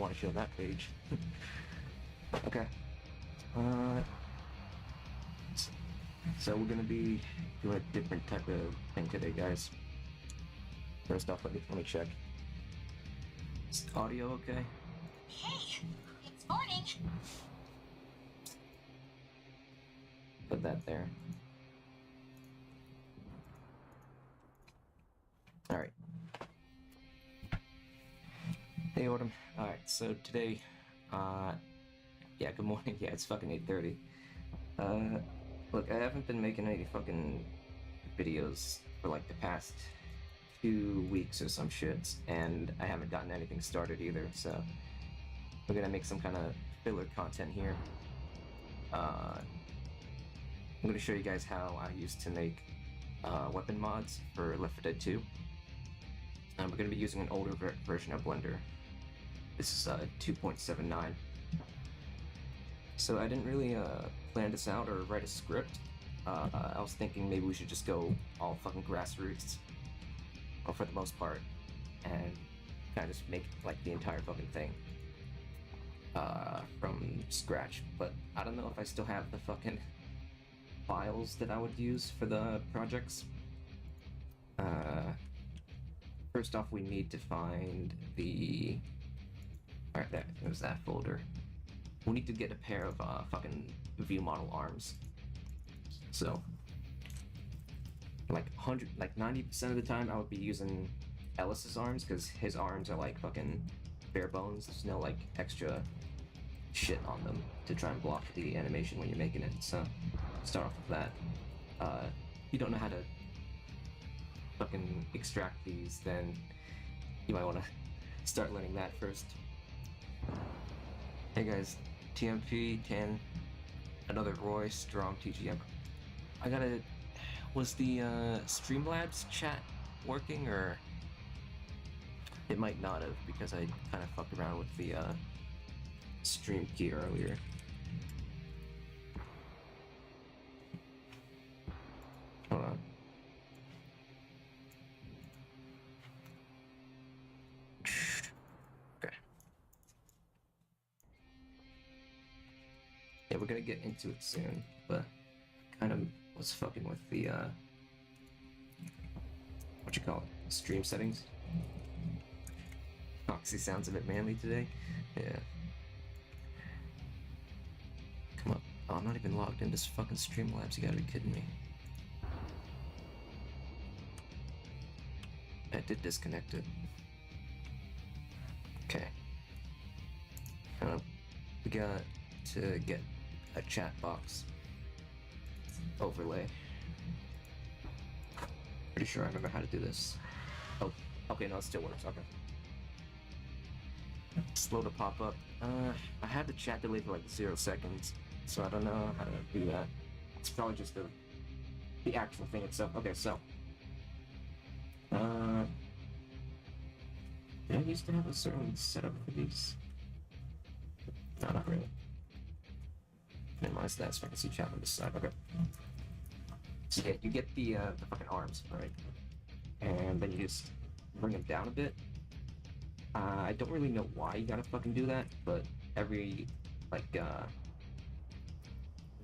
want to show that page. Okay. So we're gonna be doing a different type of thing today, guys. First off, let me check. Is audio okay? Hey, it's morning. Put that there. Alright. Hey, Autumn. Alright, so today, yeah, good morning. Yeah, it's fucking 8:30. Look, I haven't been making any fucking videos for like the past 2 weeks or some shit, and I haven't gotten anything started either, so we're gonna make some kind of filler content here. I'm gonna show you guys how I used to make weapon mods for L4D2 2. We're gonna be using an older version of Blender. This is 2.79. So I didn't really plan this out or write a script. I was thinking maybe we should just go all fucking grassroots, or for the most part, and kind of just make like the entire fucking thing from scratch. But I don't know if I still have the fucking files that I would use for the projects. First off, we need to find the... Alright, there's that folder. We need to get a pair of fucking view model arms. So, like 90% of the time, I would be using Ellis's arms because his arms are like fucking bare bones. There's no like extra shit on them to try and block the animation when you're making it. So, start off with that. If you don't know how to fucking extract these, then you might want to start learning that first. Hey guys, TMP 10, another Roy Strong TGM. I gotta... Was the Streamlabs chat working, or... It might not have, because I kind of fucked around with the stream key earlier. Hold on. Okay. Yeah, we're gonna get into it soon, but kind of was fucking with the what you call it, stream settings. Oxy sounds a bit manly today. Yeah. Come on. Oh, I'm not even logged into this fucking Streamlabs. You gotta be kidding me. I did disconnect it. Okay. We got to get a chat box overlay. Pretty sure I remember how to do this. Oh, okay, no, it still works. Okay. Slow to pop up. I had the chat delay for like 0 seconds, so I don't know how to do that. It's probably just the actual thing itself. Okay, so did I used to have a certain setup for these? No, not really. Minimize that so I can see chat on this side. Okay. So yeah, you get the fucking arms, right? And then you just bring them down a bit. I don't really know why you gotta fucking do that, but every like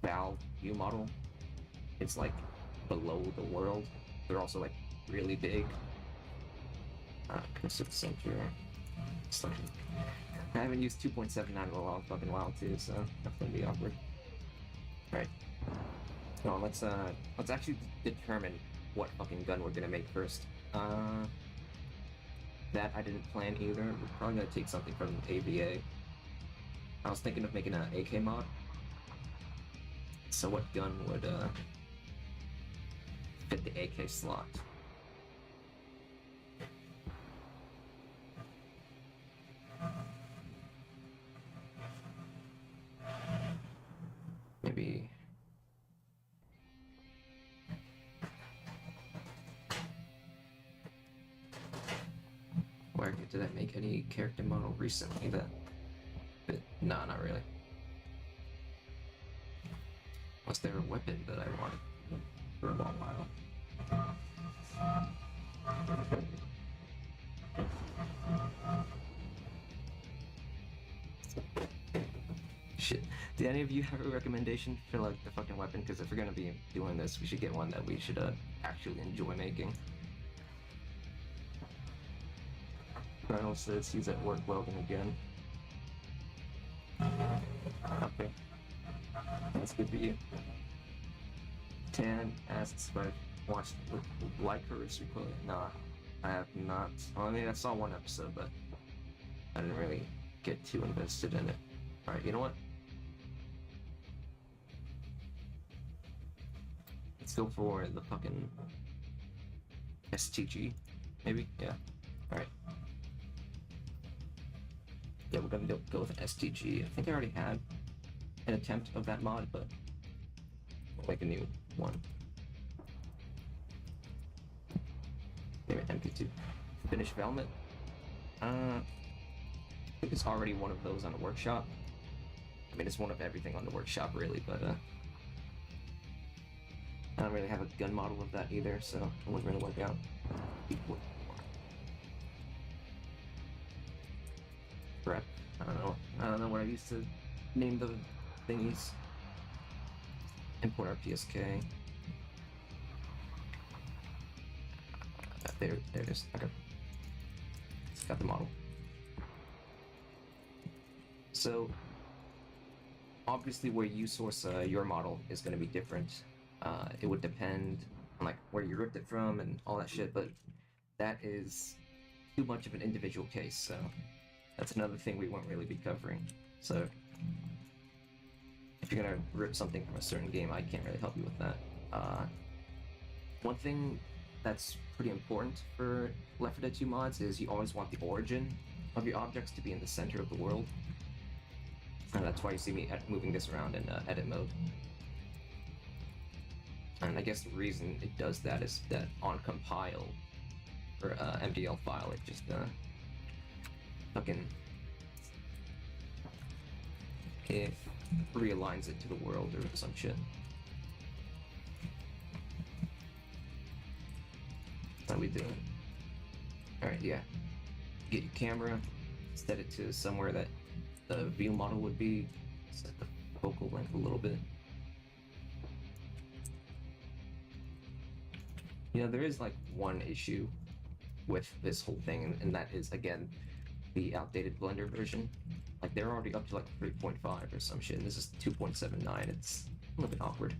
Valve view model, it's like below the world. They're also like really big. Close to the center. It's like, I haven't used 2.79 in a long fucking while too, so that's gonna be awkward. Right. No, let's actually determine what fucking gun we're gonna make first. That I didn't plan either. We're probably gonna take something from AVA. I was thinking of making an AK mod. So what gun would fit the AK slot? Maybe... Where did I make any character model recently that fit? No, not really. Was there a weapon that I wanted for a long while? Shit. Do any of you have a recommendation for like the fucking weapon? Because if we're gonna be doing this, we should get one that we should actually enjoy making. Colonel says he's at work welding again. Okay. That's good for you. Tan asks if I've watched Lycurus Recoil. Nah, I have not. Well, I mean, I saw one episode, but I didn't really get too invested in it. Alright, you know what? Let's go for the fucking STG, maybe? Yeah. Alright. Yeah, we're gonna go with an STG. I think I already had an attempt of that mod, but we'll make a new one. Maybe MP2. Finish Velvet. I think it's already one of those on the workshop. I mean, it's one of everything on the workshop, really, but I don't really have a gun model of that either, so it wouldn't really work out. Prep. I don't know what I used to name the thingies. Import our PSK. There it is. Okay. It's got the model. So, obviously, where you source your model is going to be different. It would depend on like where you ripped it from and all that shit, but that is too much of an individual case. So that's another thing we won't really be covering. So if you're gonna rip something from a certain game, I can't really help you with that. One thing that's pretty important for Left 4 Dead 2 mods is you always want the origin of your objects to be in the center of the world. And that's why you see me moving this around in edit mode. And I guess the reason it does that is that on compile for MDL file, it just fucking it realigns it to the world or some shit. How we doing? Alright, yeah. Get your camera, set it to somewhere that the view model would be. Set the focal length a little bit. You know, there is like one issue with this whole thing, and that is, again, the outdated Blender version. Like, they're already up to like 3.5 or some shit, and this is 2.79. It's a little bit awkward.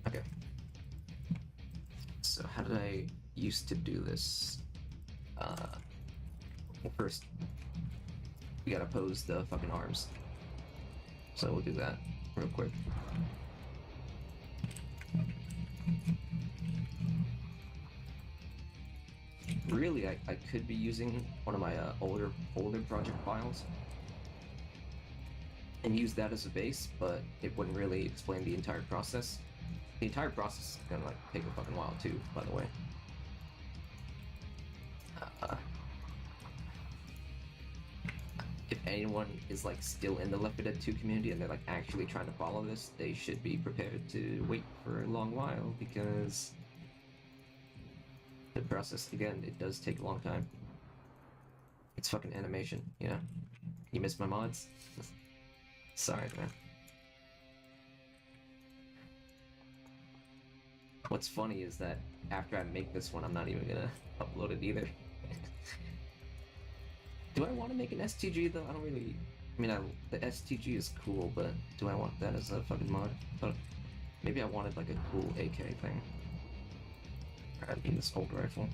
Okay. So how did I used to do this? Well, first, we gotta pose the fucking arms. So we'll do that real quick. Really, I could be using one of my older project files and use that as a base, but it wouldn't really explain the entire process. The entire process is gonna like take a fucking while too, by the way. If anyone is like still in the Left 4 Dead 2 community and they're like actually trying to follow this, they should be prepared to wait for a long while, because the process, again, it does take a long time. It's fucking animation, you know? You missed my mods? Sorry, man. What's funny is that after I make this one, I'm not even gonna upload it either. Do I want to make an STG though? I don't really... I mean, the STG is cool, but do I want that as a fucking mod? But maybe I wanted like a cool AK thing. I need this old rifle.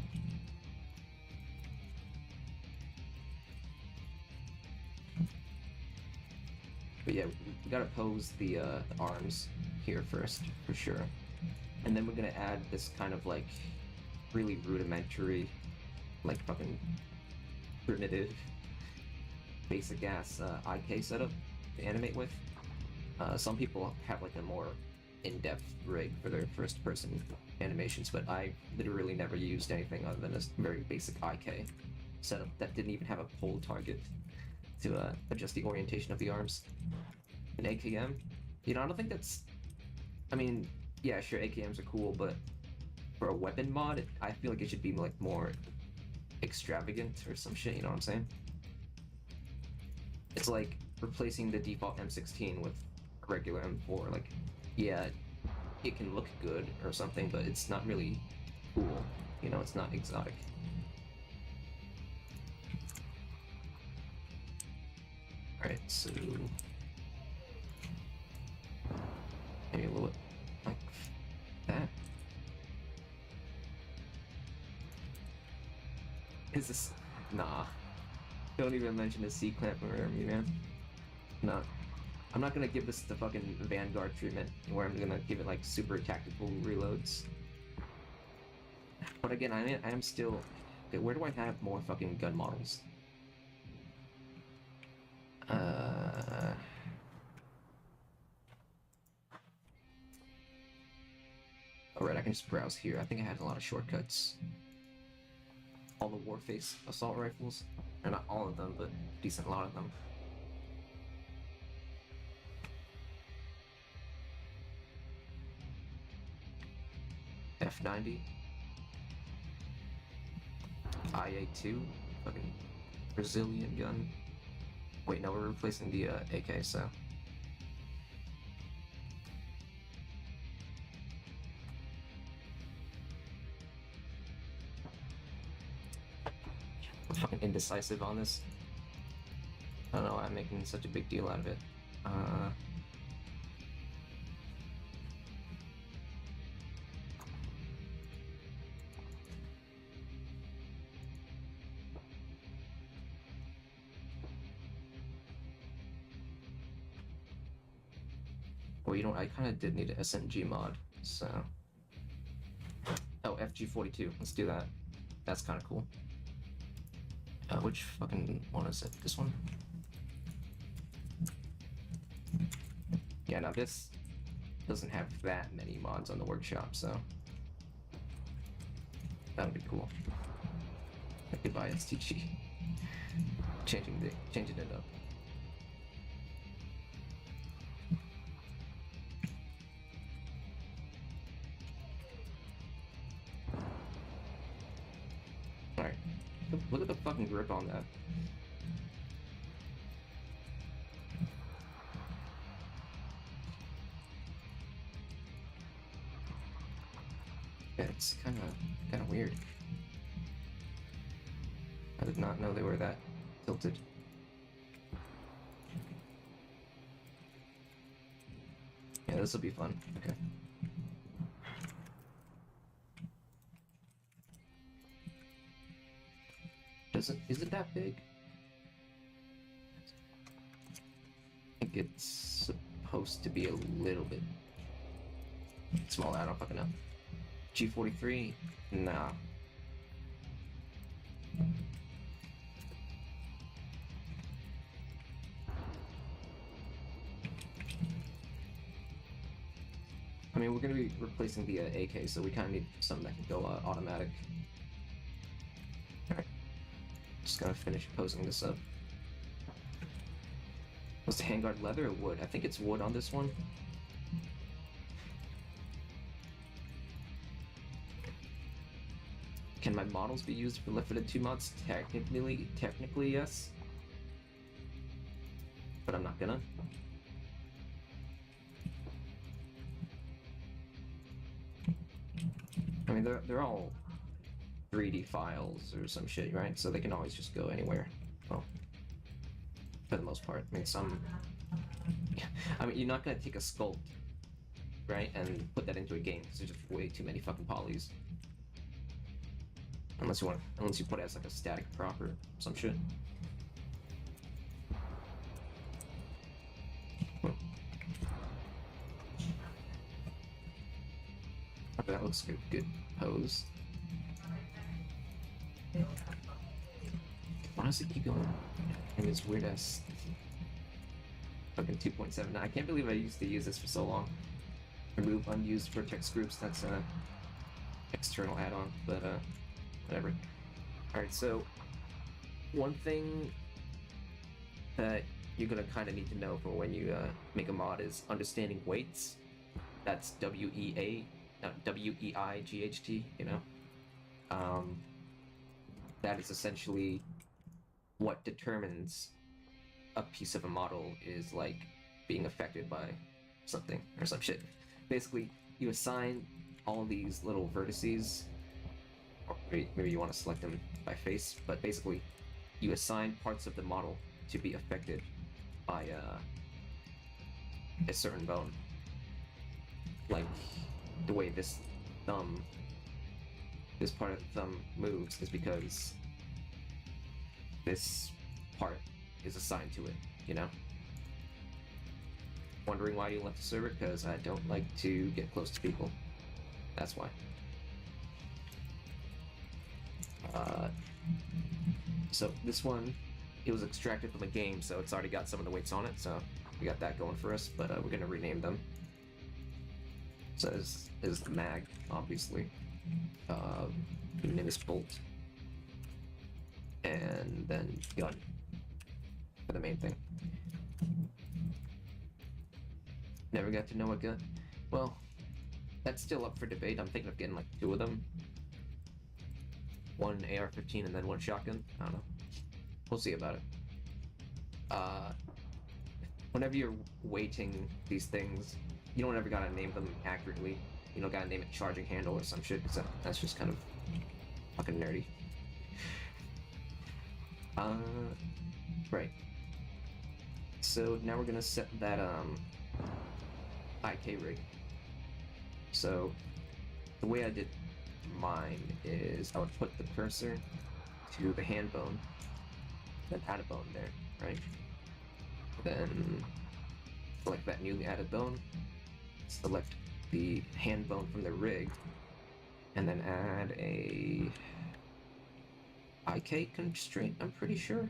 But yeah, we gotta pose the arms here first, for sure. And then we're gonna add this kind of like really rudimentary, like fucking primitive, basic ass IK setup to animate with. Some people have like a more in-depth rig for their first-person animations, but I literally never used anything other than a very basic IK setup that didn't even have a pole target to adjust the orientation of the arms. An AKM, you know, I don't think that's... I mean, yeah, sure, AKMs are cool, but for a weapon mod, I feel like it should be like more extravagant or some shit, you know what I'm saying? It's like replacing the default M16 with a regular M4, like, yeah, it can look good or something, but it's not really cool. You know, it's not exotic. Alright, so maybe a little bit like that. Is this... Nah. Don't even mention the C-clamp around me, man. No. I'm not gonna give this the fucking Vanguard treatment, where I'm gonna give it like super tactical reloads. But again, I am still... Okay, where do I have more fucking gun models? Alright, I can just browse here. I think I had a lot of shortcuts. All the Warface assault rifles. Or not all of them, but a decent lot of them. F90. IA2. Fucking Brazilian gun. Wait, no, we're replacing the AK, so... I'm fucking indecisive on this. I don't know why I'm making such a big deal out of it. Well, you know, I kind of did need an SMG mod, so... Oh, FG42, let's do that. That's kind of cool. Which fucking one is it? This one? Yeah, now this doesn't have that many mods on the workshop, so... That would be cool. Goodbye, STG. Changing it up. Alright. Look at the fucking grip on that. Yeah, it's kind of weird. I did not know they were that tilted. Yeah, this will be fun. Okay. Is it that big? I think it's supposed to be a little bit smaller. I don't fucking know. G43? Nah. I mean, we're gonna be replacing the AK, so we kind of need something that can go automatic. Alright. Just gonna finish posing this up. Was the handguard leather or wood? I think it's wood on this one. Can my models be used for L4D2 mods? Technically, yes. But I'm not gonna. I mean, they're all 3D files or some shit, right? So they can always just go anywhere. Well, for the most part. I mean, I mean, you're not gonna take a sculpt, right, and put that into a game because there's just way too many fucking polys. Unless you put it as like a static prop or some shit. Okay, that looks like a good pose. Why does it keep going? And this weird ass fucking 2.7. I can't believe I used to use this for so long. Remove unused vertex groups. That's a external add-on, but whatever. Alright, so one thing that you're gonna kind of need to know for when you make a mod is understanding weights. That's W-E-I-G-H-T, you know? That is essentially what determines a piece of a model is like being affected by something or some shit. Basically, you assign all these little vertices, or maybe you want to select them by face, but basically, you assign parts of the model to be affected by a certain bone. Like the way this thumb, this part of the thumb moves is because this part is assigned to it, you know? Wondering why you left the server? Because I don't like to get close to people. That's why. So this one, it was extracted from a game, so it's already got some of the weights on it, so we got that going for us, but we're gonna rename them. So is the mag, obviously. The name is Bolt. And then gun for the main thing. Never got to know a gun. Well, that's still up for debate. I'm thinking of getting like 2 of them. One AR-15 and then one shotgun. I don't know. We'll see about it. Whenever you're weighting these things, you don't ever gotta name them accurately. You don't gotta name it charging handle or some shit, because that's just kind of fucking nerdy. Right. So now we're gonna set that IK rig. So the way I did mine is I would put the cursor to the hand bone, then add a bone there, right? Then select that newly added bone, select the hand bone from the rig, and then add a IK constraint, I'm pretty sure.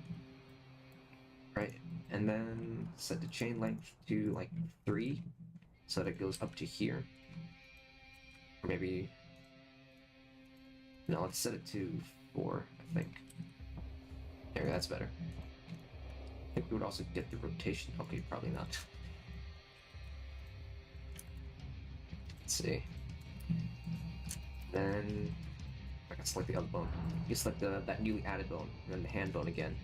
Right, and then set the chain length to like 3 so that it goes up to here. Or maybe, no, let's set it to 4, I think. There, that's better. I think we would also get the rotation. Okay, probably not. Let's see. Then I can select the other bone. You select that newly added bone, and then the hand bone again.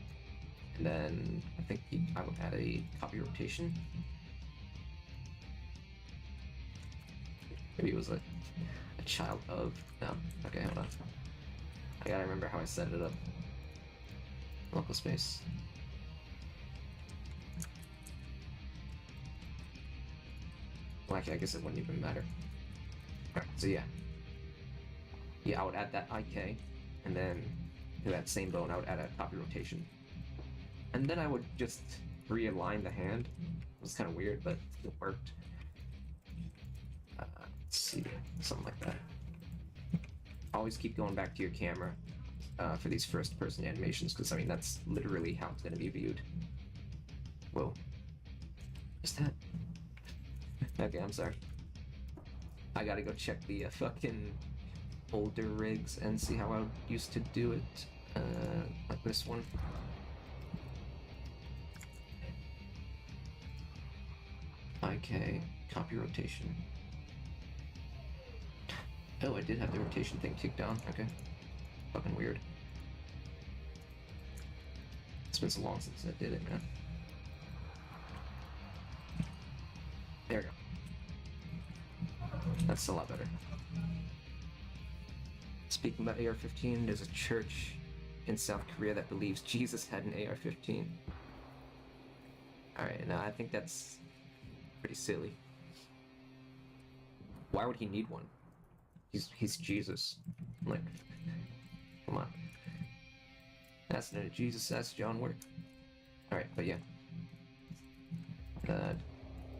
And then I think I would add a copy rotation. Maybe it was a child of. No. Okay, hold on. I gotta remember how I set it up. Local space. Well, actually, I guess it wouldn't even matter. Alright, so yeah. Yeah, I would add that IK, and then to that same bone, I would add a copy rotation. And then I would just realign the hand. It was kind of weird, but it worked. Let's see, something like that. Always keep going back to your camera for these first-person animations, because I mean that's literally how it's going to be viewed. Whoa, is that? Okay, I'm sorry. I gotta go check the fucking older rigs and see how I used to do it, like this one. IK, copy rotation. Oh, I did have the rotation thing ticked down. Okay. Fucking weird. It's been so long since I did it, man. There we go. That's a lot better. Speaking about AR-15, there's a church in South Korea that believes Jesus had an AR-15. Alright, now I think that's pretty silly. Why would he need one? He's Jesus. Like, come on. That's not Jesus, that's John Wick. Alright, but yeah.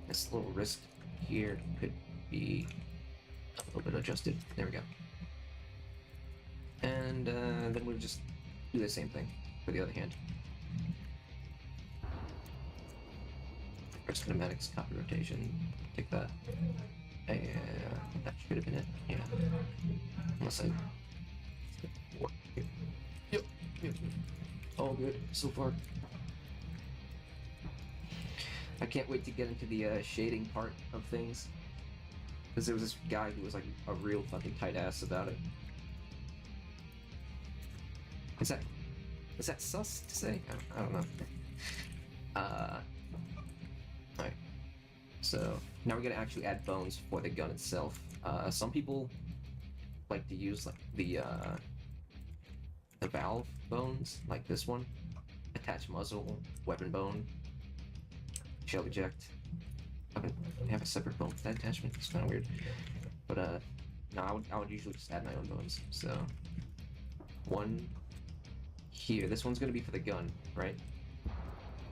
This little wrist here could be a little bit adjusted. There we go. And then we'll just do the same thing for the other hand. First kinematics, copy rotation, take that. That should have been it, yeah. Unless I... Yep. All good so far. I can't wait to get into the shading part of things. Because there was this guy who was like a real fucking tight ass about it. Is that sus to say? I don't know. Alright. So now we're gonna actually add bones for the gun itself. Some people like to use like the valve bones, like this one. Attach muzzle, weapon bone, shell eject. I have a separate bone for that attachment. It's kind of weird, but no, I would usually just add my own bones. So one here. This one's gonna be for the gun, right?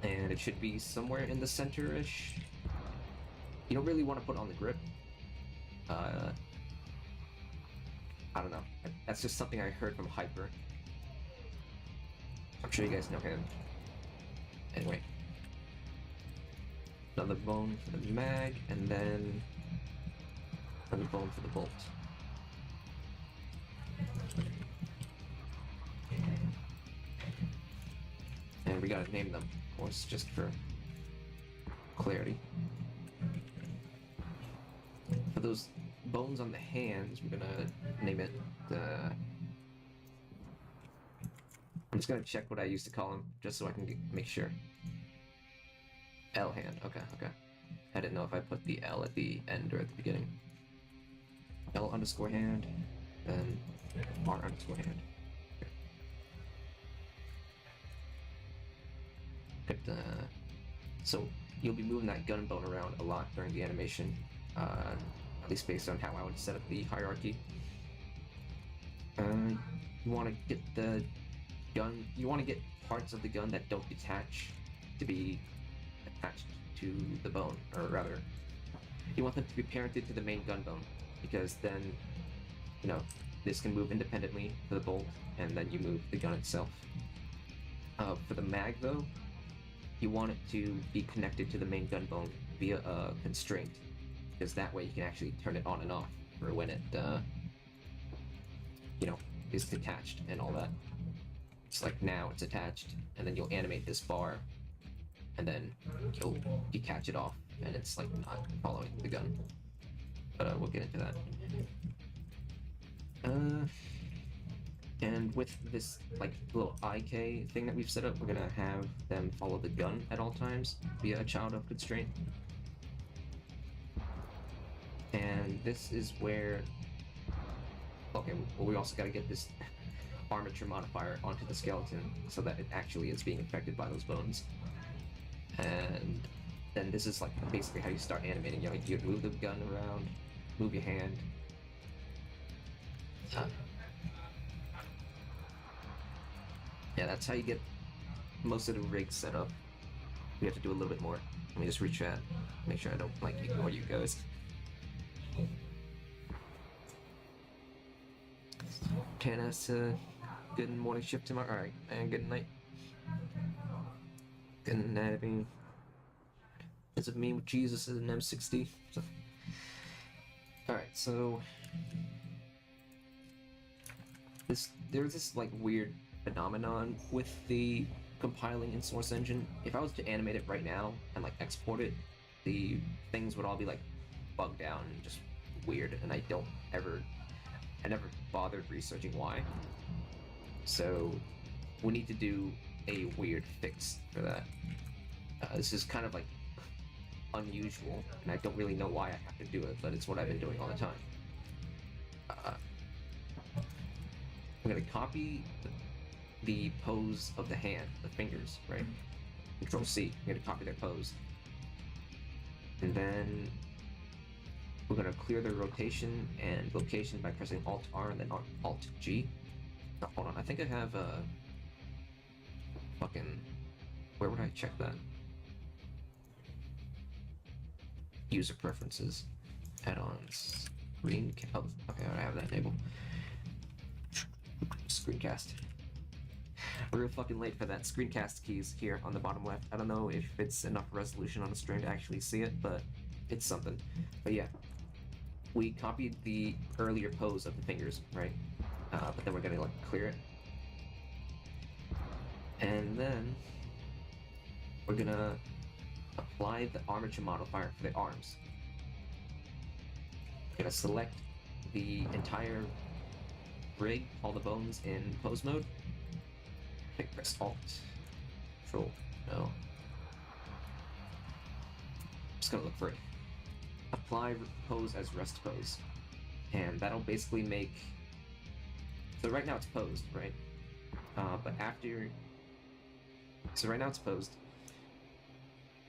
And it should be somewhere in the center-ish. You don't really want to put on the grip. I don't know. That's just something I heard from Hyper. I'm sure you guys know him. Anyway. Another bone for the mag, and then another bone for the bolt. And we gotta name them, of course, just for clarity. For those bones on the hands, we're gonna name it I'm just gonna check what I used to call them, just so I can make sure. L hand, okay. I didn't know if I put the L at the end or at the beginning. L underscore hand, then R underscore hand. Okay. So you'll be moving that gun bone around a lot during the animation, at least based on how I would set up the hierarchy. You want to get the gun. You want to get parts of the gun that don't detach to be attached to the bone, or rather, you want them to be parented to the main gun bone, because then, you know, this can move independently to the bolt, and then you move the gun itself. For the mag, though, you want it to be connected to the main gun bone via a constraint, because that way you can actually turn it on and off for when it, you know, is detached and all that. It's like now it's attached, and then you'll animate this bar, and then you catch it off, and it's like not following the gun. But we'll get into that. And with this like little IK thing that we've set up, we're gonna have them follow the gun at all times via a child of constraint. And this is where, okay, well, we also gotta get this armature modifier onto the skeleton so that it actually is being affected by those bones. And then this is like basically how you start animating. You know, you move the gun around, move your hand. Yeah, that's how you get most of the rig set up. We have to do a little bit more. Let me just retread, make sure I don't like ignore you guys. Tannis, good morning shift tomorrow. Alright, and good night. Good night, I mean. It's of me with Jesus as an M60. So. Alright, so there's this like weird phenomenon with the compiling in Source Engine. If I was to animate it right now and like export it, the things would all be like bugged out and just weird, and I never bothered researching why. So we need to do a weird fix for that. This is kind of like unusual, and I don't really know why I have to do it, but it's what I've been doing all the time. I'm gonna copy the pose of the hand, the fingers, right? Control C, I'm gonna copy their pose. And then we're gonna clear the rotation and location by pressing Alt R and then Alt G. Oh, hold on, I think I have fucking, where would I check that? User preferences, add-ons, oh, okay, I have that enabled. Screencast. We're real fucking late for that. Screencast keys here on the bottom left. I don't know if it's enough resolution on the screen to actually see it, but it's something. But yeah, we copied the earlier pose of the fingers, right? But then we're gonna like clear it. And then we're gonna apply the armature modifier for the arms. We're gonna select the entire rig, all the bones in pose mode. Press Alt, Control, no. just gonna look for it. Apply pose as rest pose, and that'll basically make. So right now it's posed, right? But after. So right now it's posed.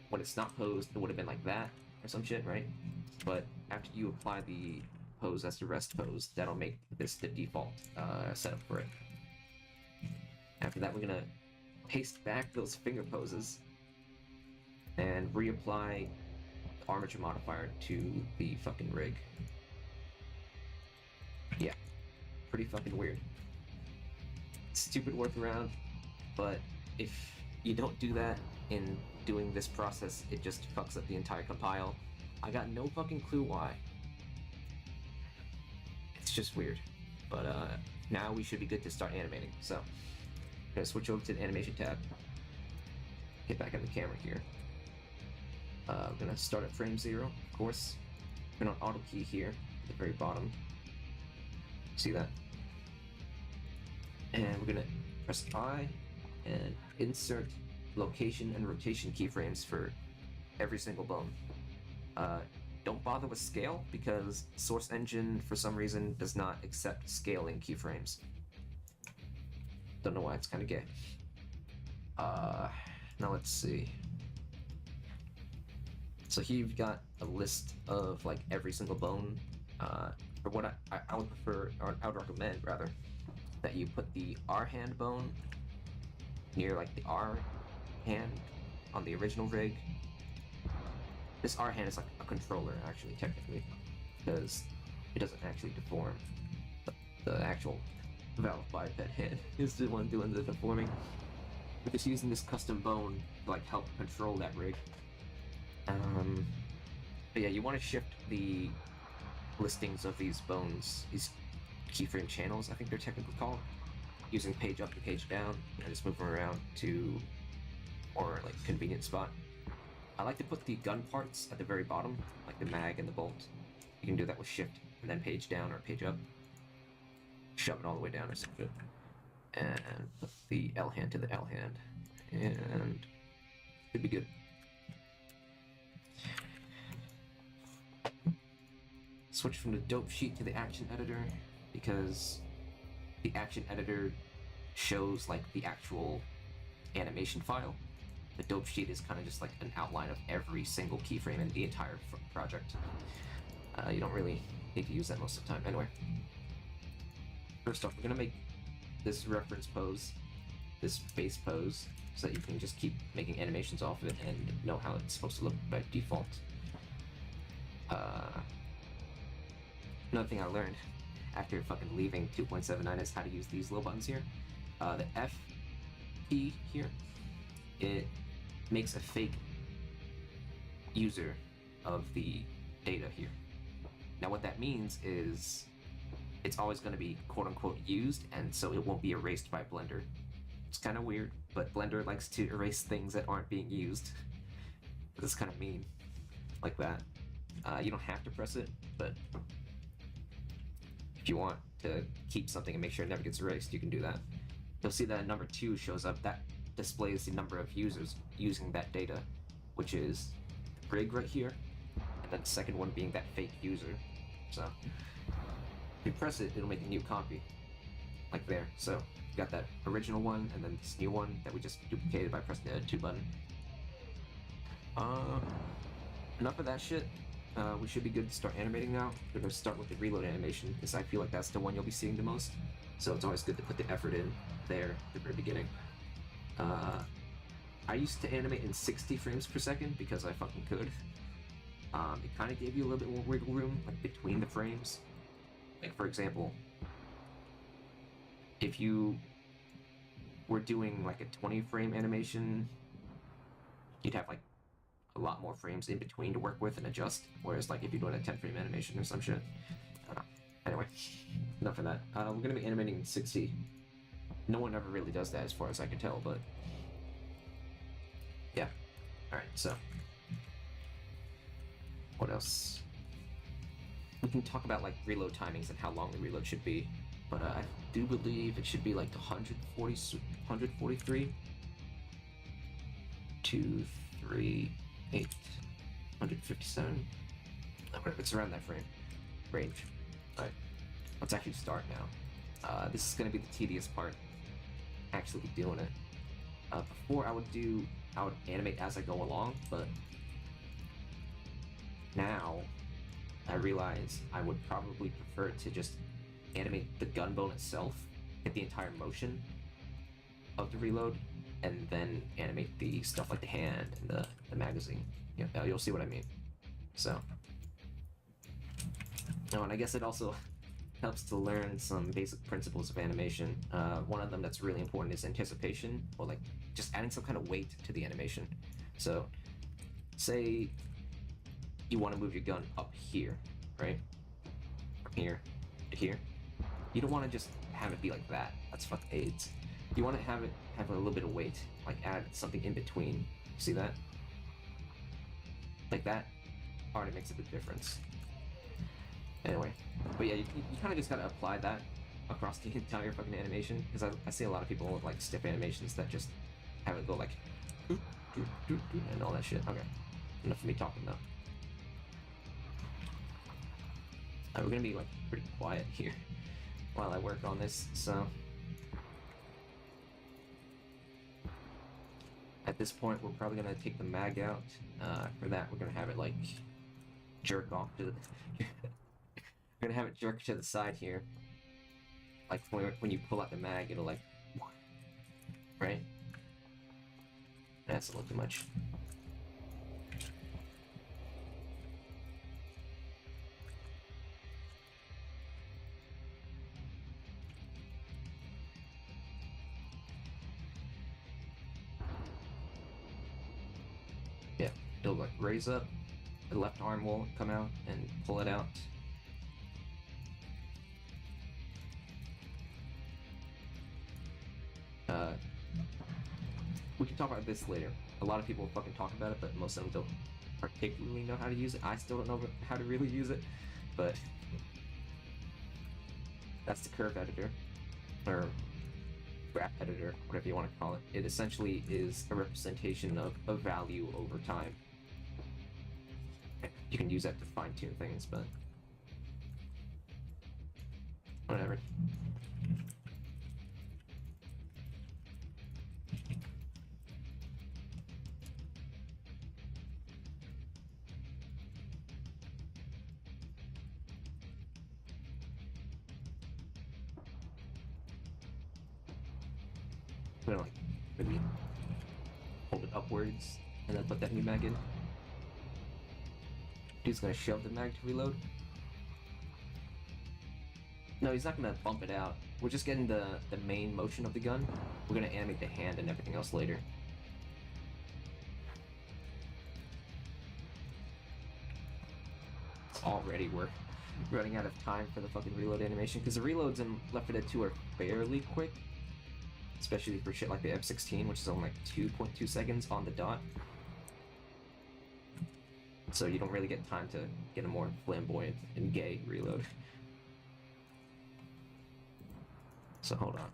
When it's not posed, it would have been like that or some shit, right? But after you apply the pose as the rest pose, that'll make this the default setup for it. After that, we're gonna paste back those finger poses and reapply the armature modifier to the fucking rig. Yeah, pretty fucking weird. Stupid workaround, but if you don't do that in doing this process, it just fucks up the entire compile. I got no fucking clue why. It's just weird. But now we should be good to start animating. So I'm gonna switch over to the animation tab. Get back on the camera here. I'm gonna start at frame 0, of course. Turn on auto key here at the very bottom. See that? And we're gonna press I and insert location and rotation keyframes for every single bone. Don't bother with scale because Source Engine for some reason does not accept scaling keyframes. Don't know why, it's kind of gay. Now let's see. So here you've got a list of like every single bone. For what I would prefer, or I would recommend rather, that you put the R hand bone near like the R hand on the original rig. This R hand is like a controller actually, technically, because it doesn't actually deform. The actual valve biped hand is the one doing the deforming. We're just using this custom bone to like help control that rig. But yeah, you want to shift the listings of these bones, these keyframe channels, I think they're technically called, using page up and page down, and just move them around to or like convenient spot. I like to put the gun parts at the very bottom, like the mag and the bolt. You can do that with shift and then page down or page up. Shove it all the way down or something. And put the L hand to the L hand. And should be good. Switch from the dope sheet to the action editor because the action editor shows like the actual animation file. The dope sheet is kind of just like an outline of every single keyframe in the entire project. You don't really need to use that most of the time. Anyway, first off, we're gonna make this reference pose, this base pose, so that you can just keep making animations off of it and know how it's supposed to look by default. Another thing I learned after fucking leaving 2.79 is how to use these little buttons here. The F key here, it makes a fake user of the data here. Now what that means is it's always going to be quote-unquote used, and so it won't be erased by Blender. It's kind of weird, but Blender likes to erase things that aren't being used. It's kind of mean, like that. You don't have to press it, but if you want to keep something and make sure it never gets erased, you can do that. You'll see that number 2 shows up. That displays the number of users using that data, which is rig right here, and then the second one being that fake user. So if you press it, it'll make a new copy, like there. So you got that original one, and then this new one that we just duplicated by pressing the edit 2 button. Enough of that shit. We should be good to start animating now. We're going to start with the reload animation, because I feel like that's the one you'll be seeing the most. So it's always good to put the effort in there at the very beginning. I used to animate in 60 frames per second because I fucking could. It kind of gave you a little bit more wiggle room, like between the frames. Like for example, if you were doing like a 20 frame animation, you'd have like a lot more frames in between to work with and adjust. Whereas like if you're doing a 10 frame animation or some shit. Anyway, enough of that. We're gonna be animating in 60. No one ever really does that as far as I can tell, but yeah. Alright, so what else? We can talk about like reload timings and how long the reload should be, but I do believe it should be like 143, 2, 3, 8. 157. It's around that frame range. Alright, let's actually start now. This is going to be the tedious part, actually doing it. Before I would animate as I go along, but now I realize I would probably prefer to just animate the gun bone itself, hit the entire motion of the reload, and then animate the stuff like the hand and the magazine. Yeah, you'll see what I mean. So, oh, and I guess it also helps to learn some basic principles of animation. One of them that's really important is anticipation, or like just adding some kind of weight to the animation. So, say you want to move your gun up here, right? From here to here. You don't want to just have it be like that. That's fucking AIDS. You want to have it have a little bit of weight, like add something in between. See that? Like that already makes a big difference. Anyway, but yeah, you kind of just gotta apply that across the entire fucking animation, because I see a lot of people with like stiff animations that just have it go like and all that shit. Okay, enough of me talking though. We're gonna be like pretty quiet here while I work on this, so at this point we're probably gonna take the mag out. For that we're gonna have it like jerk off to the we're gonna have it jerk to the side here, like when you pull out the mag it'll like, right? That's a little too much. Yeah, it'll like raise up, the left arm will come out and pull it out. We can talk about this later. A lot of people fucking talk about it, but most of them don't particularly know how to use it. I still don't know how to really use it, but that's the curve editor, or graph editor, whatever you want to call it. It essentially is a representation of a value over time. You can use that to fine-tune things, but whatever. I'm gonna like maybe hold it upwards and then put that new mag in. Dude's gonna shove the mag to reload. No, he's not gonna bump it out. We're just getting the main motion of the gun. We're gonna animate the hand and everything else later. It's already we're running out of time for the fucking reload animation, because the reloads in Left 4 Dead 2 are fairly quick. Especially for shit like the M16, which is only like 2.2 seconds on the dot. So you don't really get time to get a more flamboyant and gay reload. So hold on.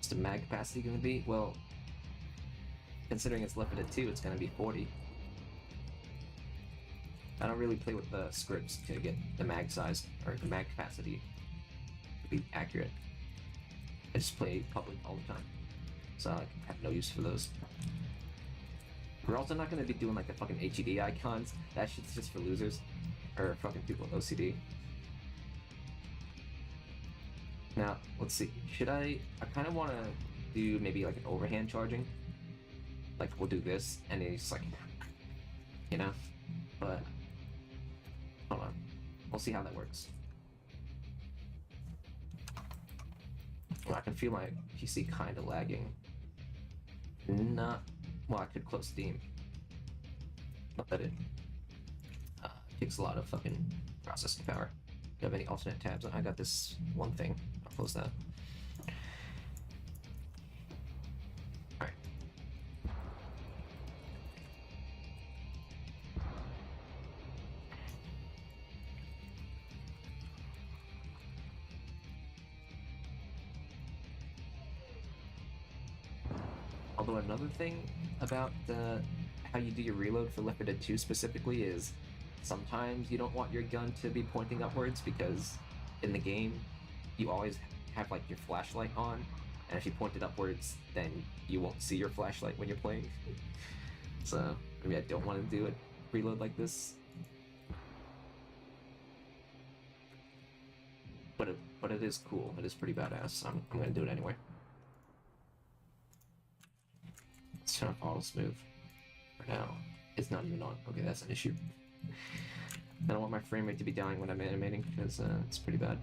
The mag capacity going to be? Well, considering it's Left 4 Dead 2, it's going to be 40. I don't really play with the scripts to get the mag size or the mag capacity to be accurate. I just play public all the time, so I have no use for those. We're also not going to be doing like the fucking HUD icons. That shit's just for losers or fucking people with OCD. Now, let's see, should I kind of want to do maybe like an overhand charging. Like, we'll do this, and it's like, you know? But, hold on. We'll see how that works. Well, I can feel my PC kind of lagging. Not, well, I could close Steam. Not that it takes a lot of fucking processing power. Do you have any alternate tabs? I got this one thing. I'll close that. Alright. Although another thing about how you do your reload for Left 4 Dead 2 specifically is sometimes you don't want your gun to be pointing upwards because in the game you always have like your flashlight on, and if you point it upwards then you won't see your flashlight when you're playing. So maybe I don't want to do it reload like this. But it is cool. It is pretty badass. So I'm gonna do it anyway. Let's turn off auto smooth for now. It's not even on. Okay, that's an issue. I don't want my frame rate to be dying when I'm animating because it's pretty bad.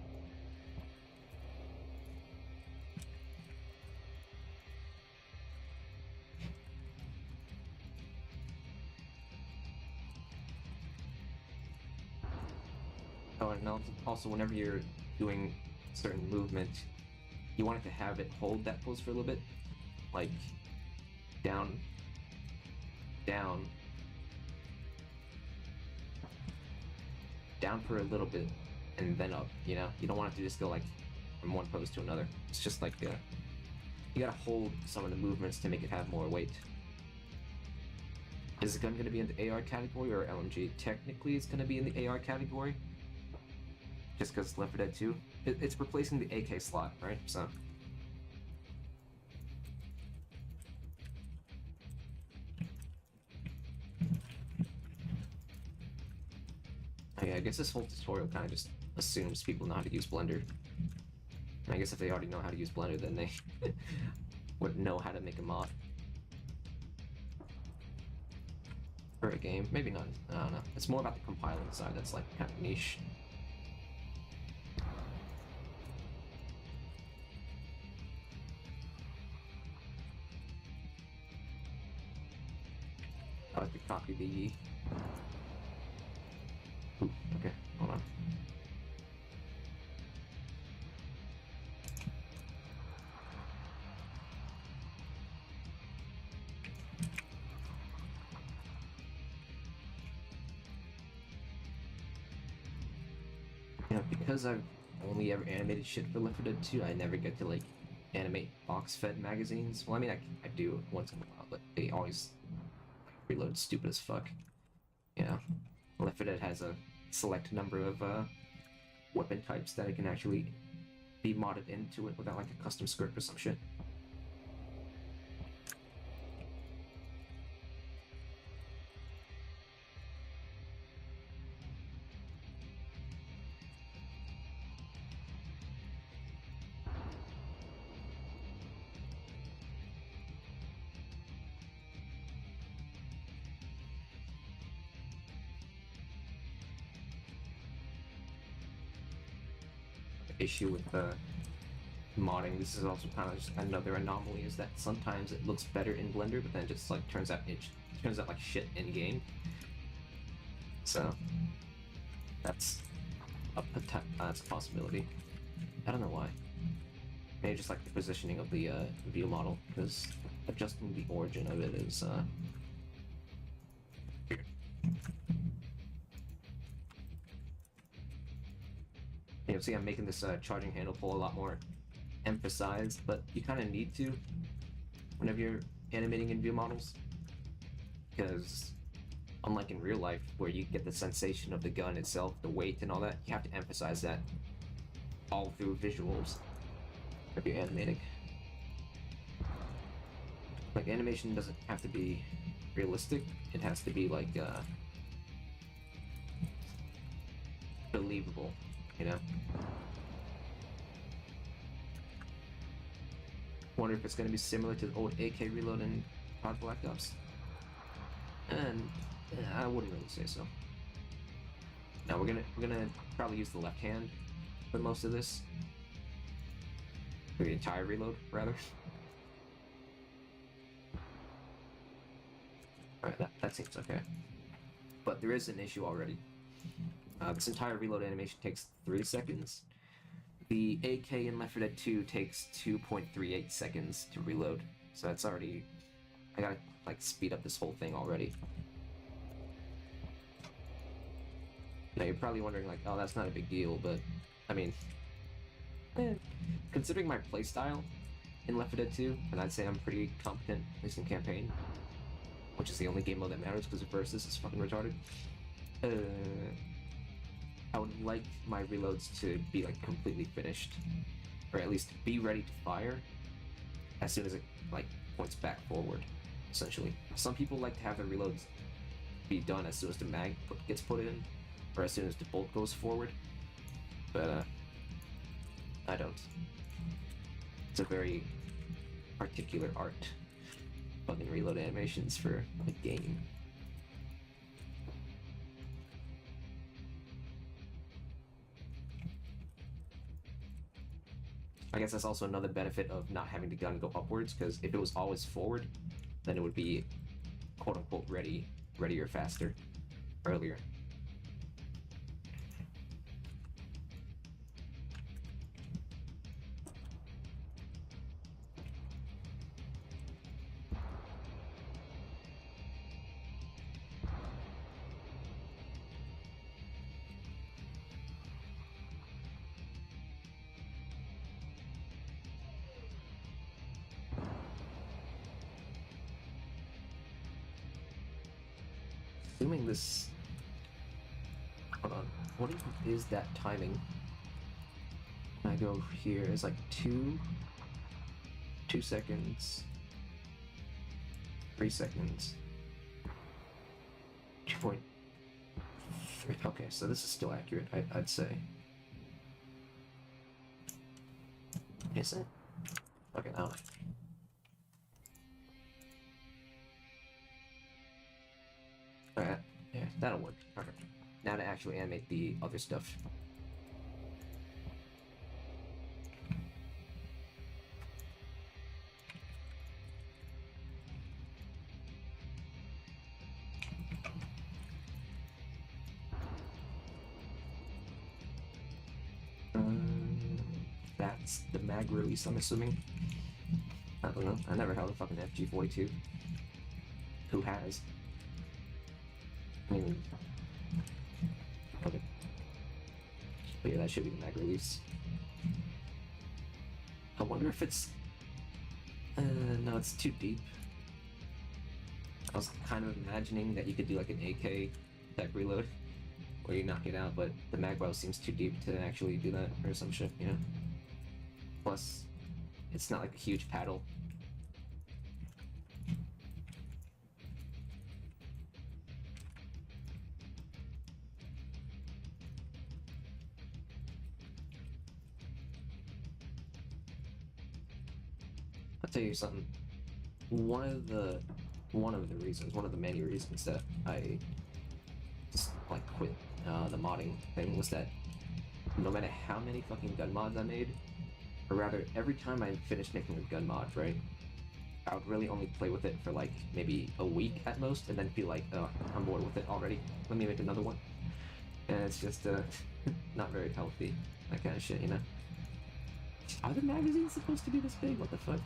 Oh, and also whenever you're doing certain movement, you want it to have it hold that pose for a little bit, like down, down, down for a little bit, and then up. You know, you don't want it to just go like from one pose to another. It's just like you gotta hold some of the movements to make it have more weight. Is the gun gonna be in the AR category or LMG? Technically, it's gonna be in the AR category. Just because Left 4 Dead 2, it's replacing the AK slot, right? So. Okay, I guess this whole tutorial kind of just assumes people know how to use Blender. And I guess if they already know how to use Blender, then they would know how to make a mod. For a game, maybe not, I don't know. It's more about the compiling side that's like kind of niche. I like to copy the... Ooh, okay, hold on. You know, because I've only ever animated shit for Left 4 Dead 2, I never get to like animate box-fed magazines. Well, I mean, I do once in a while, but they always reload stupid as fuck. You know, Left 4 Dead has a select number of weapon types that it can actually be modded into it without like a custom script or some shit. Issue with modding, this is also kind of just another anomaly, is that sometimes it looks better in Blender, but then it just like turns out like shit in game. So that's that's a possibility. I don't know why. Maybe just like the positioning of the view model, because adjusting the origin of it is weird. You know, see, I'm making this charging handle pull a lot more emphasized, but you kind of need to whenever you're animating in view models, because unlike in real life where you get the sensation of the gun itself, the weight and all that, you have to emphasize that all through visuals if you're animating. Like, animation doesn't have to be realistic, it has to be like believable, you know? Wonder if it's going to be similar to the old AK reload in COD Black Ops. And I wouldn't really say so. Now we're gonna probably use the left hand for most of this. For the entire reload, rather. Alright, that seems okay. But there is an issue already. This entire reload animation takes 3 seconds. The AK in Left 4 Dead 2 takes 2.38 seconds to reload. So that's already... I gotta, like, speed up this whole thing already. Now you're probably wondering, like, oh, that's not a big deal, but... I mean... considering my playstyle, in Left 4 Dead 2, and I'd say I'm pretty competent, at least in campaign, which is the only game mode that matters because versus is fucking retarded. I would like my reloads to be like completely finished, or at least be ready to fire as soon as it like points back forward. Essentially, some people like to have their reloads be done as soon as the mag gets put in, or as soon as the bolt goes forward. But I don't. It's a very particular art. Fucking reload animations for a game. I guess that's also another benefit of not having the gun go upwards, because if it was always forward, then it would be quote-unquote readier faster, earlier. Assuming this... Hold on. What even is that timing? I go here, it's like 2 seconds, 3 seconds, 2.3. Okay, so this is still accurate, I'd say. Is it? Okay, now. Alright, yeah, that'll work. Perfect. Now to actually animate the other stuff. That's the mag release, I'm assuming. I don't know. I never held a fucking FG42. Who has? I mean... Okay. But yeah, that should be the mag release. I wonder if it's... no, it's too deep. I was kind of imagining that you could do like an AK type reload, where you knock it out, but the mag well seems too deep to actually do that, or some shit, you know? Plus, it's not like a huge paddle. I'll tell you something. One of the reasons, one of the many reasons that I just like quit the modding thing was that no matter how many fucking gun mods I made, or rather, every time I finished making a gun mod, right, I would really only play with it for like maybe a week at most, and then feel like, oh, I'm bored with it already. Let me make another one. And it's just not very healthy, that kind of shit, you know. Are the magazines supposed to be this big? What the fuck?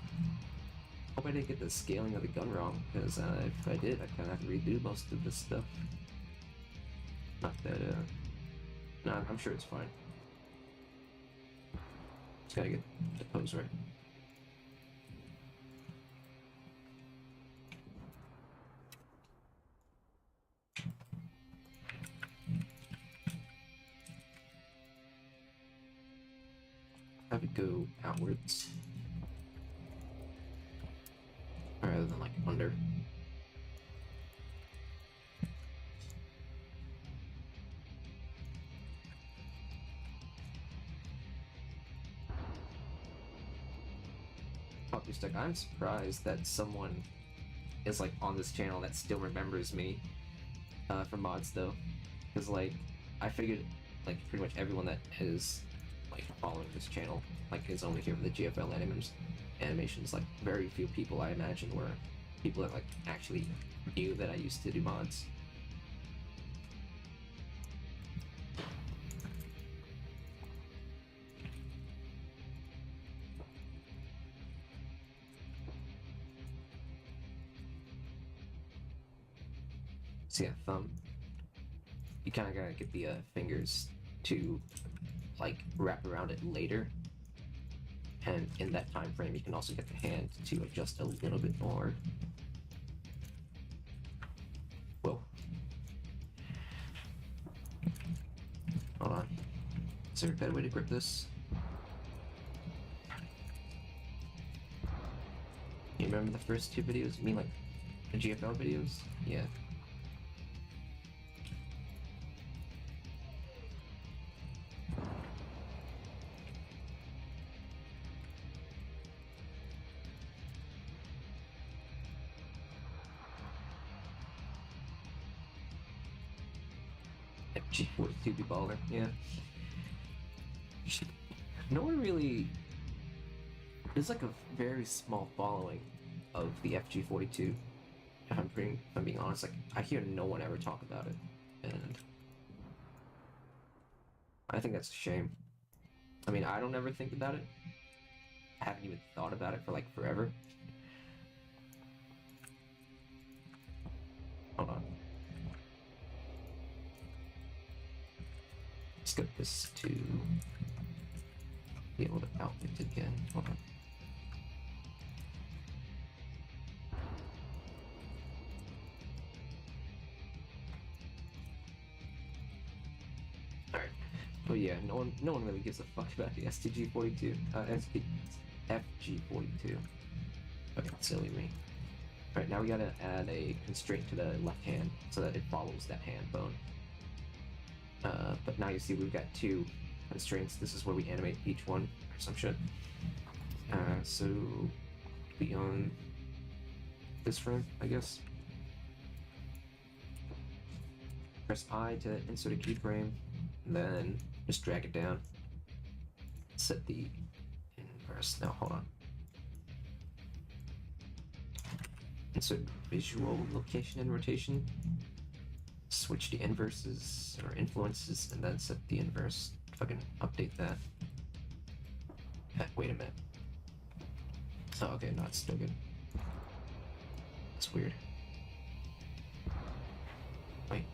Hope I didn't get the scaling of the gun wrong, because if I did, I'd kind of have to redo most of this stuff. Not that, no, I'm sure it's fine. Just gotta get the pose right. Have it go outwards rather than like under. Poppy Stick, I'm surprised that someone is like on this channel that still remembers me for mods though, because like I figured like pretty much everyone that is like following this channel like is only here for the GFL animations. Like very few people I imagine were people that like actually knew that I used to do mods. So yeah, thumb. You kind of gotta get the fingers to like wrap around it later. And in that time frame, you can also get the hand to adjust a little bit more. Whoa. Hold on. Is there a better way to grip this? You remember the first two videos? You mean like the GFL videos? Yeah. FG42 baller, yeah. No one really. There's like a very small following of the FG42. If I'm being honest, like I hear no one ever talk about it, and I think that's a shame. I mean, I don't ever think about it. I haven't even thought about it for like forever. Hold on. Let's get this to be able to outfit it again. Hold on. Alright. But yeah, no one really gives a fuck about the STG42. FG42. Okay, silly me. Alright, now we gotta add a constraint to the left hand so that it follows that hand bone. But now you see we've got two constraints. This is where we animate each one or some shit. So be on this frame, I guess. Press I to insert a keyframe, and then just drag it down. Set the inverse. Now hold on. Insert visual location and rotation. Switch the inverses or influences, and then set the inverse. Fucking update that. Wait a minute. Oh, okay, no, it's still good. That's weird. Wait.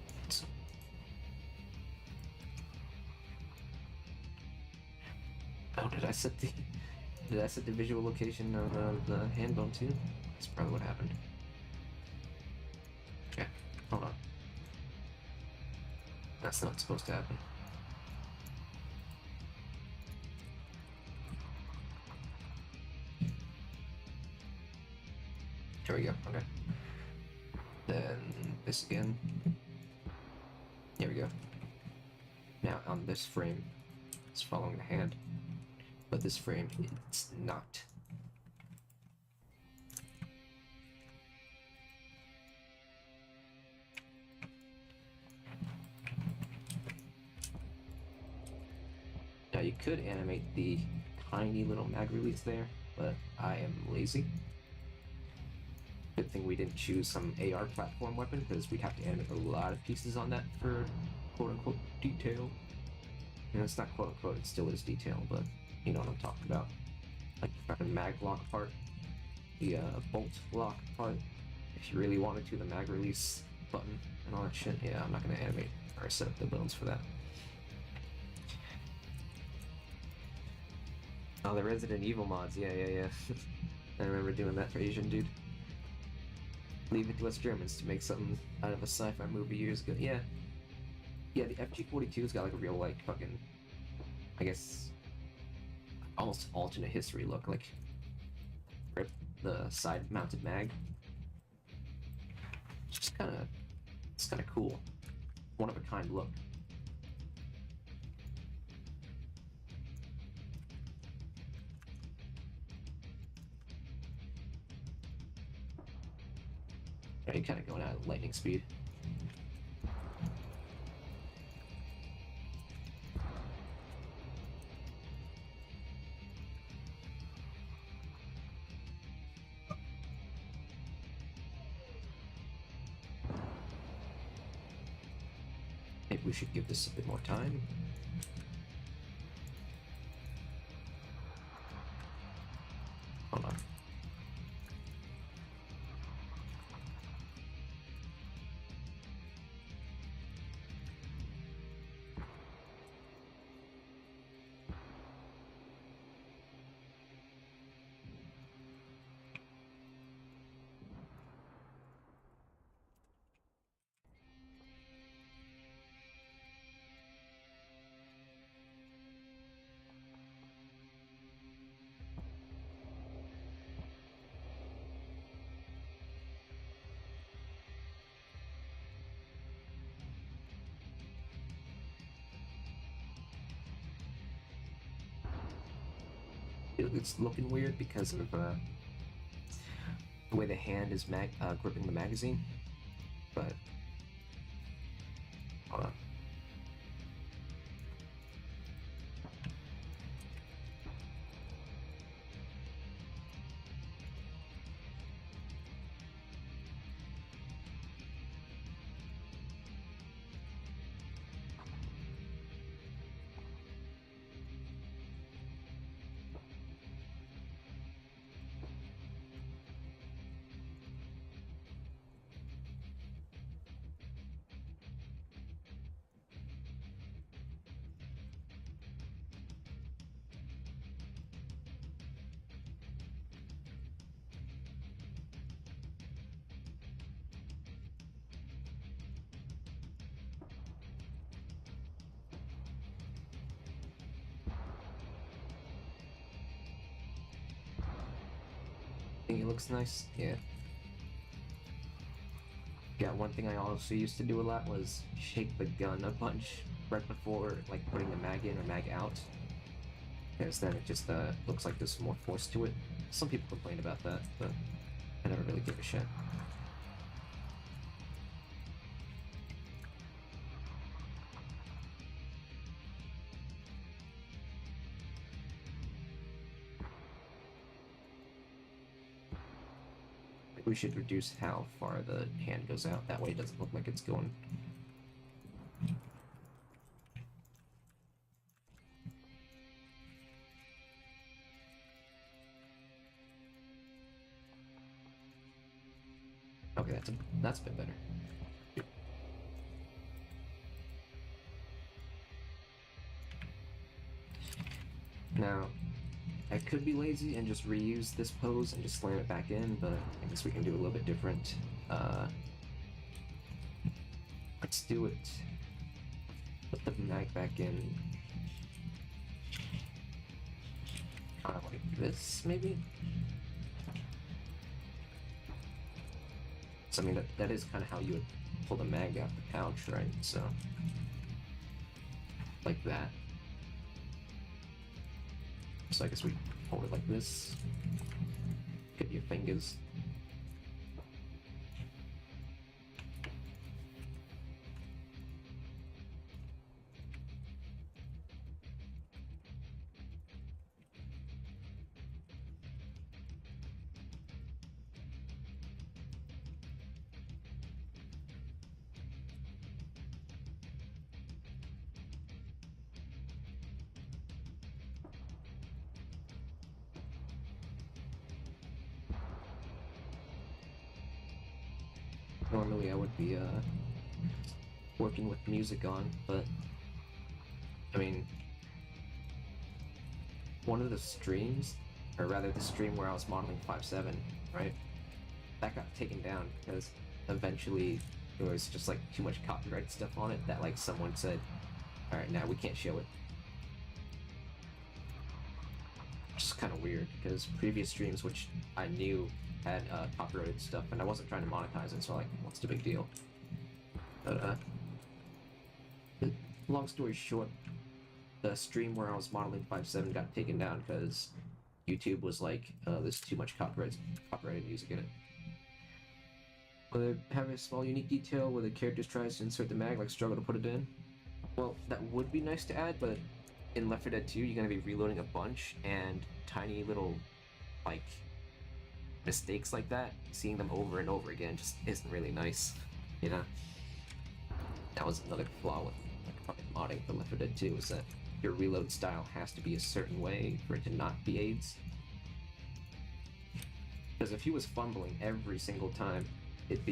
Oh, did I set the visual location of the hand bone too? That's probably what happened. Okay, hold on. That's not supposed to happen. Here we go, okay. Then this again. Here we go. Now on this frame, it's following the hand. But this frame, it's not. Now you could animate the tiny little mag release there, but I am lazy. Good thing we didn't choose some AR platform weapon, because we'd have to animate a lot of pieces on that for quote-unquote detail. And it's not quote-unquote, it still is detail, but you know what I'm talking about. Like the fucking mag lock part, the bolt lock part. If you really wanted to, the mag release button and all that shit. Yeah, I'm not gonna animate or set up the bones for that. Oh, the Resident Evil mods, yeah. I remember doing that for Asian Dude. Leave it to us Germans to make something out of a sci-fi movie years ago. Yeah, the FG42's got like a real, like, fucking, I guess, almost alternate history look. Like, rip the side-mounted mag. It's kind of cool. One of a kind look. Yeah, you're kind of going out at lightning speed. Maybe we should give this a bit more time. Hold on. feel like it's looking weird because of the way the hand is gripping the magazine. But hold on. Think it looks nice? Yeah. Yeah, one thing I also used to do a lot was shake the gun a bunch right before like putting the mag in or mag out. Because then it just looks like there's more force to it. Some people complain about that, but I never really give a shit. We should reduce how far the hand goes out. That way it doesn't look like it's going. Okay, that's a bit better. Now, I could be lazy and just reuse this pose and just slam it back in, but I guess we can do a little bit different. Let's do it. Put the mag back in. Like this, maybe? So, I mean, that is kind of how you would pull the mag out the pouch, right? So, like that. So I guess we hold it like this. Get your fingers. Normally I would be working with music on, but I mean, one of the streams, or rather the stream where I was modeling 5.7, right? That got taken down because eventually there was just like too much copyright stuff on it that like someone said, all right, now we can't show it. Which is kind of weird because previous streams, which I knew had copyrighted stuff, and I wasn't trying to monetize it, so like, what's the big deal? But long story short, the stream where I was modeling 5.7 got taken down because YouTube was like, there's too much copyrighted music in it. Will they have a small unique detail where the character tries to insert the mag, like struggle to put it in? Well, that would be nice to add, but in Left 4 Dead 2, you're going to be reloading a bunch, and tiny little, like, mistakes like that, seeing them over and over again just isn't really nice, you know? That was another flaw with like, fucking modding for Left 4 Dead 2, is that your reload style has to be a certain way for it to not be AIDS. Because if he was fumbling every single time, it'd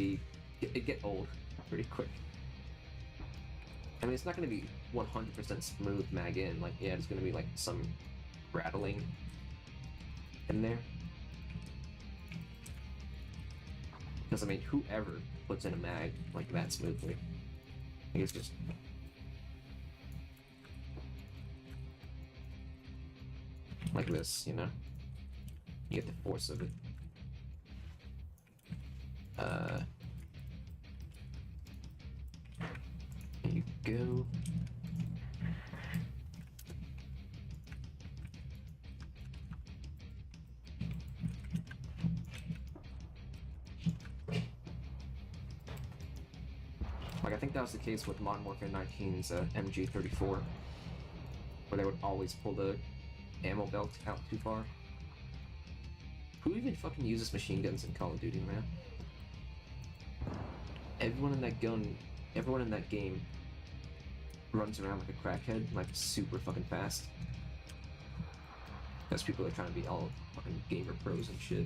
get old pretty quick. I mean, it's not going to be 100% smooth mag in, like, yeah, there's going to be like some rattling in there. Because, I mean, whoever puts in a mag like that smoothly, I think it's just... like this, you know? You get the force of it. There you go. Like, I think that was the case with Modern Warfare 19's MG34, where they would always pull the ammo belt out too far. Who even fucking uses machine guns in Call of Duty, man? Everyone in that game runs around like a crackhead, like super fucking fast. Because people are trying to be all fucking gamer pros and shit.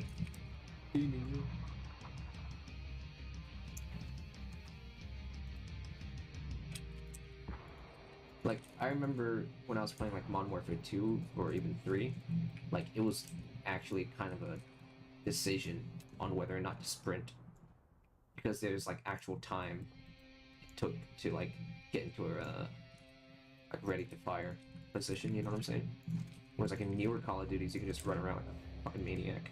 Like, I remember when I was playing like Modern Warfare 2 or even 3, like it was actually kind of a decision on whether or not to sprint. Because there's like actual time it took to like get into a like ready to fire position, you know what I'm saying? Whereas like in newer Call of Duties you can just run around like a fucking maniac.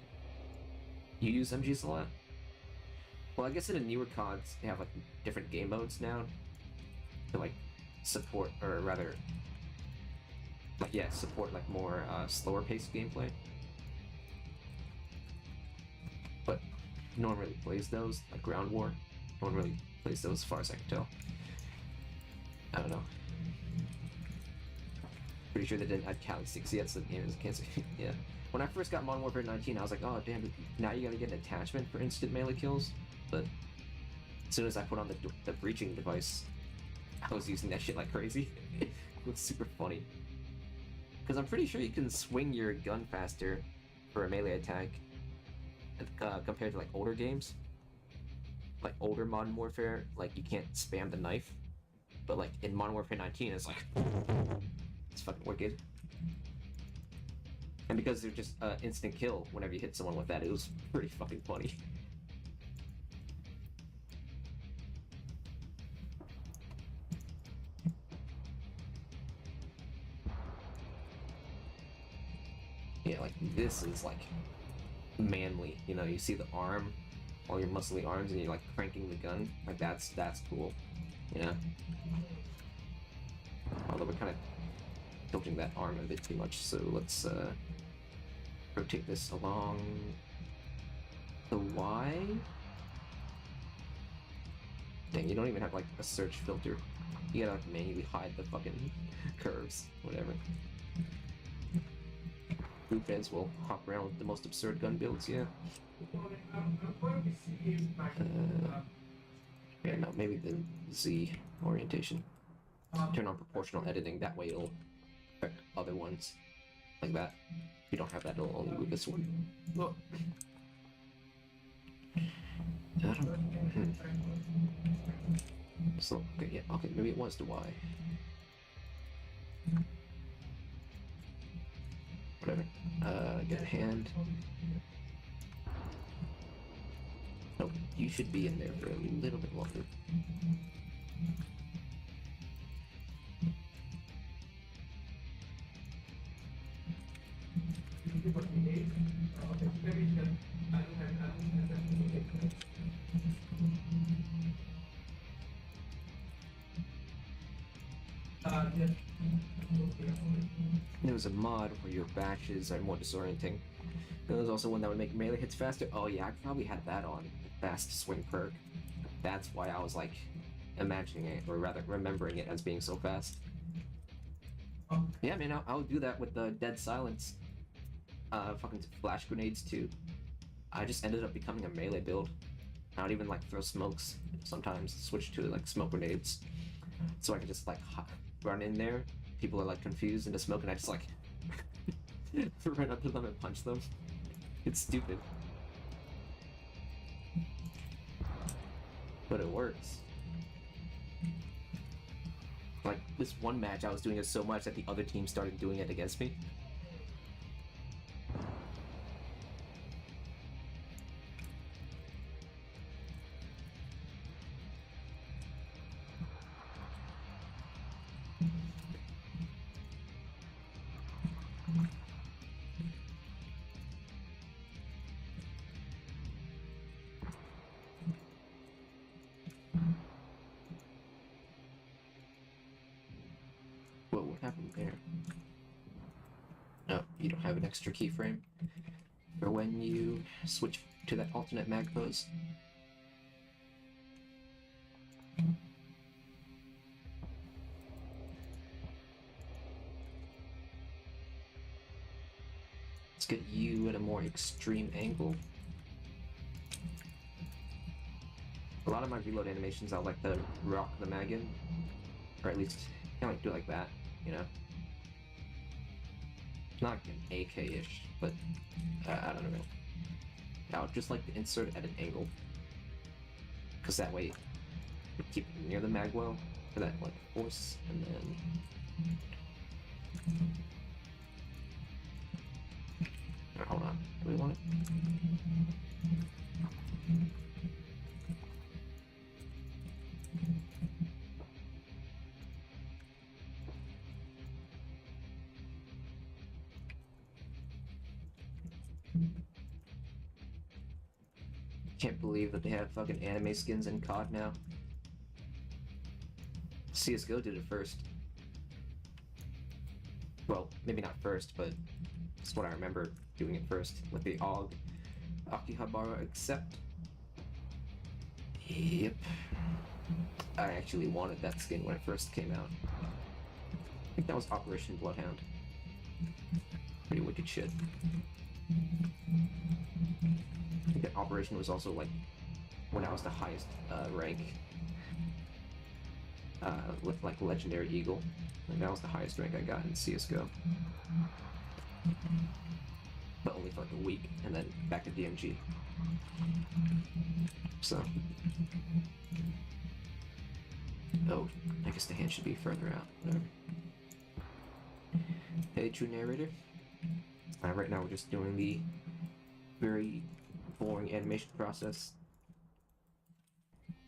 You use MGs a lot? Well, I guess in the newer CODs they have like different game modes now to like support, or rather like, yeah, support like more slower paced gameplay. But no one really plays those, like Ground War. No one really plays those as far as I can tell. I don't know. Pretty sure they didn't add Cali 6 yet, so the game is canceled. Yeah. When I first got Modern Warfare 19, I was like, oh damn, now you gotta get an attachment for instant melee kills. But as soon as I put on the breaching device, I was using that shit like crazy. It was super funny. Because I'm pretty sure you can swing your gun faster for a melee attack compared to like older games. Like older Modern Warfare, like you can't spam the knife. But like in Modern Warfare 19, it's like, it's fucking wicked. And because they're just instant kill whenever you hit someone with that, it was pretty fucking funny. Yeah, like this is like manly, you know, you see the arm, all your muscly arms, and you're like cranking the gun, like that's cool, you know? Although we're kind of tilting that arm a bit too much, so let's rotate this along the Y. Dang, you don't even have like a search filter. You gotta like manually hide the fucking curves, whatever. Group heads will hop around with the most absurd gun builds, yeah. Yeah, no, maybe the Z orientation. Turn on proportional editing, that way it'll affect other ones. Like that. If you don't have that, it'll only move this one. Oh. So, okay, yeah, okay, maybe it was the Y. Whatever. Get a hand. Nope, you should be in there for a little bit longer. There was a mod where your batches are more disorienting. There was also one that would make melee hits faster. Oh yeah, I probably had that on. Fast swing perk. That's why I was like imagining it, or rather remembering it as being so fast. Yeah, man, I'll do that with the Dead Silence. Fucking flash grenades too. I just ended up becoming a melee build. I don't even like throw smokes. Sometimes switch to like smoke grenades, so I can just like run in there. People are like confused into smoke, and I just like run up to them and punch them. It's stupid, but it works. Like this one match, I was doing it so much that the other team started doing it against me. Whoa, what happened there? No, you don't have an extra keyframe for when you switch to that alternate mag pose. Let's get you at a more extreme angle. A lot of my reload animations, I like to rock the mag in, or at least kind of like do it like that, you know. Not like an AK-ish, but I don't know. I would just like to insert at an angle, because that way you keep it near the mag well for that like force, and then. Alright, hold on. Do we want it? Can't believe that they have fucking anime skins in COD now. CSGO did it first. Well, maybe not first, but that's what I remember doing it first with the AUG Akihabara Accept. Yep. I actually wanted that skin when it first came out. I think that was Operation Bloodhound. Pretty wicked shit. I think that Operation was also like when I was the highest rank with like Legendary Eagle. Like, that was the highest rank I got in CSGO. But only for like a week, and then back to DMG. So. Oh, I guess the hand should be further out. Whatever. Hey, true narrator. Right now we're just doing the very boring animation process.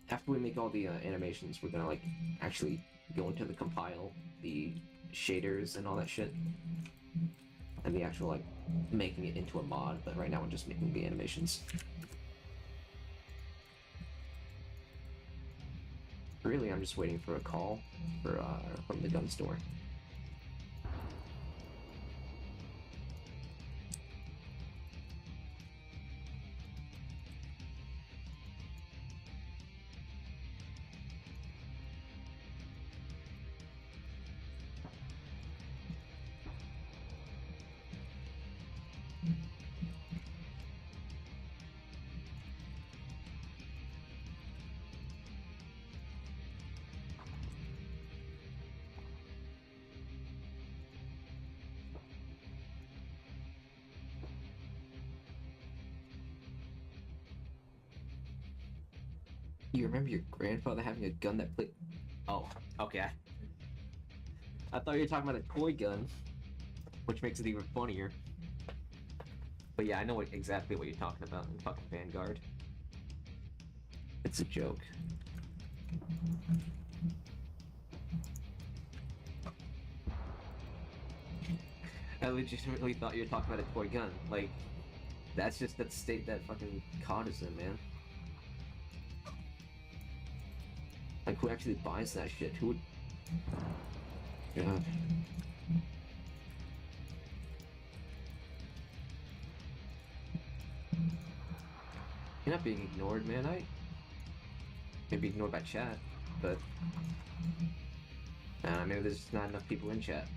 After we make all the animations, we're gonna like actually go into the compile, the shaders and all that shit, and the actual like making it into a mod. But right now we're just making the animations. Really, I'm just waiting for a call for from the gun store. You remember your grandfather having a gun that played... Oh, okay. I thought you were talking about a toy gun, which makes it even funnier. But yeah, I know exactly what you're talking about in fucking Vanguard. It's a joke. I legitimately thought you were talking about a toy gun. Like, that's just that state that fucking COD is in, man. Like, who actually buys that shit? Who would... God. You're not being ignored, man. I may be ignored by chat, but maybe there's just not enough people in chat.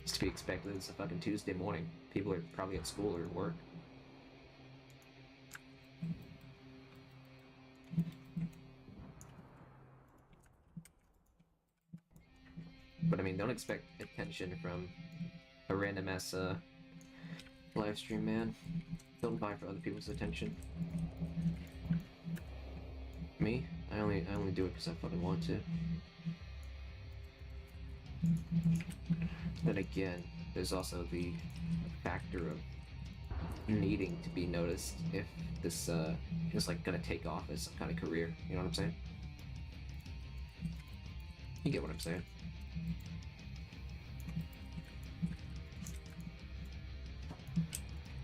It's to be expected. It's a fucking Tuesday morning. People are probably at school or at work. But I mean, don't expect attention from a random ass live stream, man. Don't vie for other people's attention. Me? I only do it because I fucking want to. Then again, there's also the factor of needing to be noticed if this is like gonna take off as some kind of career. You know what I'm saying? You get what I'm saying?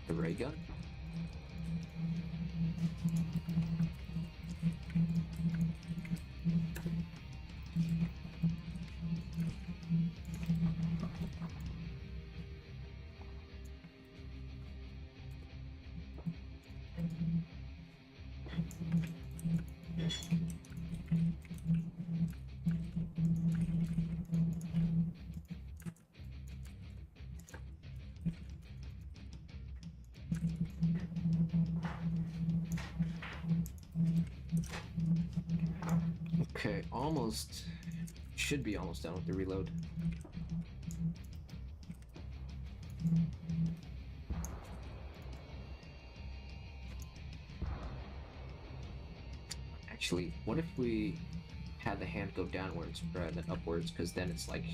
The ray gun? Okay, almost. Should be almost done with the reload. Actually, what if we had the hand go downwards rather than upwards? Because then it's like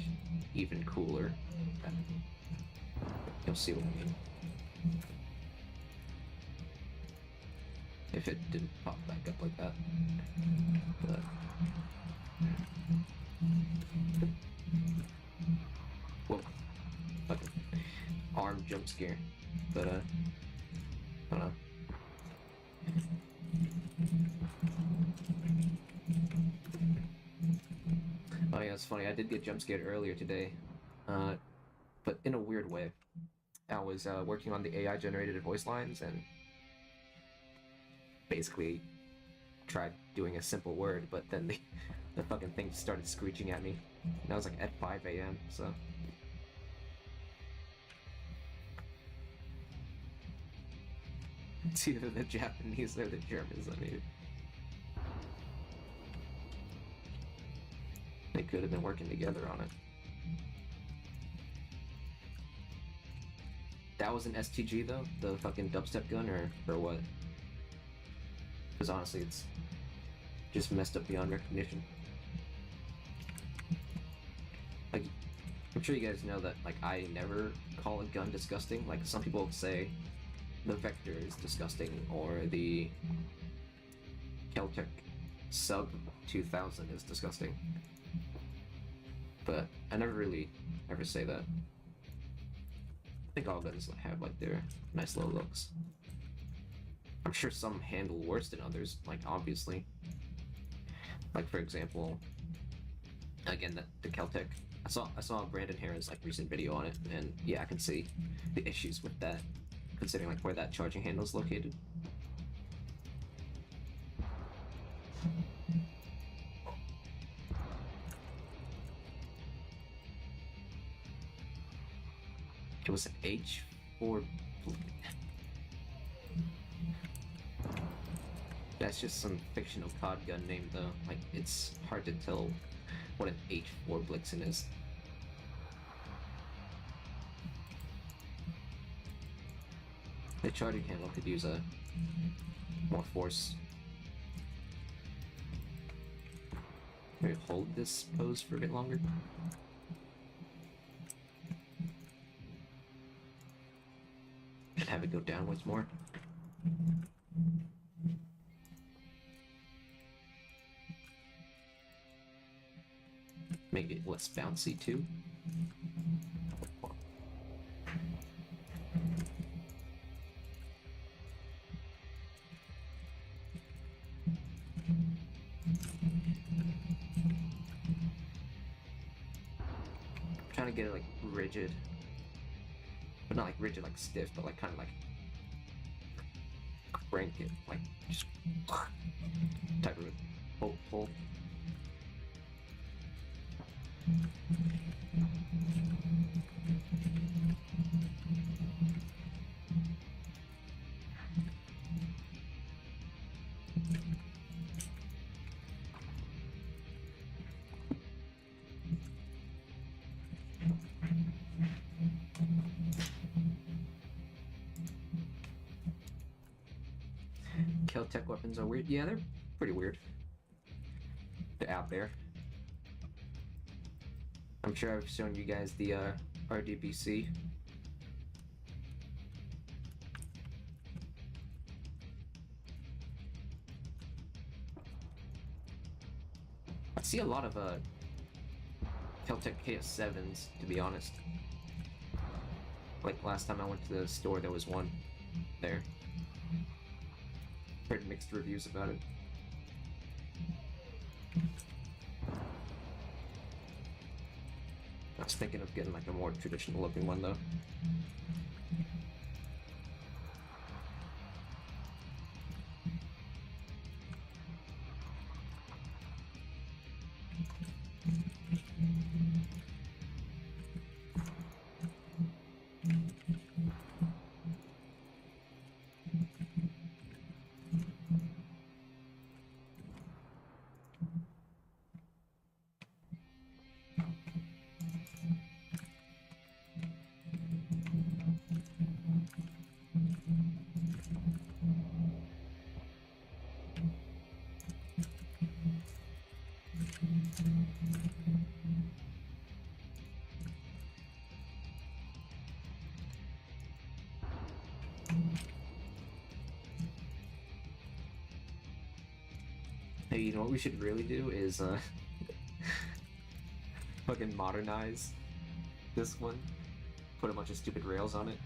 even cooler. You'll see what I mean. If it didn't pop back up like that. But... whoa. Fucking arm jump scare. But, I don't know. Oh yeah, it's funny. I did get jump scared earlier today. But in a weird way. I was working on the AI generated voice lines and basically tried doing a simple word, but then the fucking thing started screeching at me. And I was like at 5 a.m. So it's either the Japanese or the Germans. I mean, they could have been working together on it. That was an STG though, the fucking dubstep gun, or what? Because honestly, it's just messed up beyond recognition. Like, I'm sure you guys know that, like, I never call a gun disgusting. Like, some people say the Vector is disgusting, or the Keltec Sub 2000 is disgusting. But I never really ever say that. I think all guns have, like, their nice little looks. I'm sure some handle worse than others, like, obviously. Like, for example, again, the Keltec. I saw Brandon Harris, like, recent video on it, and yeah, I can see the issues with that, considering, like, where that charging handle is located. It was an H4. That's just some fictional COD gun name, though. Like, it's hard to tell what an H4 Blixen is. The charging handle could use a more force. Maybe hold this pose for a bit longer. And have it go downwards more. Make it less bouncy too. Trying to get it like rigid, but not like rigid, like stiff, but like kind of like crank it, like just type of pull. Keltec weapons are weird. Yeah, they're pretty weird. They're out there. I'm sure I've shown you guys the RDBC. I see a lot of Keltec KS7s, to be honest. Like last time I went to the store, there was one there. Heard mixed reviews about it. I was thinking of getting like a more traditional looking one though. Hey, you know what we should really do is fucking modernize this one. Put a bunch of stupid rails on it.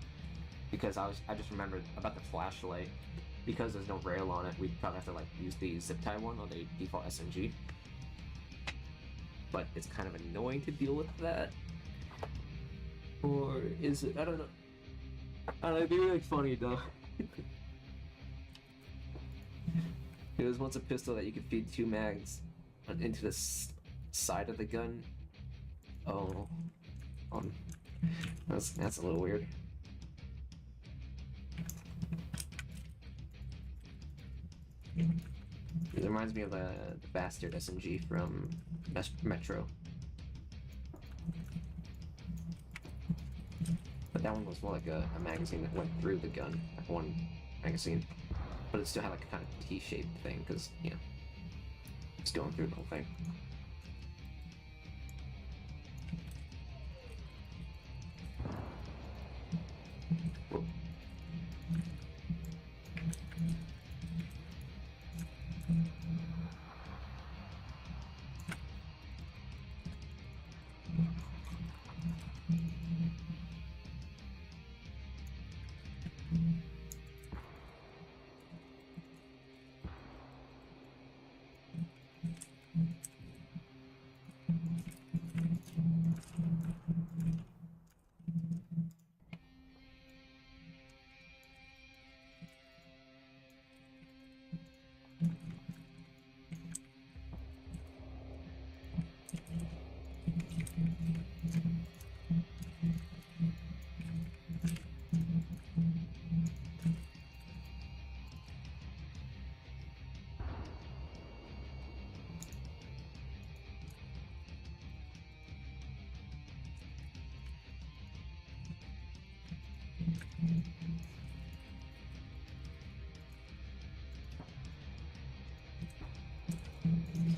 Because I just remembered about the flashlight. Because there's no rail on it, we'd probably have to like use the zip tie one or the default SMG. But it's kind of annoying to deal with that. Or is it? I don't know. I don't know, it'd be really funny though. It was once a pistol that you could feed 2 mags into the side of the gun. Oh, that's a little weird. It reminds me of the Bastard SMG from Metro. But that one was more like a magazine that went through the gun, like one magazine. But it still had like a kind of T-shaped thing, because, you know, it's going through the whole thing. Whoa.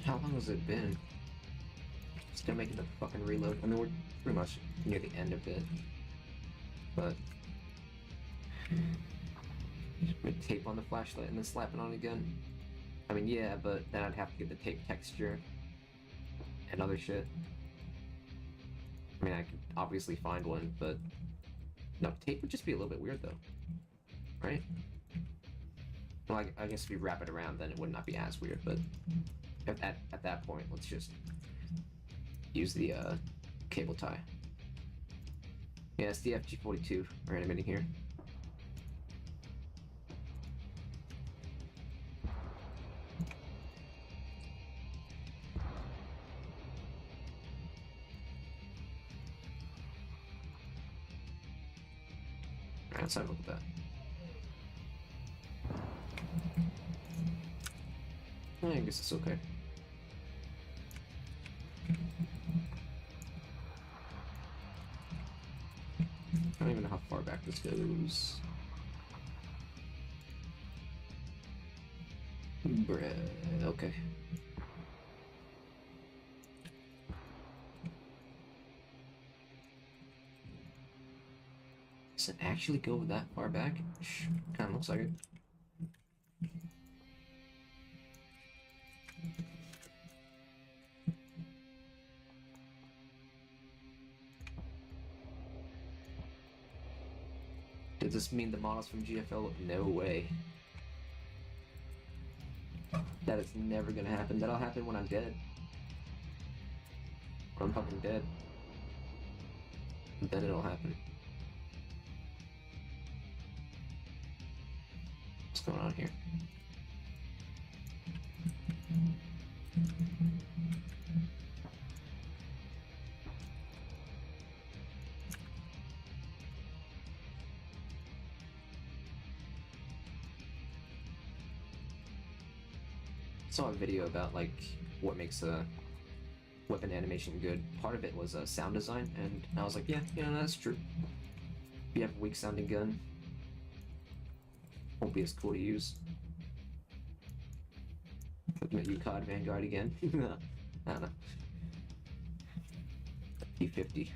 How long has it been? Still making the fucking reload. I mean, we're pretty much near the end of it. But just put tape on the flashlight and then slap it on again. I mean, yeah, but then I'd have to get the tape texture and other shit. I mean, I could obviously find one, but no, tape would just be a little bit weird though, right? Well, I guess if you wrap it around, then it would not be as weird. But at that point, let's just use the cable tie. Yeah, it's the FG42 we're animating here. Alright, let's have a look at that. I guess it's okay. I don't even know how far back this goes. Bruh, okay. Does it actually go that far back? Kind of looks like it. Does this mean the models from GFL? No way. That is never gonna happen. That'll happen when I'm dead. When I'm fucking dead. Then it'll happen. What's going on here? Saw a video about like what makes a weapon animation good. Part of it was sound design, and I was like, yeah, that's true. If you have a weak sounding gun, won't be as cool to use. Looking at you, COD Vanguard again. I don't know. P50.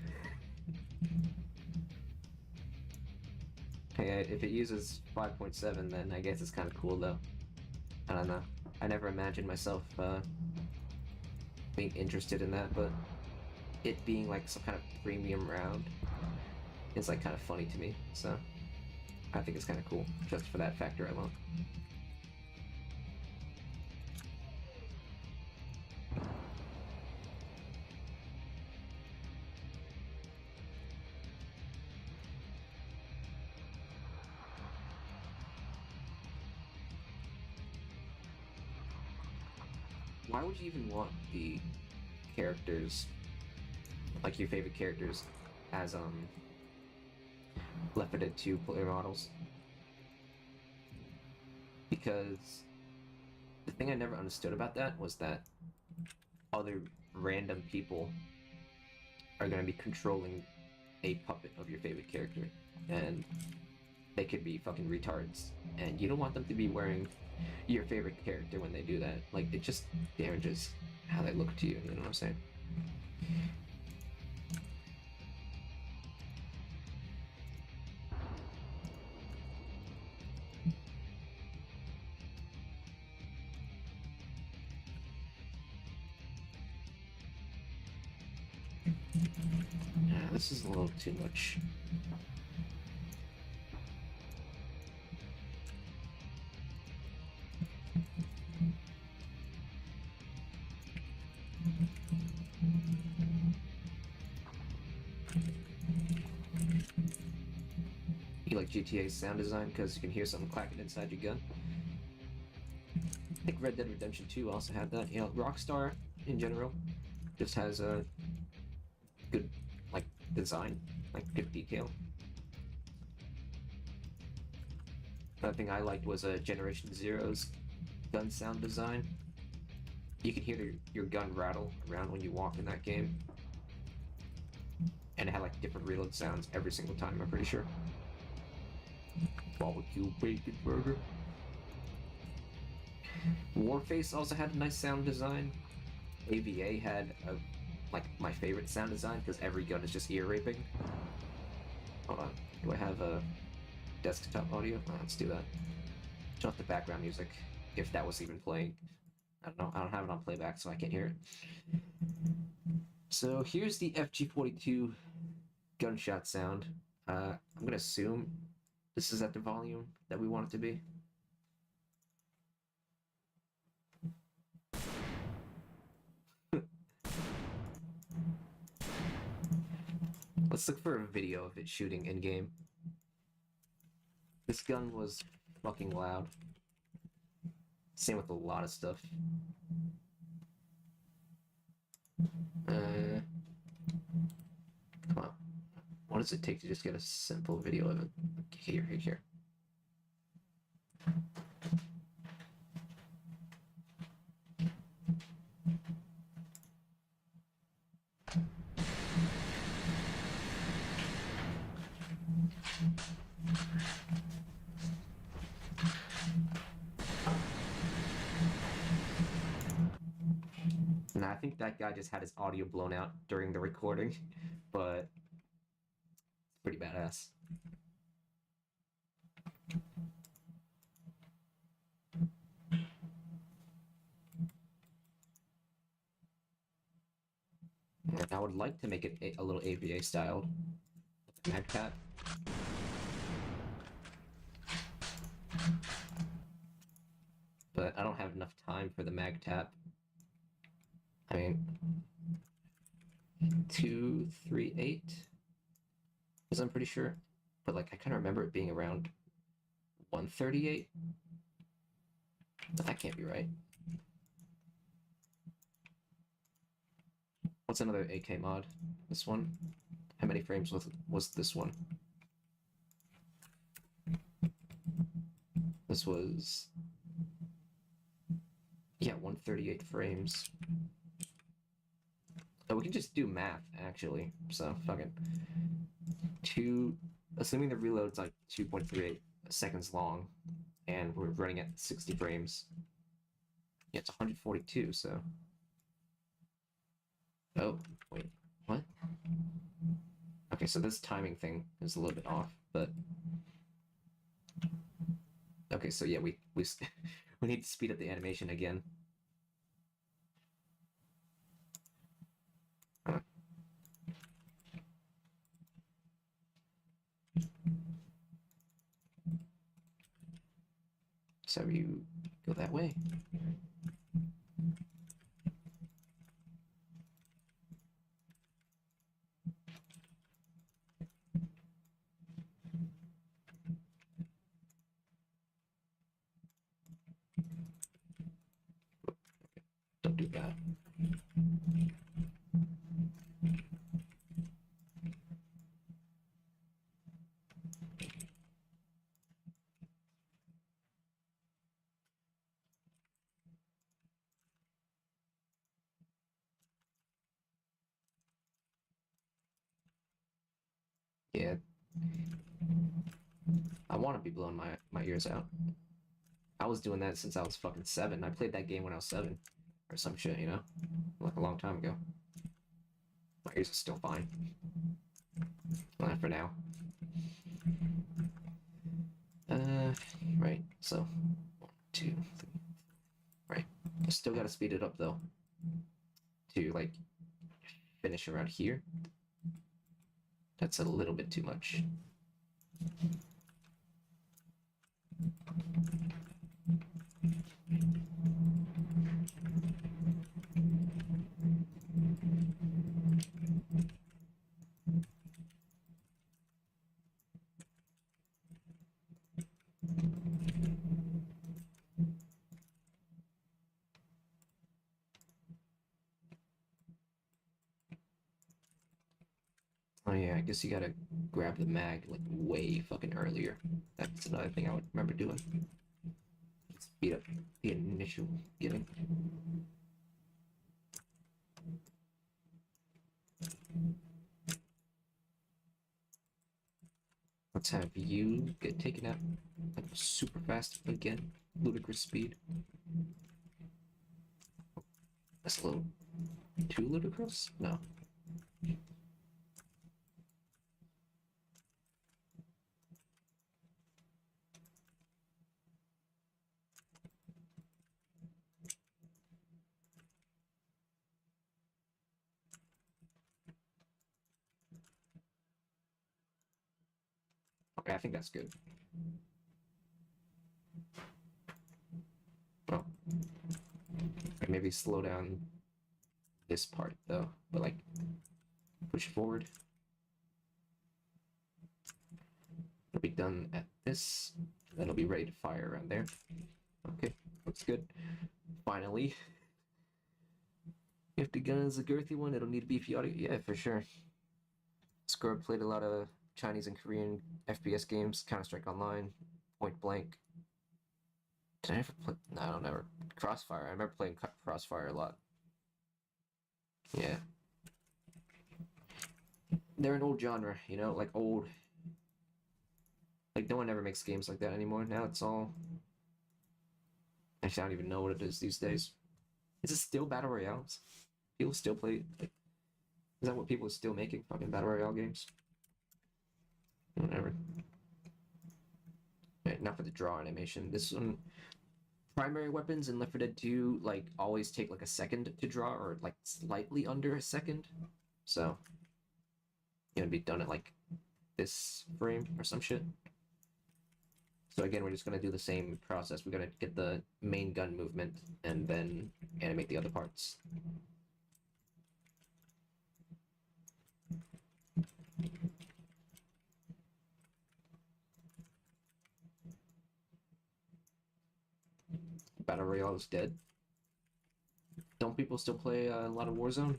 Hey, if it uses 5.7, then I guess it's kind of cool though. I don't know. I never imagined myself being interested in that, but it being like some kind of premium round is like kind of funny to me. So I think it's kind of cool just for that factor alone. Why would you even want the characters, like your favorite characters, as Left 4 Dead 2 player models? Because the thing I never understood about that was that other random people are going to be controlling a puppet of your favorite character, and they could be fucking retards, and you don't want them to be wearing your favorite character when they do that. Like, it just damages how they look to you, you know what I'm saying? Yeah, this is a little too much. You like GTA's sound design because you can hear something clacking inside your gun? I think Red Dead Redemption 2 also had that. You know, Rockstar in general just has a good, like, design, like, good detail. Another thing I liked was Generation Zero's gun sound design. You can hear your gun rattle around when you walk in that game. And it had like different reload sounds every single time, I'm pretty sure. Barbecue bacon burger. Warface also had a nice sound design. AVA had like my favorite sound design because every gun is just ear raping. Hold on, do I have a desktop audio? Oh, let's do that. Turn off the background music if that was even playing. I don't know. I don't have it on playback, so I can't hear it. So here's the FG42 gunshot sound. I'm gonna assume this is at the volume that we want it to be. Let's look for a video of it shooting in game. This gun was fucking loud. Same with a lot of stuff. Come on. What does it take to just get a simple video of it? Here. Nah, I think that guy just had his audio blown out during the recording, but it's pretty badass. And I would like to make it a little AVA styled. Mag tap. But I don't have enough time for the mag tap. I mean, 238, because I'm pretty sure, but like I kind of remember it being around 138, but that can't be right. What's another AK mod? This one? How many frames was this one? This was, yeah, 138 frames. Oh, we can just do math, actually. So, fucking. Assuming the reload's like 2.38 seconds long, and we're running at 60 frames. Yeah, it's 142, so. Oh, wait, what? Okay, so this timing thing is a little bit off, but okay, so yeah, we we need to speed up the animation again. Huh. So you go that way. Don't do that. Yeah, I want to be blowing my ears out. I was doing that since I was fucking 7. I played that game when I was 7, or some shit, you know, like a long time ago. My ears are still fine. Well, not for now. Right. So, 1, 2, 3. Right. I still gotta speed it up though. To like finish around here. That's a little bit too much. Oh yeah, I guess you gotta grab the mag like way fucking earlier. That's another thing I would remember doing. Speed up the initial getting. Let's have you get taken out like super fast again. Ludicrous speed. That's a little too ludicrous? No. Okay, I think that's good. Well, maybe slow down this part though, but like push forward. It'll be done at this, and then it'll be ready to fire around there. Okay, looks good. Finally. If the gun is a girthy one, it'll need a beefy audio. Yeah, for sure. Scrub played a lot of Chinese and Korean FPS games, Counter-Strike Online, Point Blank. Did I ever play? No, I don't ever. Crossfire. I remember playing Crossfire a lot. Yeah. They're an old genre, you know, like old. Like no one ever makes games like that anymore. Now it's all. Actually, I don't even know what it is these days. Is it still battle royales? People still play. Like, is that what people are still making? Fucking battle royale games. Whatever. Right, not for the draw animation. This one, primary weapons in Left 4 Dead 2 like always take like a second to draw, or like slightly under a second. So, gonna be done at like this frame or some shit. So again, we're just gonna do the same process. We're gonna get the main gun movement and then animate the other parts. Battle Royale is dead. Don't people still play a lot of Warzone?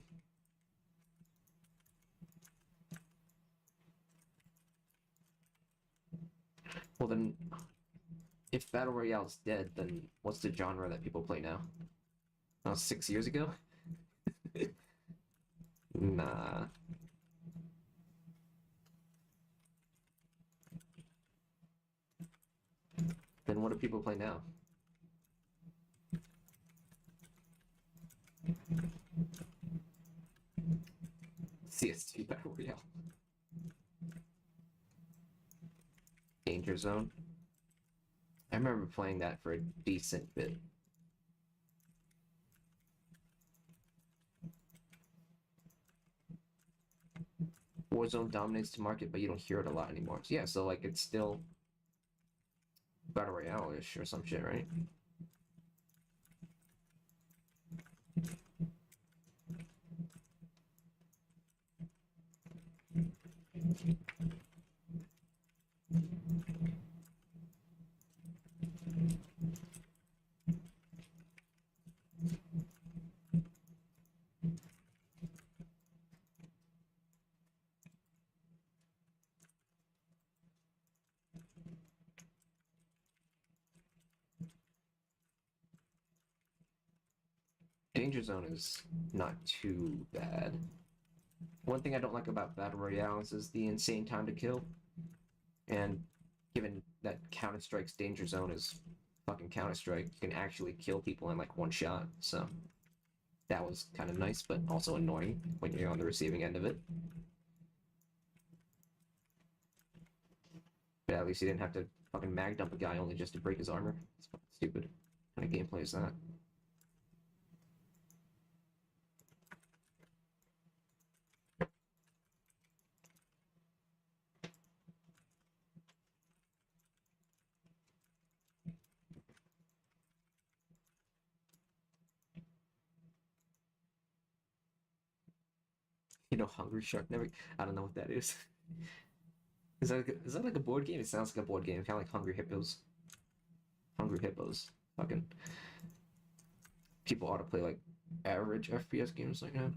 Well then, if Battle Royale is dead, then what's the genre that people play now? Oh, 6 years ago? Nah. Then what do people play now? CS2 Battle Royale. Danger Zone. I remember playing that for a decent bit. Warzone dominates the market, but you don't hear it a lot anymore. So yeah, so like it's still Battle Royale-ish or some shit, right? Danger Zone is not too bad. One thing I don't like about Battle Royales is the insane time to kill. And given that Counter-Strike's Danger Zone is fucking Counter-Strike, you can actually kill people in like one shot. So that was kind of nice, but also annoying when you're on the receiving end of it. But at least you didn't have to fucking mag dump a guy only just to break his armor. It's fucking stupid. What kind of gameplay is that? You know, Hungry Shark never. I don't know what that is. Is that like a board game? It sounds like a board game, kind of like Hungry Hippos. Hungry Hippos. Fucking people ought to play like average FPS games like that.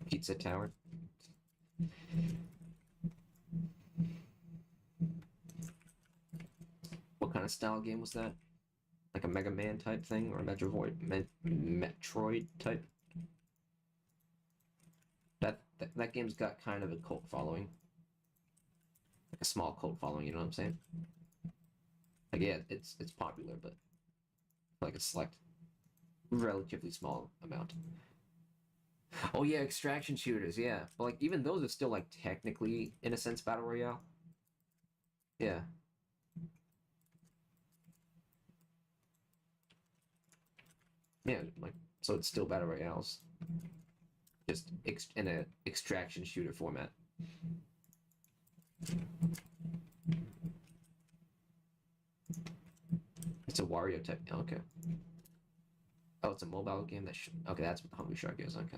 Pizza Tower. What kind of style game was that? Like a Mega Man type thing or a Metroid type? That game's got kind of a cult following. Like a small cult following, you know what I'm saying? Like yeah, it's popular, but like a select relatively small amount. Oh yeah, extraction shooters, yeah. But like even those are still like technically in a sense battle royale. Yeah. Yeah, like so it's still battle royales. Just in a extraction shooter format. It's a Wario type. Okay. Oh, it's a mobile game that. Okay, that's what the Hungry Shark is. Okay.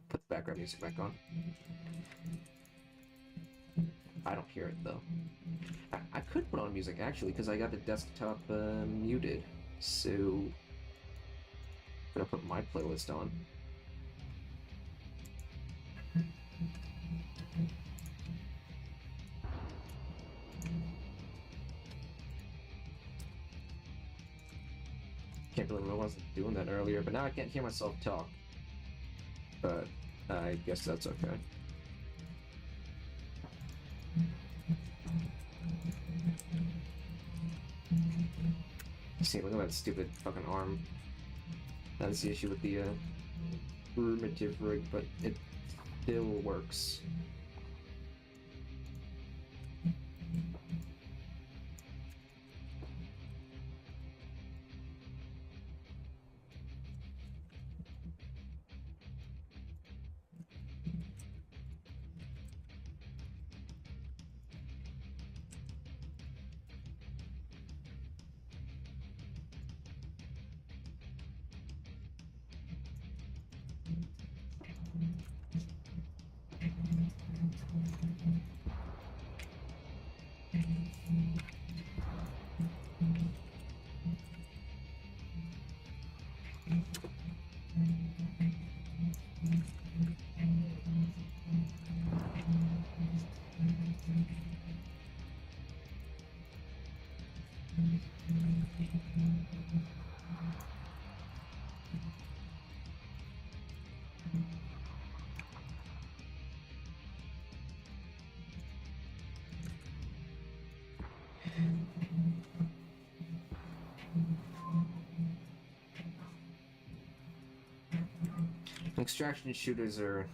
Put the background music back on. I don't hear it though. I could put on music actually because I got the desktop muted. So I'm gonna put my playlist on. Can't believe I wasn't doing that earlier, but now I can't hear myself talk. But I guess that's okay. See, look at that stupid fucking arm. That's the issue with the primitive rig, but it still works. Extraction shooters are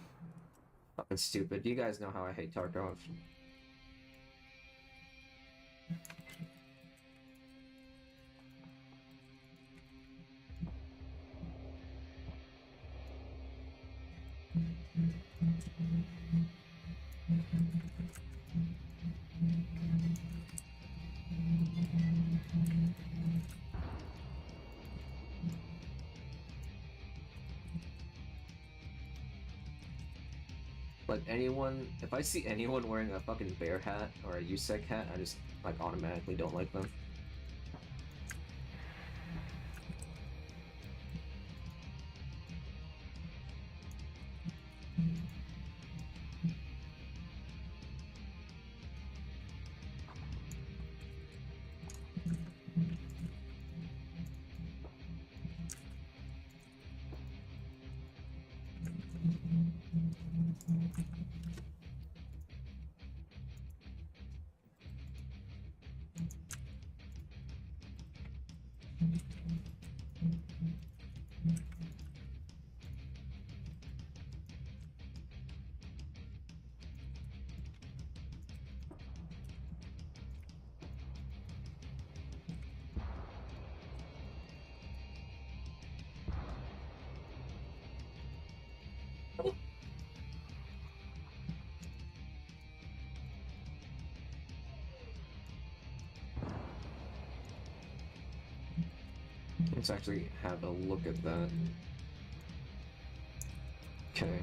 fucking stupid. You guys know how I hate Tarkov. Like anyone, if I see anyone wearing a fucking bear hat or a USEC hat, I just like automatically don't like them. Let's actually have a look at that. Okay.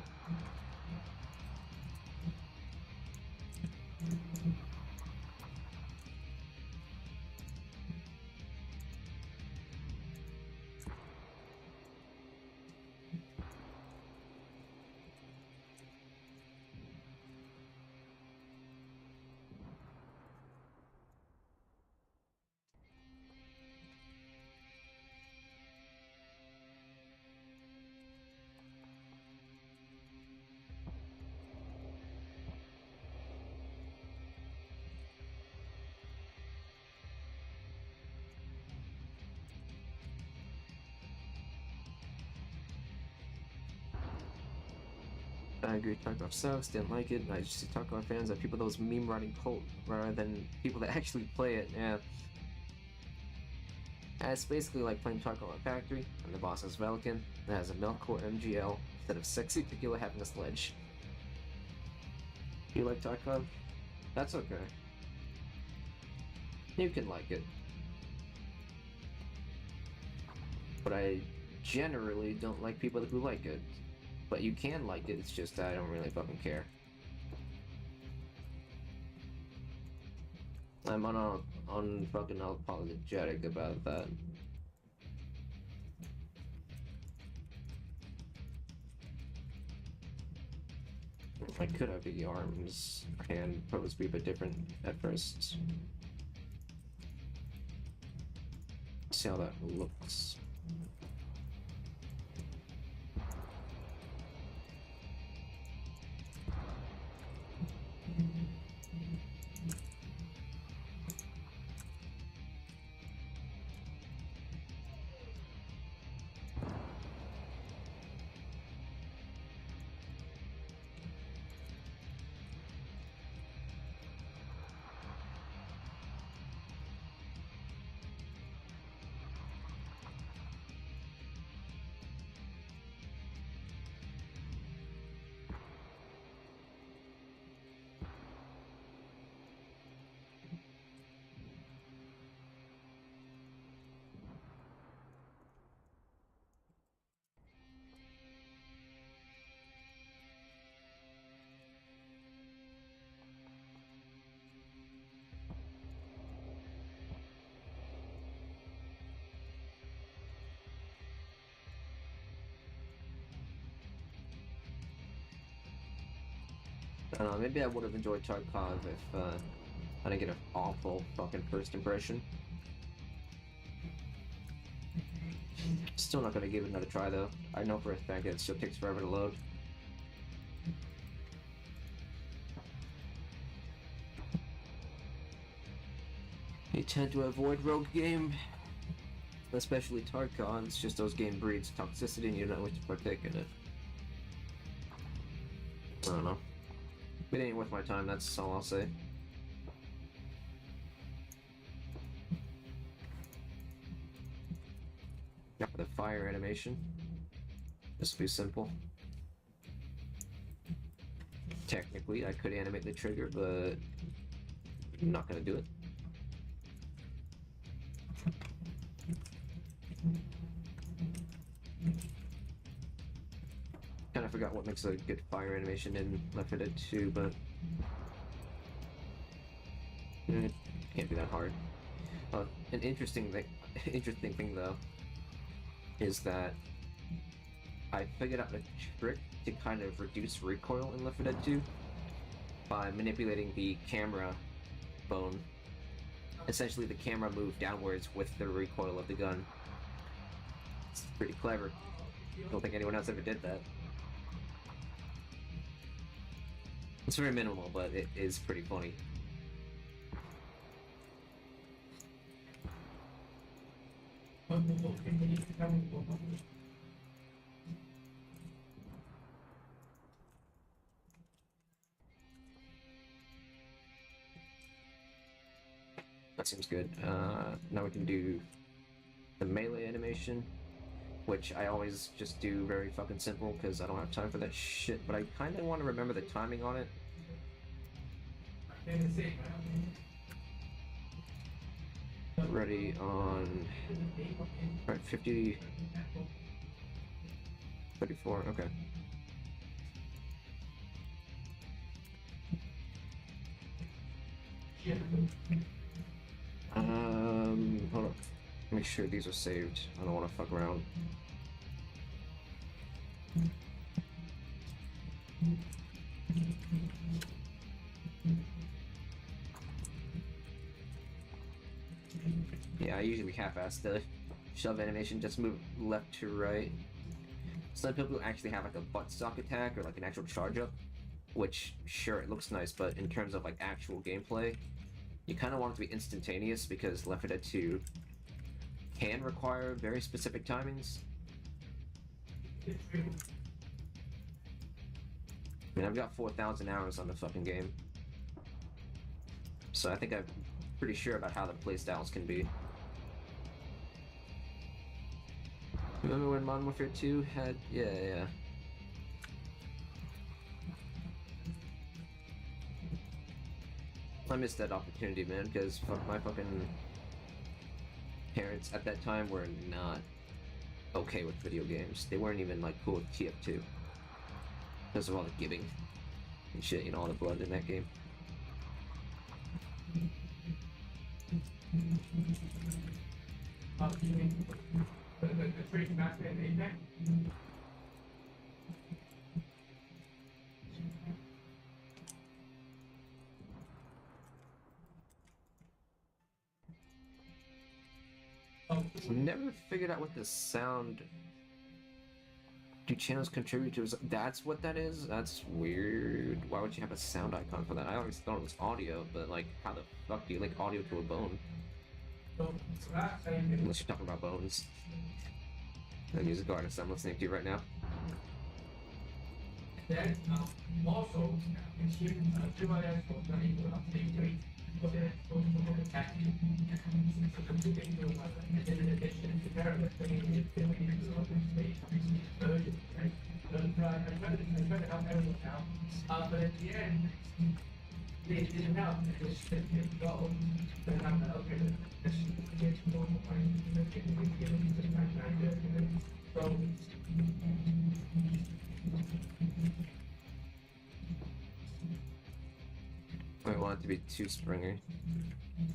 I agree, Tarkov sucks, didn't like it. I just see Tarkov fans are people those meme writing cult rather than people that actually play it, yeah. It's basically like playing Tarkov Factory, and the boss is Velkin, that has a milk core MGL, instead of sexy tequila having a sledge. You like Tarkov? That's okay. You can like it. But I generally don't like people who like it. But you can like it, it's just I don't really fucking care. I'm fucking unapologetic about that. I could have the arms and pose be a bit different at first. See how that looks. I don't know, maybe I would have enjoyed Tarkov if I didn't get an awful fucking first impression. Still not gonna give it another try though. I know for a fact that it still takes forever to load. You tend to avoid rogue game, especially Tarkov. It's just those game breeds toxicity and you don't wish to partake in it. I don't know. It ain't worth my time, that's all I'll say. Got the fire animation. This will be simple. Technically, I could animate the trigger, but I'm not gonna do it. Kind of forgot what makes a good fire animation in Left 4 Dead 2, but can't be that hard. An interesting thing though is that I figured out a trick to kind of reduce recoil in Left 4 Dead 2 by manipulating the camera bone. Essentially, the camera moved downwards with the recoil of the gun. It's pretty clever. Don't think anyone else ever did that. It's very minimal, but it is pretty funny. That seems good. Now we can do the melee animation, which I always just do very fucking simple because I don't have time for that shit, but I kind of want to remember the timing on it. Ready on... Alright, 50... 34, okay. Hold on. Make sure these are saved. I don't want to fuck around. Yeah, I usually half-ass the shove animation, just move left to right. Some people actually have like a buttstock attack or like an actual charge up, which sure it looks nice, but in terms of like actual gameplay, you kind of want it to be instantaneous because Left 4 Dead 2 can require very specific timings. I mean, I've got 4,000 hours on the fucking game, so I think I'm pretty sure about how the playstyles can be. Remember when Modern Warfare 2 had... Yeah. I missed that opportunity, man, because my fucking parents at that time were not okay with video games. They weren't even, like, cool with TF2. Because of all the giving and shit, you know, all the blood in that game. Never figured out what the sound... Do channels contribute to... That's what that is? That's weird. Why would you have a sound icon for that? I always thought it was audio, but like, how the fuck do you link audio to a bone? Unless you're talking about bones. The music artist I'm listening to right now. Also, but at the end, they didn't know. They just didn't go. But I'm like, okay, let's get to normal. So, I want it to be too springy.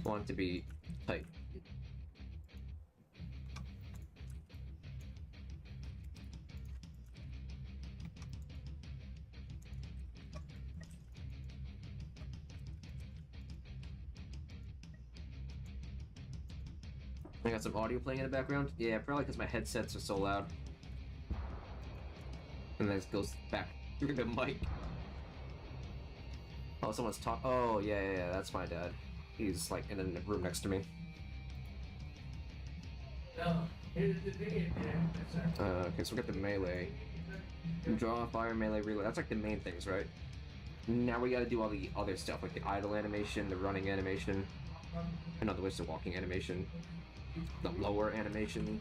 I want it to be tight. I got some audio playing in the background. Yeah, probably because my headsets are so loud. And then it goes back through the mic. Oh, someone's talking. Oh, yeah, that's my dad. He's like in the room next to me. Okay, so we got the melee. Draw, fire, melee, reload. That's like the main things, right? Now we gotta do all the other stuff, like the idle animation, the running animation, in other words, the walking animation, the lower animation,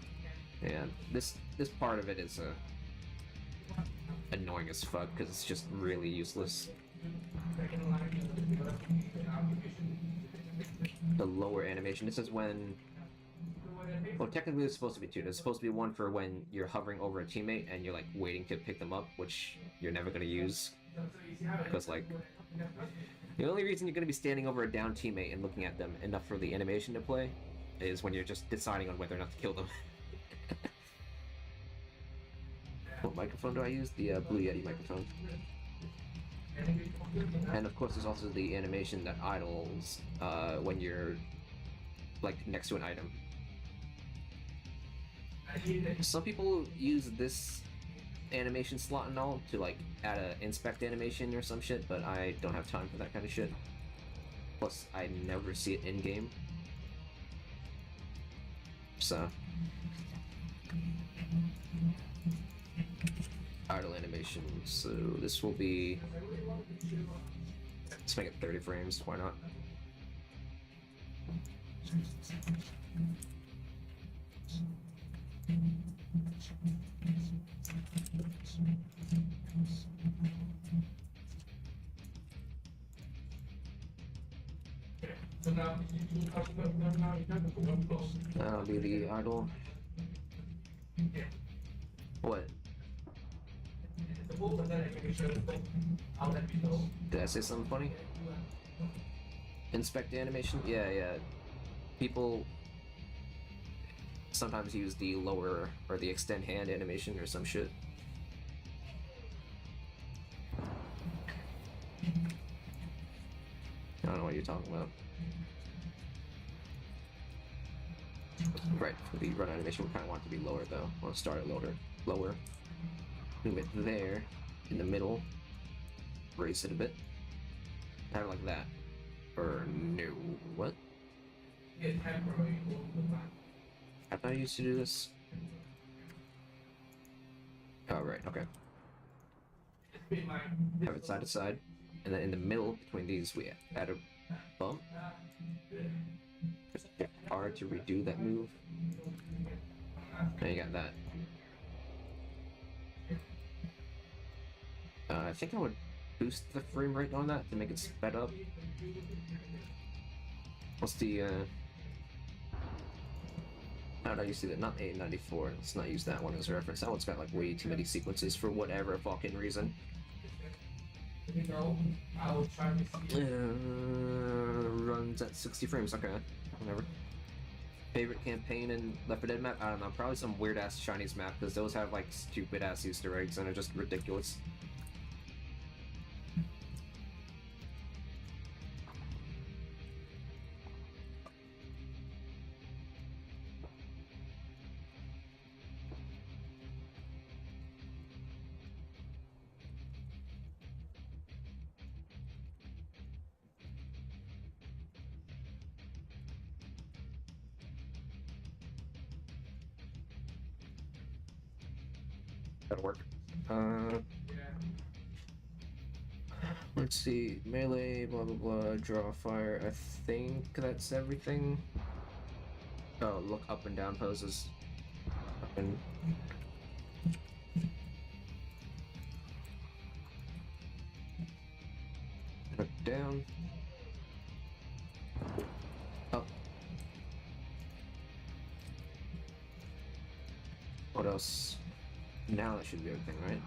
and this part of it is annoying as fuck because it's just really useless. The lower animation. This is when. Well, technically, it's supposed to be two. There's supposed to be one for when you're hovering over a teammate and you're like waiting to pick them up, which you're never gonna use because like the only reason you're gonna be standing over a down teammate and looking at them enough for the animation to play is when you're just deciding on whether or not to kill them. What microphone do I use? The Blue Yeti microphone. And of course, there's also the animation that idles when you're like next to an item. Some people use this animation slot and all to like add a inspect animation or some shit, but I don't have time for that kind of shit. Plus, I never see it in game. So, idle animation. So this will be. Let's make it 30 frames. Why not? That'll be the idle. What? Did I say something funny? Inspect animation? Yeah. People sometimes use the lower or the extend hand animation or some shit. I don't know what you're talking about. Right, for the run animation, we kind of want it to be lower though. I want to start it lower. Move it there, in the middle. Raise it a bit. Kind of like that. Or no, what? I thought I used to do this. Oh, right, okay. Have it side to side. And then in the middle, between these, we add a bump. It's hard to redo that move. Now you got that. I think I would boost the frame rate on that to make it sped up. What's the, how did I used to do that? Not 894. Let's not use that one as a reference. That one's got like way too many sequences for whatever fucking reason. Runs at 60 frames. Okay, whatever. Favorite campaign in Left 4 Dead map? I don't know. Probably some weird ass Chinese map because those have like stupid ass Easter eggs and are just ridiculous. That'll work. Let's see. Melee, blah blah blah, draw fire. I think that's everything. Oh, look up and down poses. Up and. Look down. Up. What else? Now that should be everything, right?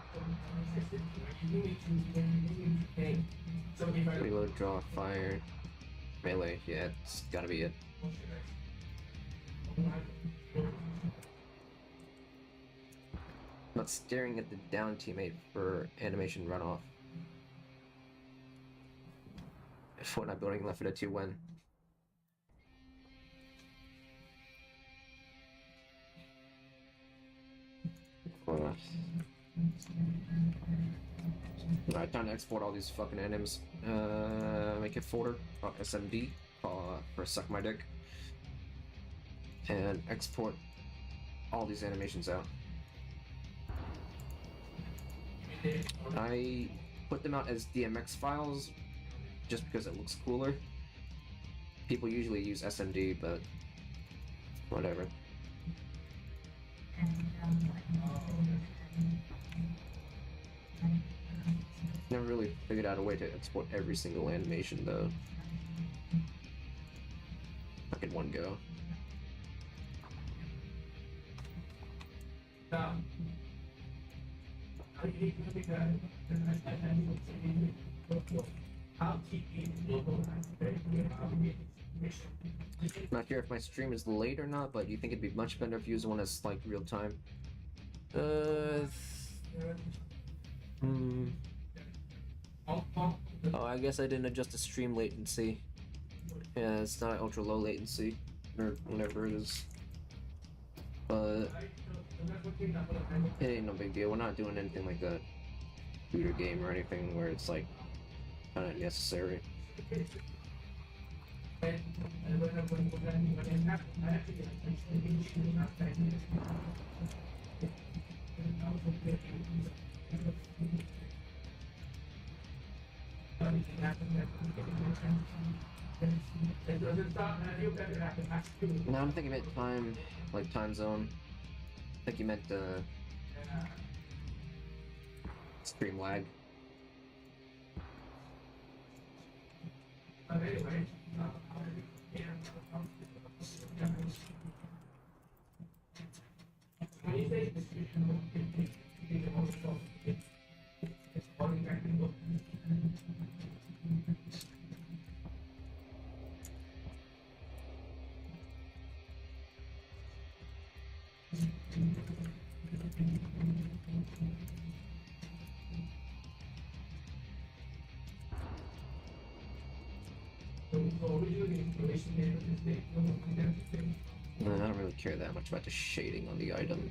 Reload, draw, fire, melee. Yeah, it's gotta be it. Not staring at the down teammate for animation runoff. Fortnite building Left 4 Dead 2 when? Alright, time to export all these fucking animes. Make a folder, SMD, for Suck My Dick. And export all these animations out. I put them out as DMX files just because it looks cooler. People usually use SMD, but whatever. Never really figured out a way to export every single animation though. Like in one go. Not sure if my stream is late or not, but you think it'd be much better if you use one that's like real time? Oh, I guess I didn't adjust the stream latency. Yeah, it's not ultra low latency, or whatever it is. But it ain't no big deal. We're not doing anything like that shooter game or anything where it's like kind of necessary. No, I'm thinking about time, like time zone. I think you meant stream lag. No, I don't really care that much about the shading on the item.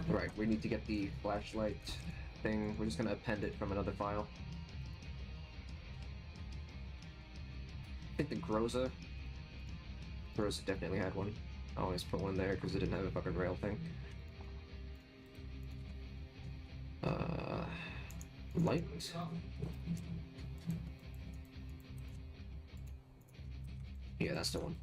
Right, we need to get the flashlight thing. We're just gonna append it from another file. I think the Groza definitely had one. I always put one there because it didn't have a fucking rail thing. Light. Yeah, that's the one.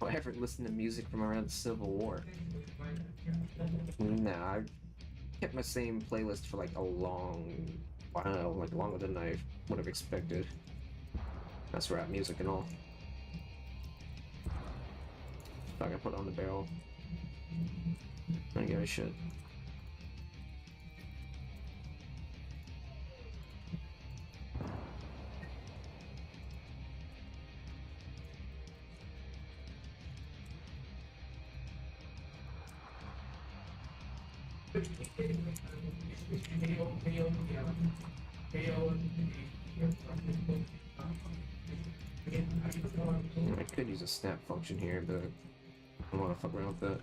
Oh, I ever listened to music from around the Civil War? Nah, I kept my same playlist for like a long, I don't know, like longer than I would have expected. That's rap music and all. I gotta put it on the barrel. I don't give a shit. I could use a snap function here, but I don't want to fuck around with that.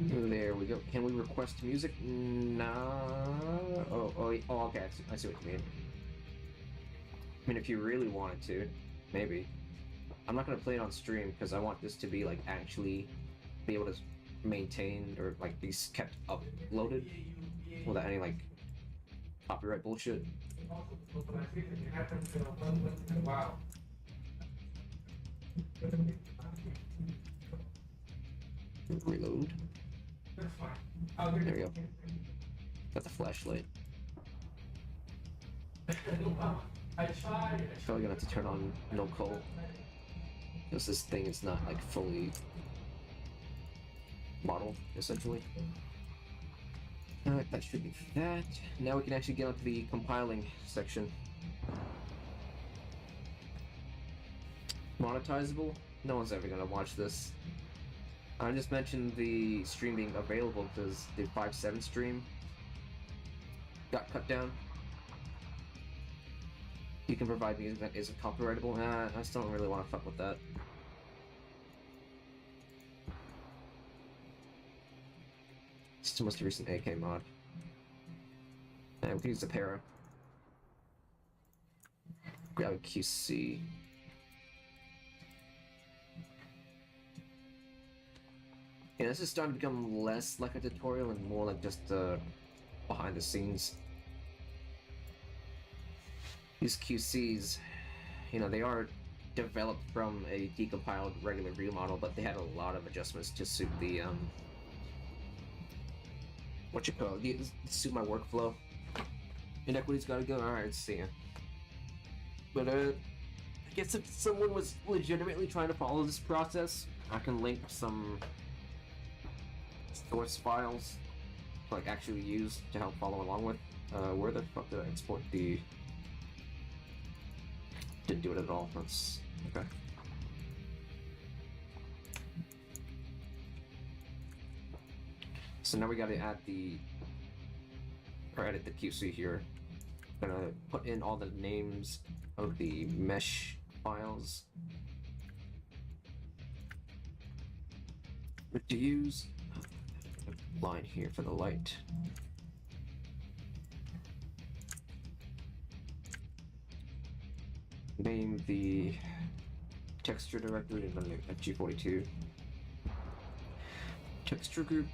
There we go. Can we request music? No. Oh, okay. I see what you mean. I mean, if you really wanted to, maybe. I'm not gonna play it on stream because I want this to be like actually be able to maintain or like be kept uploaded without any like copyright bullshit. Wow. Reload. There we go. Got the flashlight. Probably gonna have to turn on no coal. Because this thing is not like fully modeled, essentially. Alright, that should be that. Now we can actually get onto the compiling section. Monetizable? No one's ever gonna watch this. I just mentioned the stream being available because the 5.7 stream got cut down. You can provide music that isn't copyrightable. I still don't really want to fuck with that. It's the most recent AK mod. And we can use the para. Grab a QC. Yeah, this is starting to become less like a tutorial and more like just behind the scenes. These QCs, you know, they are developed from a decompiled regular view model, but they had a lot of adjustments to suit the suit my workflow. Inequity's gotta go. Alright, see ya. But I guess if someone was legitimately trying to follow this process, I can link some source files to like actually use to help follow along with. Where the fuck did I export the... Didn't do it at all. That's okay. So now we gotta add the... or edit the QC here. I'm gonna put in all the names of the mesh files. What to use? Line here for the light. Name the texture directory and then a G42. Texture group,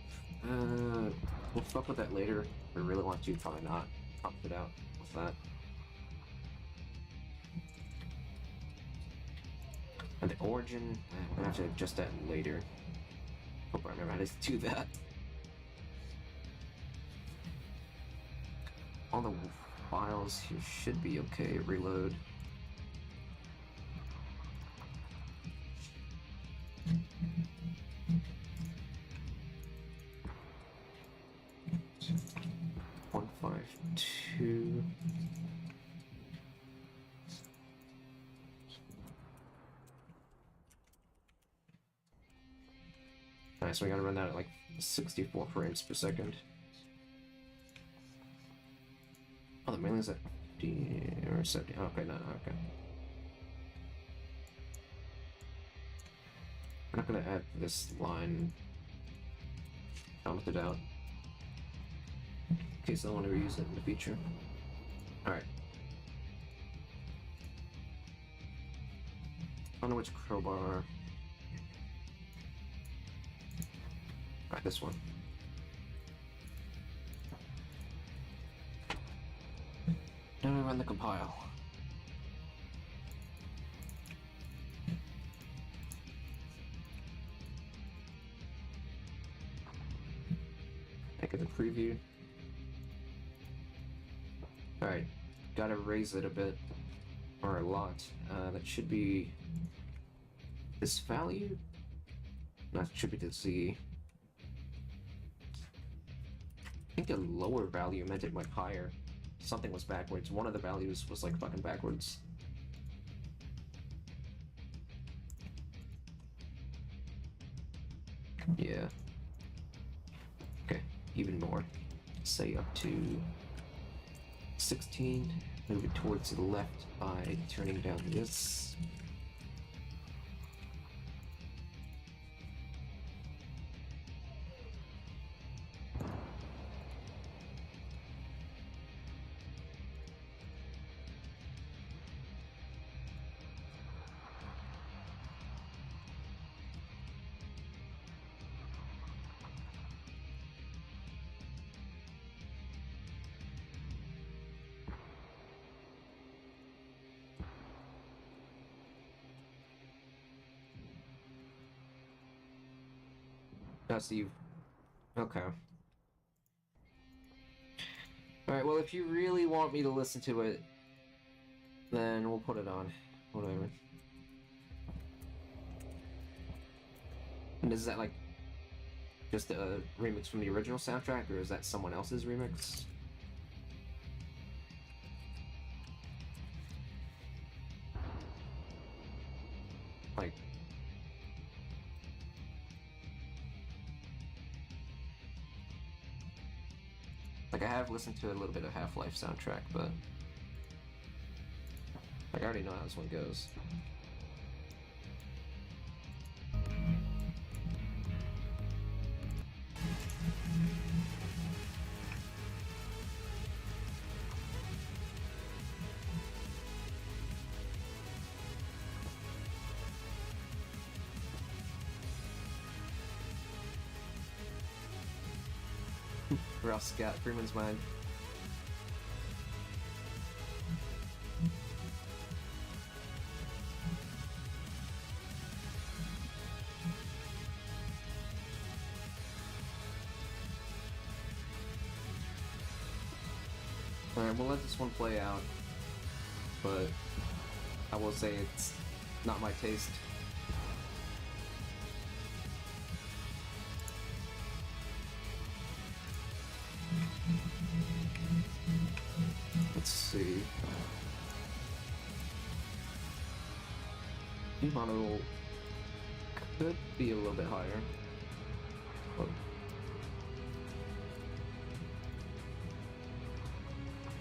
we'll fuck with that later. If we really want to, probably not. Opt it out with that. And the origin, I'm gonna have to adjust that later. Hope I remember how to do that. All the files here should be okay. Reload. L4D2. Alright, so we gotta run that at like 64 frames per second. Oh, the mailing is at 50 or 70. Oh, okay, no, okay. I'm not gonna add this line. Comment it out. In case I want to reuse it in the future. Alright. I don't know which crowbar. Alright, this one. Now we run the compile. Make it a preview. Alright, gotta raise it a bit, or a lot. That should be this value? Not should be the Z. I think a lower value meant it went higher. Something was backwards. One of the values was like fucking backwards. Yeah. Okay, even more. Say up to 16. Move it towards the left by turning down this. Now, Steve, Okay. Alright, well, if you really want me to listen to it, then we'll put it on. Whatever. And is that, like, just a remix from the original soundtrack, or is that someone else's remix? Like... Like, I have listened to a little bit of Half-Life soundtrack, but... Like, I already know how this one goes. Ralph Scott, Freeman's Mind. Alright, we'll let this one play out, but I will say it's not my taste. Let's see. Mono could be a little bit higher. Oh.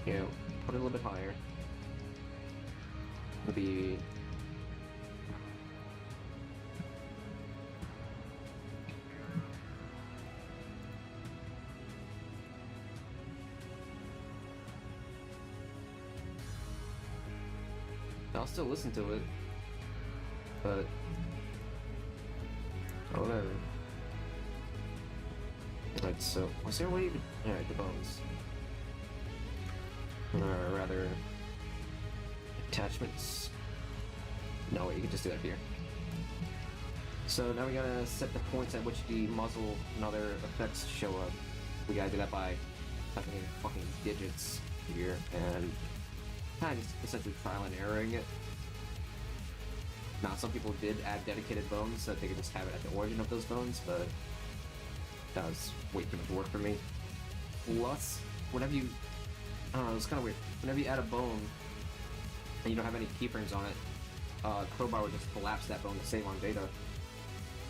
Yeah, put it a little bit higher. Maybe. I'll still listen to it, but whatever. Alright, so was there a way you could... Alright, the bones. Or rather, attachments. No, wait, you can just do that here. So now we gotta set the points at which the muzzle and other effects show up. We gotta do that by typing in fucking digits here and kind of just essentially trial and erroring it. Now, some people did add dedicated bones so that they could just have it at the origin of those bones, but that was way too much work for me. Plus, whenever you... I don't know, it's kind of weird. Whenever you add a bone and you don't have any keyframes on it, Crowbar would just collapse that bone to save on data.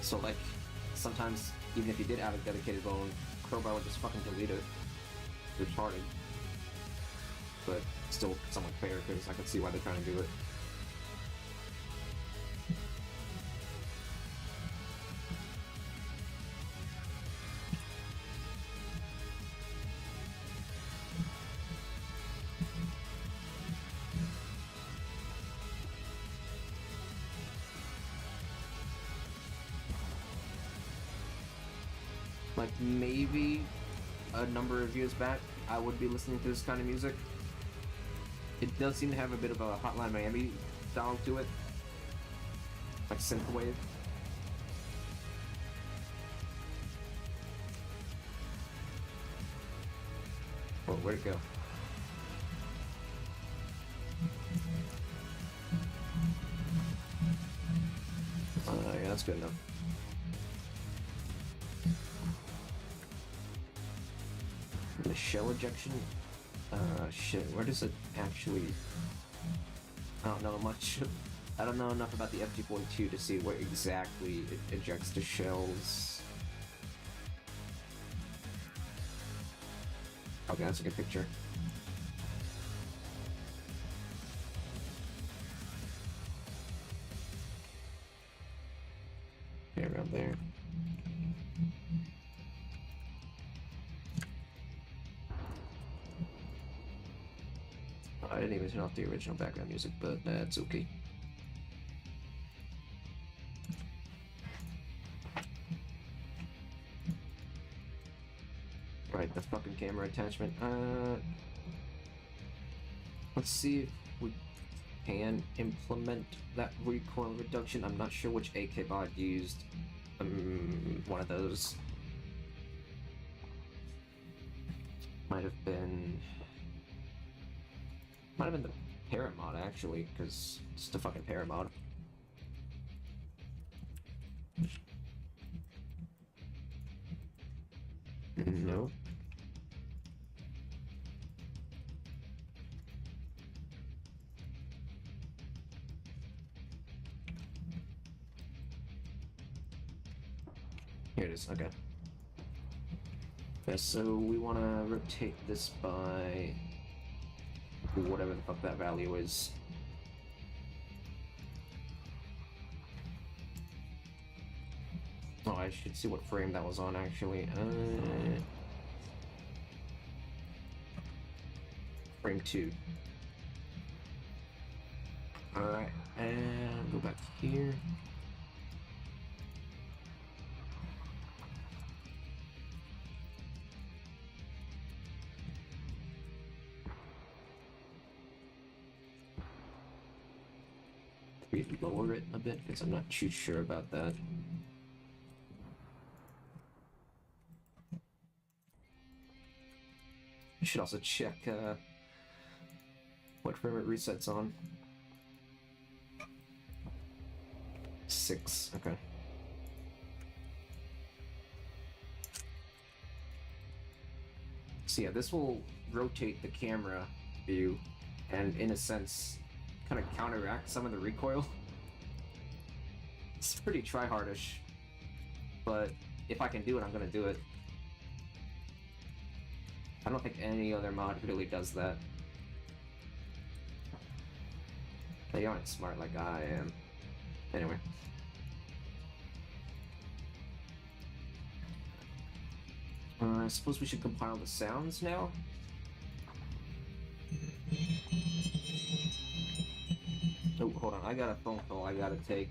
So, like, sometimes, even if you did add a dedicated bone, Crowbar would just fucking delete it. It's retarded. But still somewhat fair, because I can see why they're trying to do it. Like, maybe a number of years back, I would be listening to this kind of music. It does seem to have a bit of a Hotline Miami style to it. Like synthwave. Oh, where'd it go? Yeah, that's good enough. The shell ejection? Shit, where does it actually... I don't know much. I don't know enough about the FG42 to see where exactly it ejects the shells. Okay, that's a good picture. Okay, around there. I didn't even turn off the original background music, but that's okay. Right, the fucking camera attachment. Let's see if we can implement that recoil reduction. I'm not sure which AK mod used one of those. Might have been the paramod actually, because it's the fucking paramod. No. Here it is, okay. Okay, so we want to rotate this by whatever the fuck that value is. Oh, I should see what frame that was on actually. Frame 2. Alright, and go back here. Maybe lower it a bit because I'm not too sure about that. I should also check what frame it resets on. 6, okay. So yeah, this will rotate the camera view and in a sense kind of counteract some of the recoil. It's pretty tryhardish, but if I can do it, I'm gonna do it. I don't think any other mod really does that. They aren't smart like I am. Anyway. I suppose we should compile the sounds now? Oh, hold on, I got a phone call I gotta take.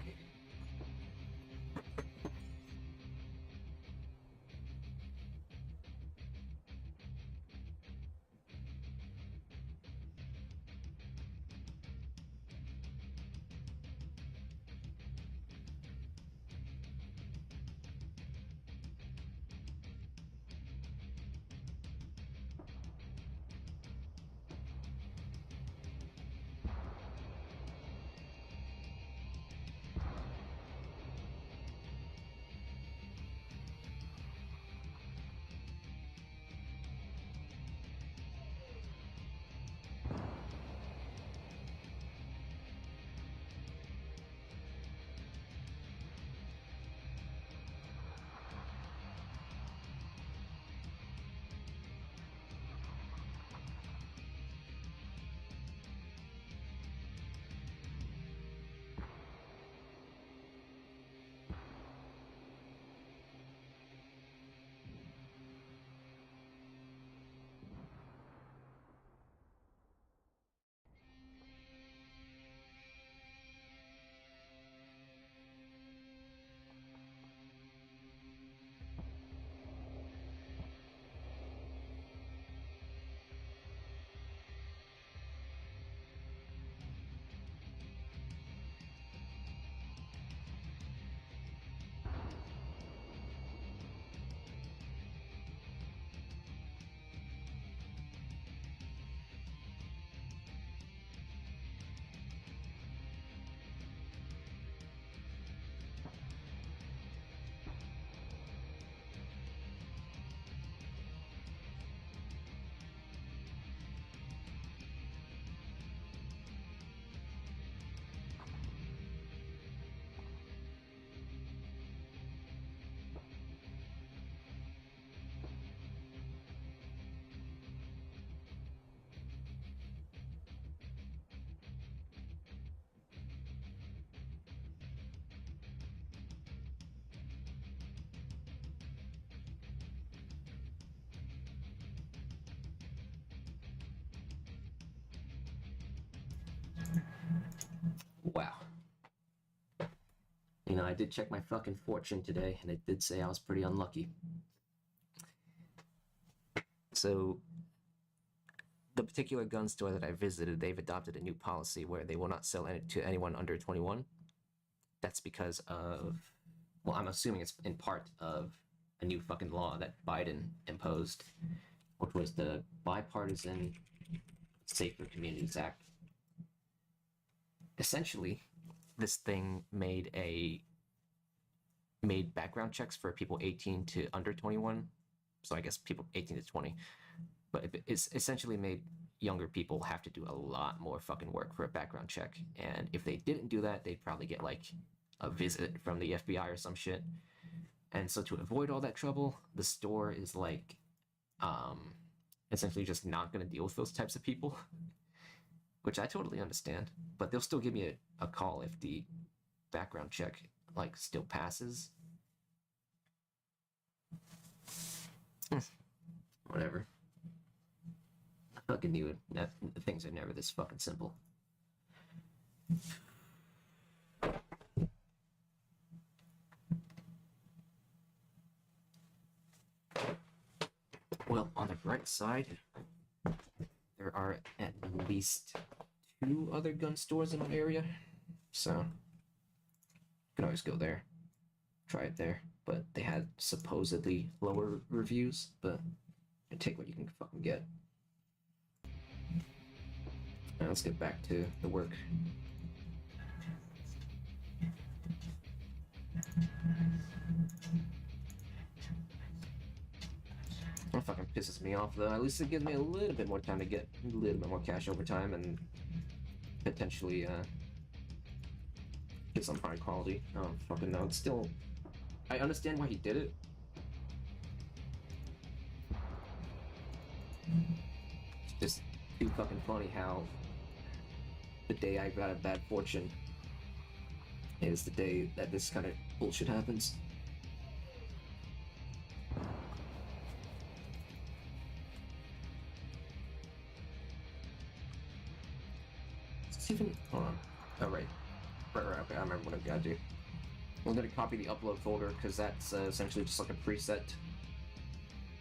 Wow. You know, I did check my fucking fortune today, and it did say I was pretty unlucky. So, the particular gun store that I visited, they've adopted a new policy where they will not sell it to anyone under 21. That's because of, well, I'm assuming it's in part of a new fucking law that Biden imposed. which was the Bipartisan Safer Communities Act. Essentially, this thing made background checks for people 18 to under 21. So I guess people 18 to 20. But it's essentially made younger people have to do a lot more fucking work for a background check. And if they didn't do that, they'd probably get like a visit from the FBI or some shit. And so to avoid all that trouble, the store is like essentially just not going to deal with those types of people, which I totally understand. But they'll still give me a call if the background check like still passes. Whatever. I fucking knew it. Things are never this fucking simple. Well, on the bright side, there are at least 2 other gun stores in our area, so you can always go there, try it there. But they had supposedly lower reviews, but you take what you can fucking get. Now let's get back to the work. That fucking pisses me off though. At least it gives me a little bit more time to get a little bit more cash over time and potentially get some high quality. I don't fucking know. It's still, I understand why he did it. It's just too fucking funny how the day I got a bad fortune is the day that this kind of bullshit happens. Even hold on. Oh right, okay. I remember what I've got to do. I'm gonna copy the upload folder because that's essentially just like a preset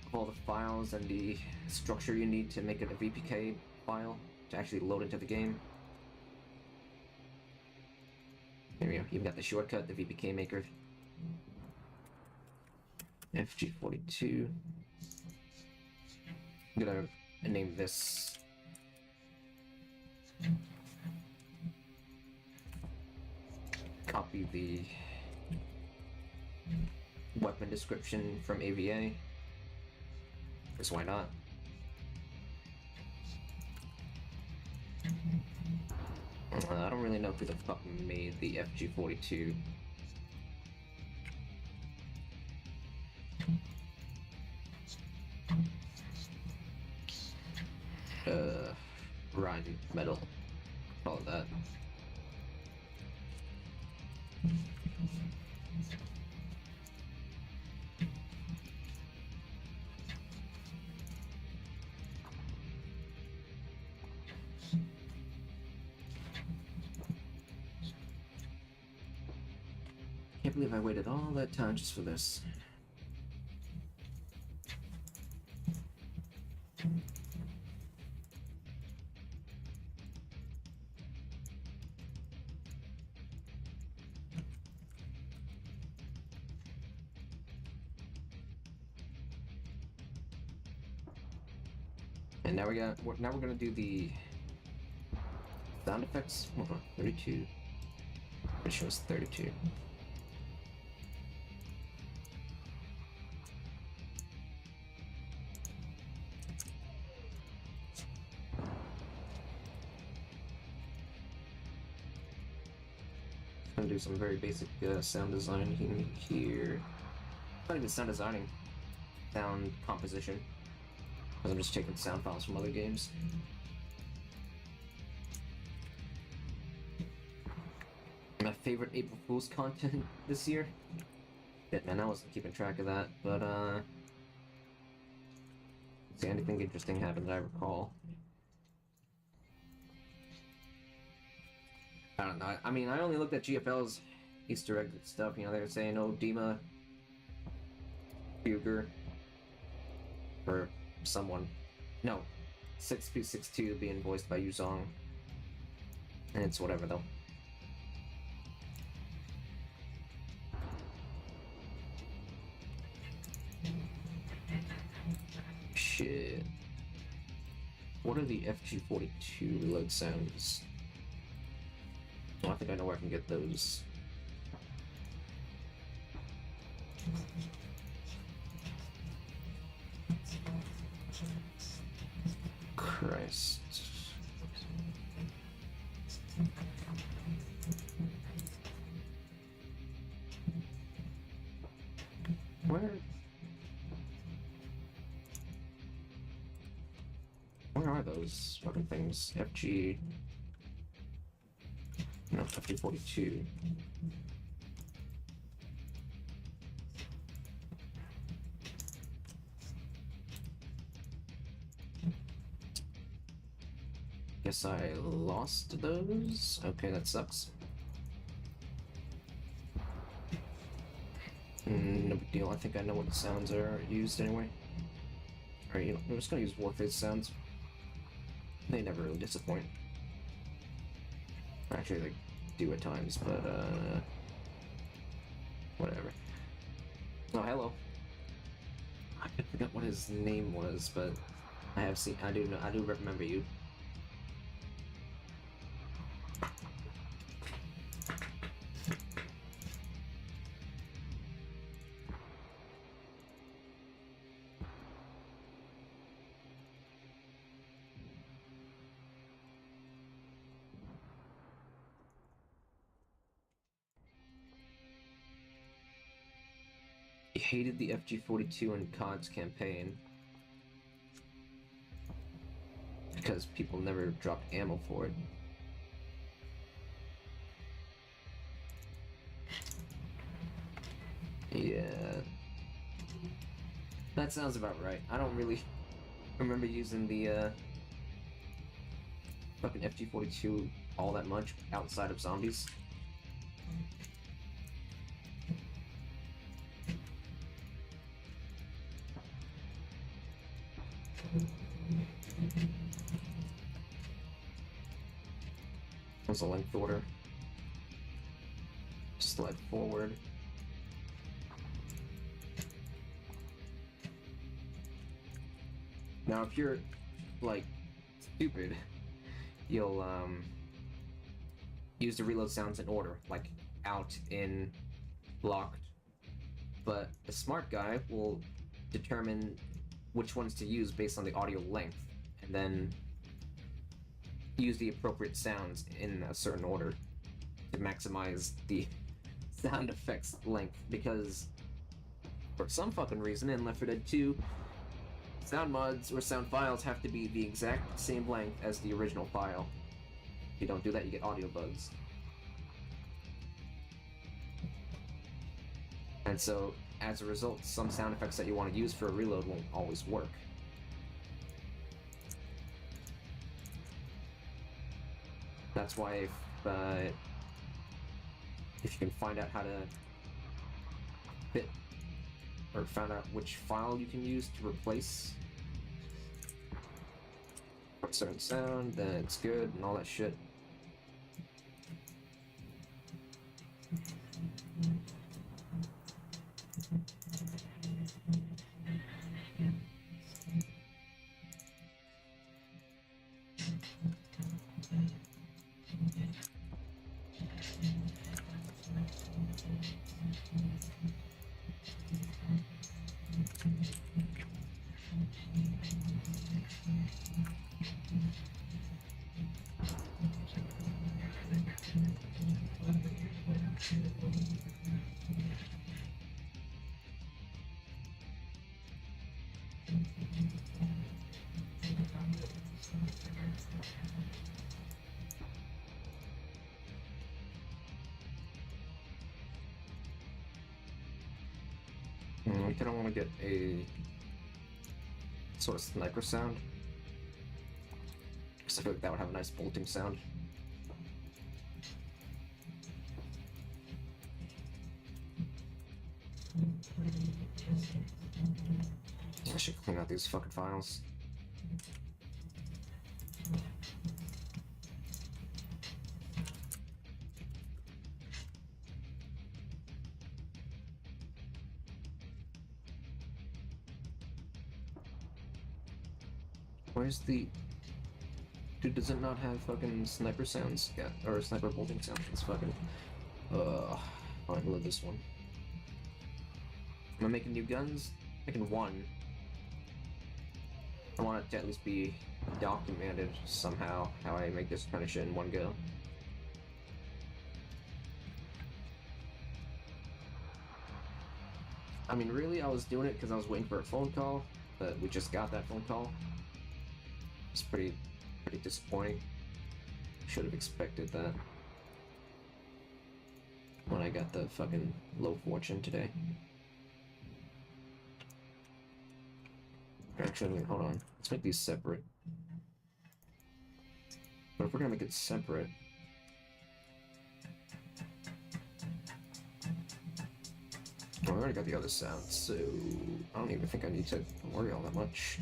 of all the files and the structure you need to make it a VPK file to actually load into the game. There we go. Even got the shortcut, the VPK maker. FG42. I'm gonna name this. Copy the weapon description from AVA, because why not? I don't really know who the fuck made the FG42. Rhine metal. Call it that. Can't believe I waited all that time just for this. And now we're gonna do the sound effects. Hold on, 32. It shows 32. Gonna do some very basic sound design here. Not even sound designing, sound composition. Because I'm just taking sound files from other games. My favorite April Fool's content this year? Shit, man, I wasn't keeping track of that, but see anything interesting happen that I recall. I don't know. I mean, I only looked at GFL's Easter egg stuff. You know, they were saying, oh, Dima, Buger, or someone. No, 6P62 being voiced by Yuzong. And it's whatever, though. Shit. What are the FG42 reload sounds? Oh, I think I know where I can get those. Christ. Where are those fucking things? FG... No, FG42. Guess I lost those? Okay, that sucks. No big deal, I think I know what the sounds are used anyway. Alright, you know, I'm just gonna use Warface sounds. They never really disappoint. Actually, they do at times, but, whatever. Oh, hello. I forgot what his name was, but I do remember you. He hated the FG42 in COD's campaign because people never dropped ammo for it. Yeah, that sounds about right. I don't really remember using the fucking FG42 all that much outside of zombies. Was a length order. Slide forward. Now, if you're like stupid, you'll use the reload sounds in order, like out, in, blocked. But a smart guy will determine which ones to use based on the audio length, and then use the appropriate sounds in a certain order to maximize the sound effects length, because for some fucking reason in Left 4 Dead 2, sound mods or sound files have to be the exact same length as the original file. If you don't do that, you get audio bugs. And so, as a result, some sound effects that you want to use for a reload won't always work. That's why if you can find out how to fit, or find out which file you can use to replace a certain sound, then it's good and all that shit. I kind of want to get a sort of sniper sound, because I feel like that would have a nice bolting sound. I should clean out these fucking files. Where's the Dude, does it not have fucking sniper sounds? Yeah, or sniper bolting sounds? It's fucking. I love this one. Am I making new guns? Making one. I want it to at least be documented somehow how I make this kind of shit in one go. I mean, really, I was doing it because I was waiting for a phone call, but we just got that phone call. It's pretty disappointing. Should have expected that when I got the fucking low fortune today. Actually, hold on. Let's make these separate. But if we're gonna make it separate, well, I already got the other sound, so I don't even think I need to worry all that much.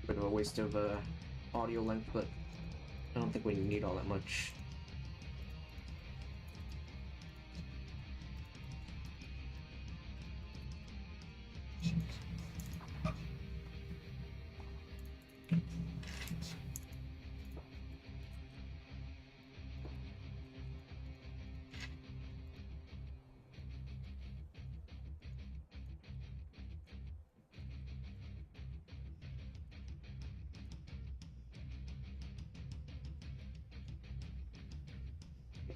Bit of a waste of audio length, but I don't think we need all that much.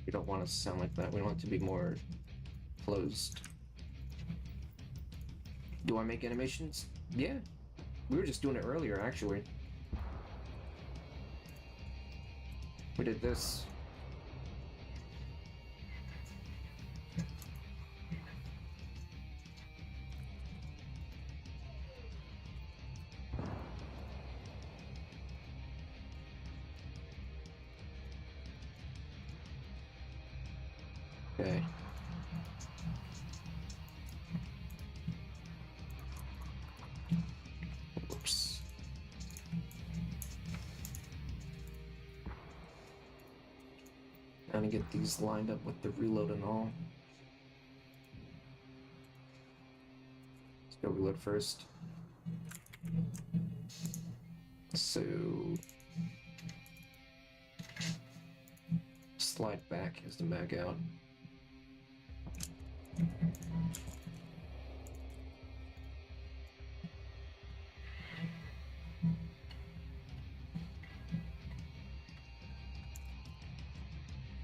We don't want it to sound like that. We want it to be more closed. Do I make animations? Yeah. We were just doing it earlier, actually. We did this. Okay. Oops. Trying to get these lined up with the reload and all. Let's go reload first. So slide back as the mag out.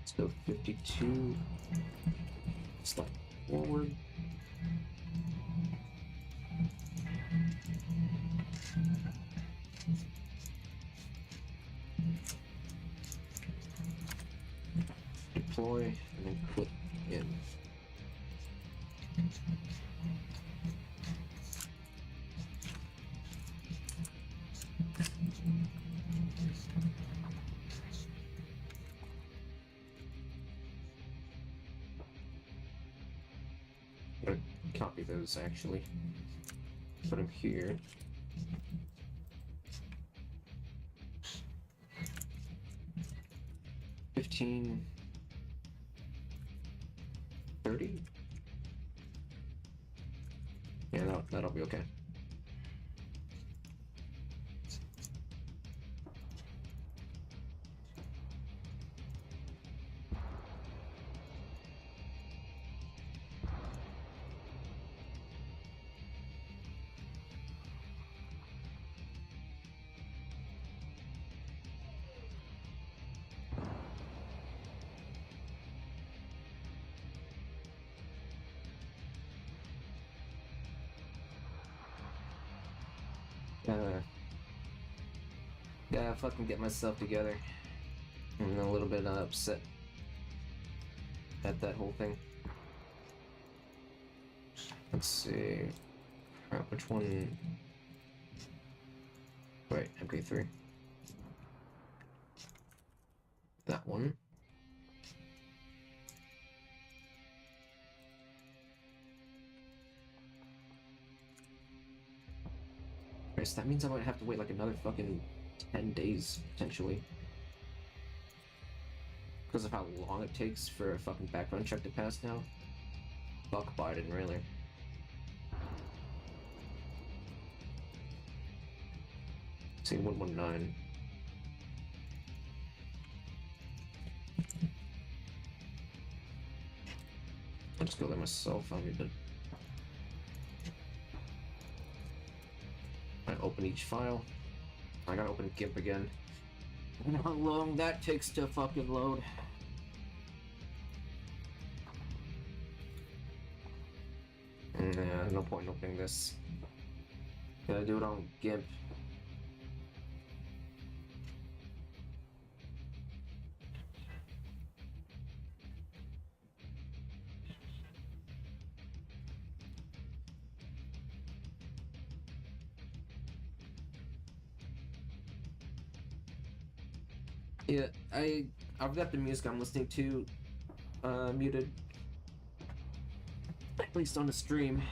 Let's go 52. Slide forward. Deploy and then click in. I'm gonna copy those actually. Put them here. $15, $30. Yeah, that'll be okay. Gotta fucking get myself together. I'm a little bit upset at that whole thing. Let's see. Alright, which one? Wait, MK3. That one. Christ, that means I might have to wait like another fucking 10 days, potentially. Because of how long it takes for a fucking background check to pass now. Fuck Biden, really. See, 119. I'll just go there myself. I need to. I open each file. I gotta open GIMP again. I don't know how long that takes to fucking load. Nah, no point in opening this. Gotta do it on GIMP. Yeah, I've got the music I'm listening to muted. At least on the stream.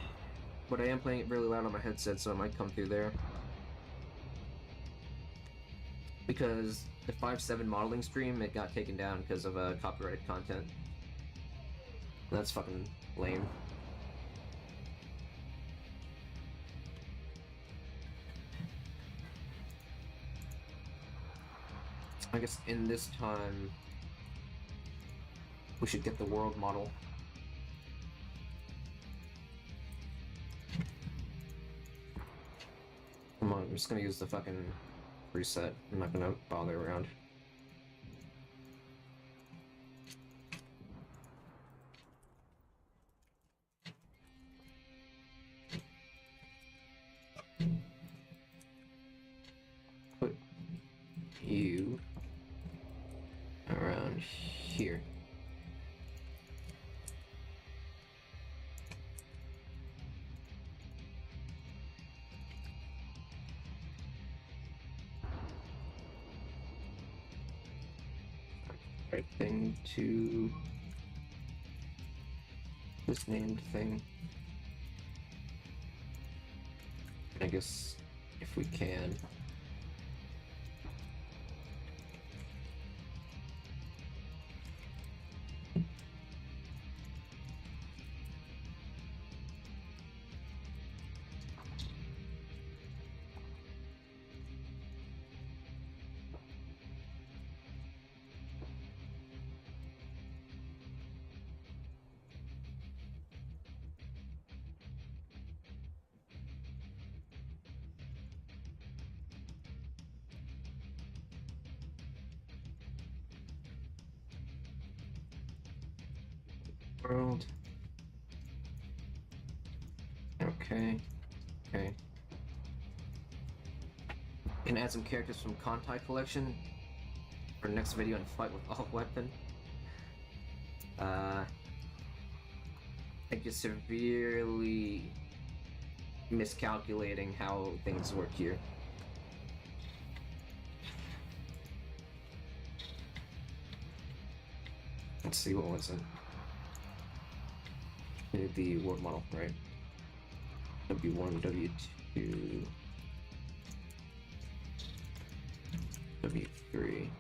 But I am playing it really loud on my headset, so it might come through there. Because the 5.7 modeling stream, it got taken down because of copyrighted content. That's fucking lame. I guess in this time, we should get the world model. Come on, I'm just gonna use the fucking preset. I'm not gonna bother around. Put you around here. Right thing to this named thing. I guess if we can. World. Okay. Okay. Can add some characters from Kontai collection for next video and fight with all weapon. I think you're severely miscalculating how things work here. Let's see, what was it? The world model, right? W1, W2, W3.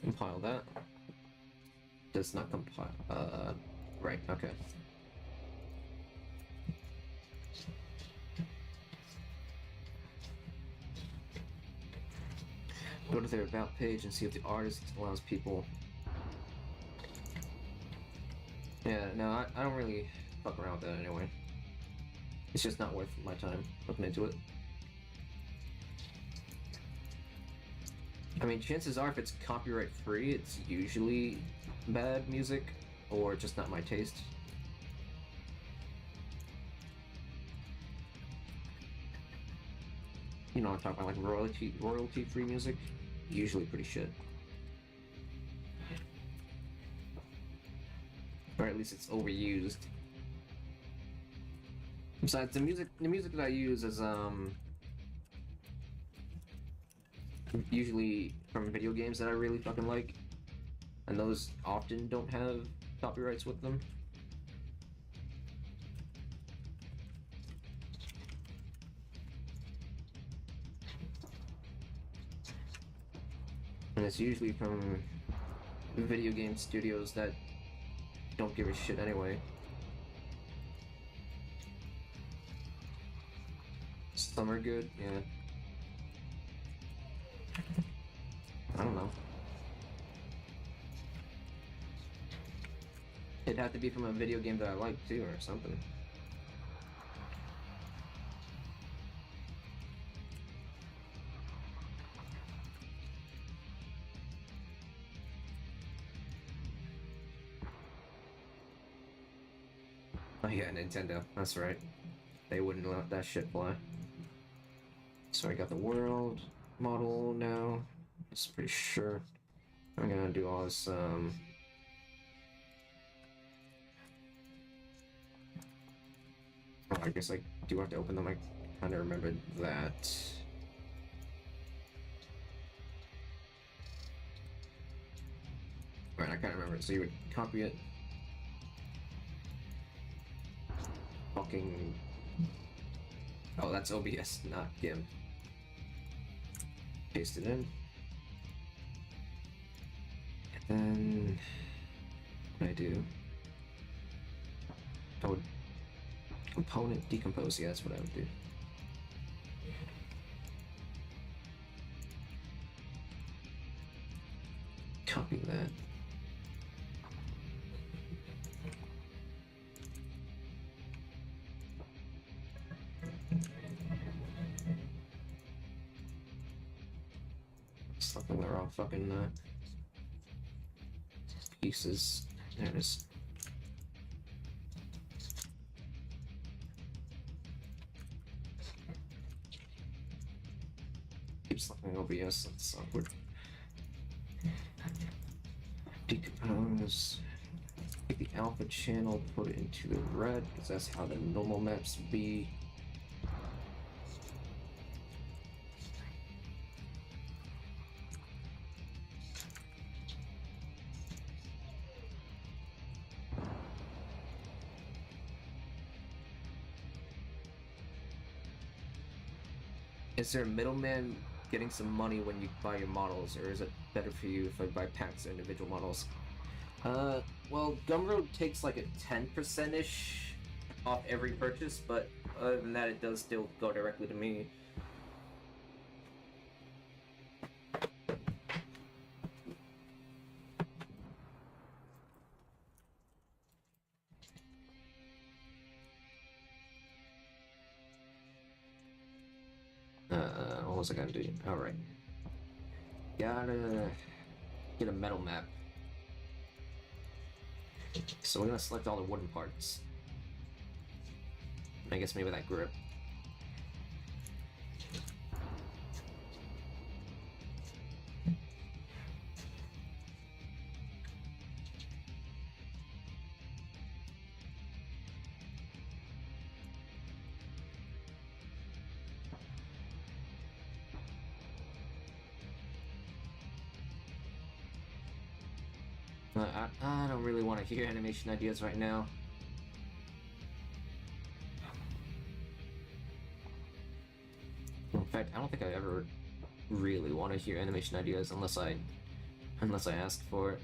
Compile that. Does not compile. Right, okay. Go to their about page and see if the artist allows people. Yeah, no, I don't really fuck around with that anyway. It's just not worth my time looking into it. I mean, chances are if it's copyright free, it's usually bad music or just not my taste. You know what I'm talking about, like royalty free music, usually pretty shit. Or at least it's overused. Besides, the music that I use is usually from video games that I really fucking like, and those often don't have copyrights with them. And it's usually from video game studios that don't give a shit anyway. Some are good, yeah. I don't know. It'd have to be from a video game that I like too, or something. Oh yeah, Nintendo. That's right. They wouldn't let that shit fly. So I got the world model now. It's pretty sure. I'm gonna do all this, oh, I guess I do have to open them. I kind of remembered that. Alright, I can't remember it. So you would copy it. Fucking... Oh, that's OBS, not GIMP. Paste it in. And then... what I do? I would... component decompose, yeah, that's what I would do. Copy that. Something they're all fucking pieces. There it is. Keep slapping OBS, that's awkward. Decompose. Take the alpha channel, put it into the red, because that's how the normal maps be. Is there a middleman getting some money when you buy your models, or is it better for you if I buy packs of individual models? Well, Gumroad takes like a 10%-ish off every purchase, but other than that, it does still go directly to me. What was I gonna do? Alright. Gotta get a metal map. So we're gonna select all the wooden parts. I guess maybe that grip. I don't really want to hear animation ideas right now. In fact, I don't think I ever really want to hear animation ideas unless I ask for it.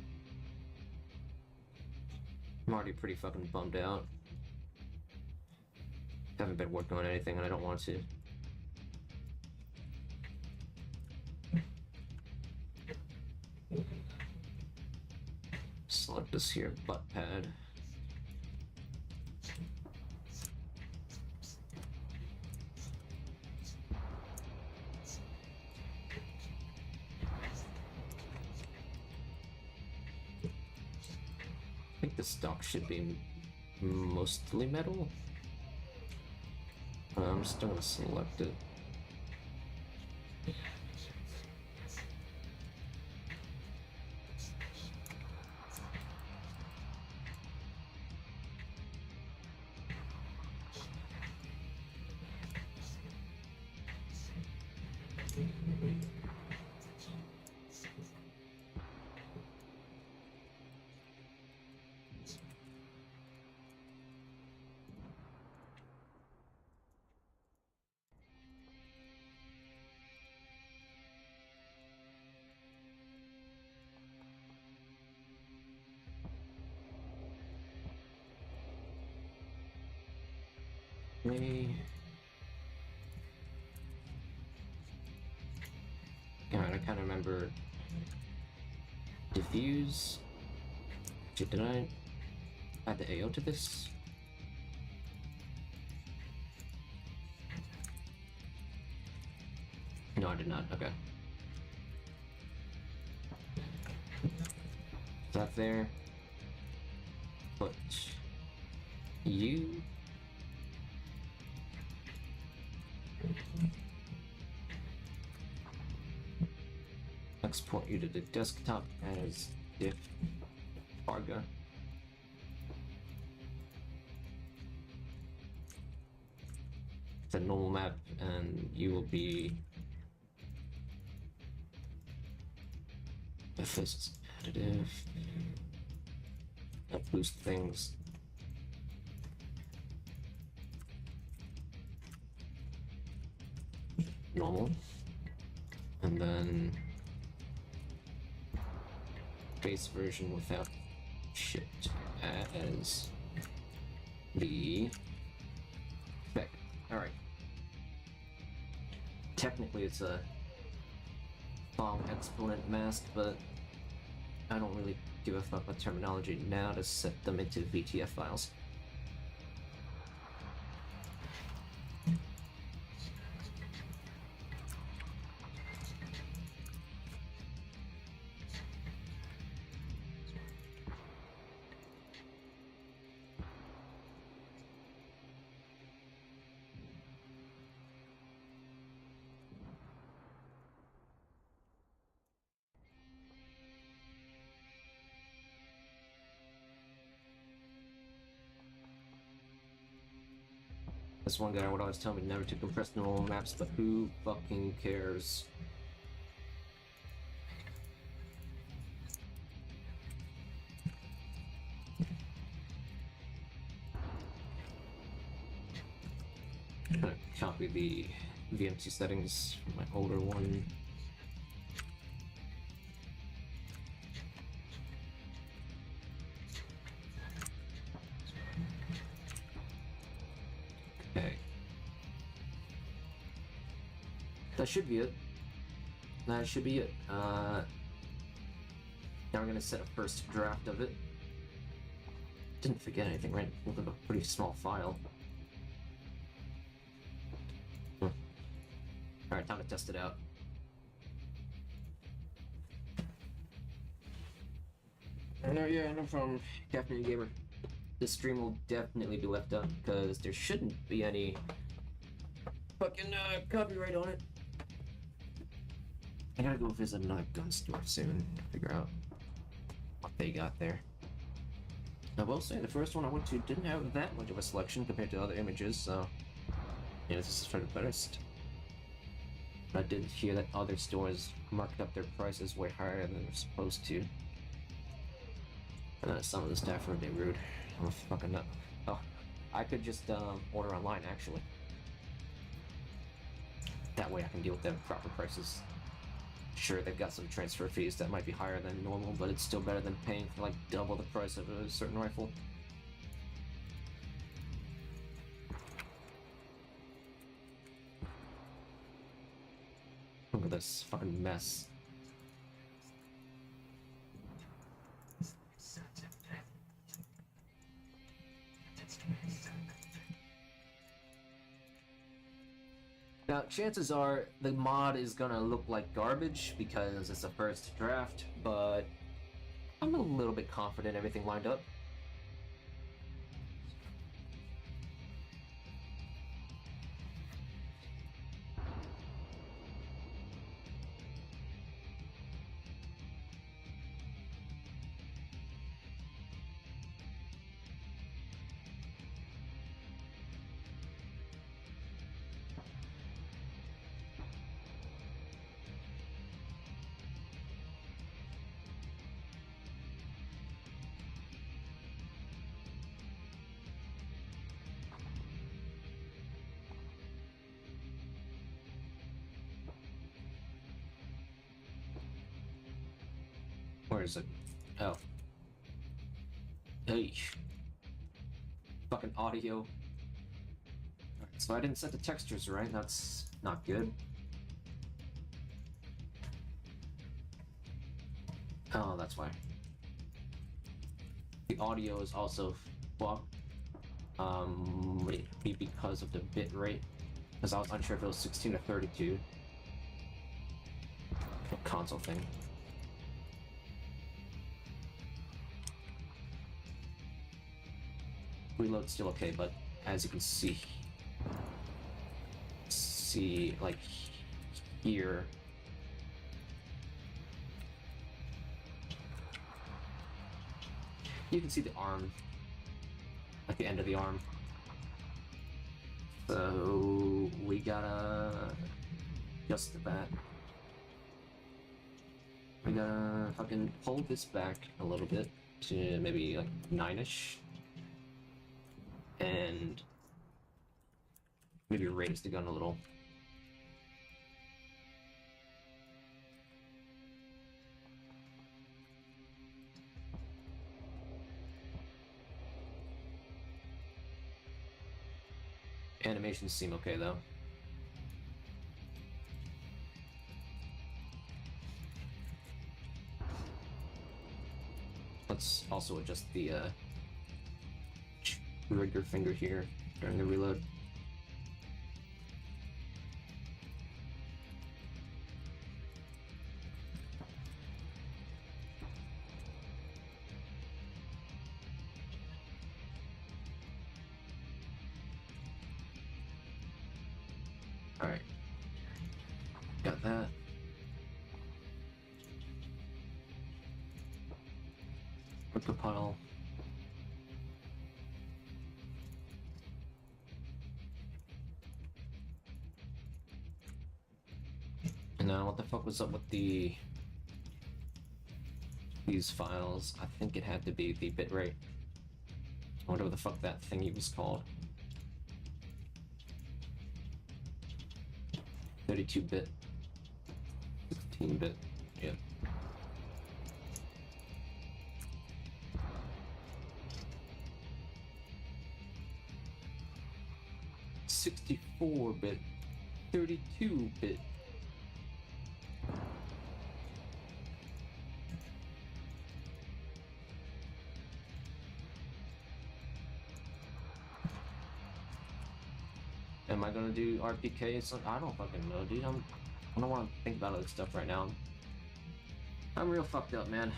I'm already pretty fucking bummed out. Haven't been working on anything and I don't want to. Select this here butt pad. I think the stock should be mostly metal. I'm still gonna select it. Okay. God, I kind of remember diffuse. Did I add the AO to this? No, I did not. Okay. That there. Put you. Export you to the desktop as diff Farga. It's a normal map, and you will be. If this is additive, that boost things. Normal, and then base version without shit as the spec. Alright. Technically it's a bomb exponent mask, but I don't really give a fuck about terminology now to set them into VTF files. This one guy would always tell me never to compress normal maps, but who fucking cares? I'm gonna copy the VMC settings from my older one. Okay. That should be it. That should be it. Now I'm gonna set a first draft of it. Didn't forget anything, right? Look at a pretty small file. Alright, time to test it out. No problem. Captain Gamer. This stream will definitely be left up because there shouldn't be any fucking copyright on it. I gotta go visit another gun store soon to figure out what they got there. I will say the first one I went to didn't have that much of a selection compared to other images, so yeah, this is for the best. But I did hear that other stores marked up their prices way higher than they're supposed to. And some of the staff were a bit rude. I'm fucking up. Oh, I could just order online actually. That way I can deal with them proper prices. Sure, they've got some transfer fees that might be higher than normal, but it's still better than paying for like double the price of a certain rifle. Look at this fucking mess. Now, chances are the mod is gonna look like garbage because it's a first draft, but I'm a little bit confident everything lined up. is it? Oh. Hey. Fucking audio. Alright, so I didn't set the textures right, that's not good. Oh, that's why. The audio is also fucked. Maybe because of the bit rate. Because I was unsure if it was 16 or 32. A console thing. Reload's still okay, but as you can see, like here, you can see the arm, like the end of the arm. So we gotta adjust that. We gotta fucking hold this back a little bit to maybe like 9-ish. And maybe raise the gun a little. Animations seem okay though. Let's also adjust the trigger finger here during the reload. Alright. Got that. Compile. And now what the fuck was up with these files? I think it had to be the bitrate. Whatever the fuck that thingy was called. 32-bit. 16-bit. Yeah. $64-bit. 32-bit. Am I gonna do RPK? So I don't fucking know, dude. I don't want to think about other stuff right now. I'm real fucked up, man.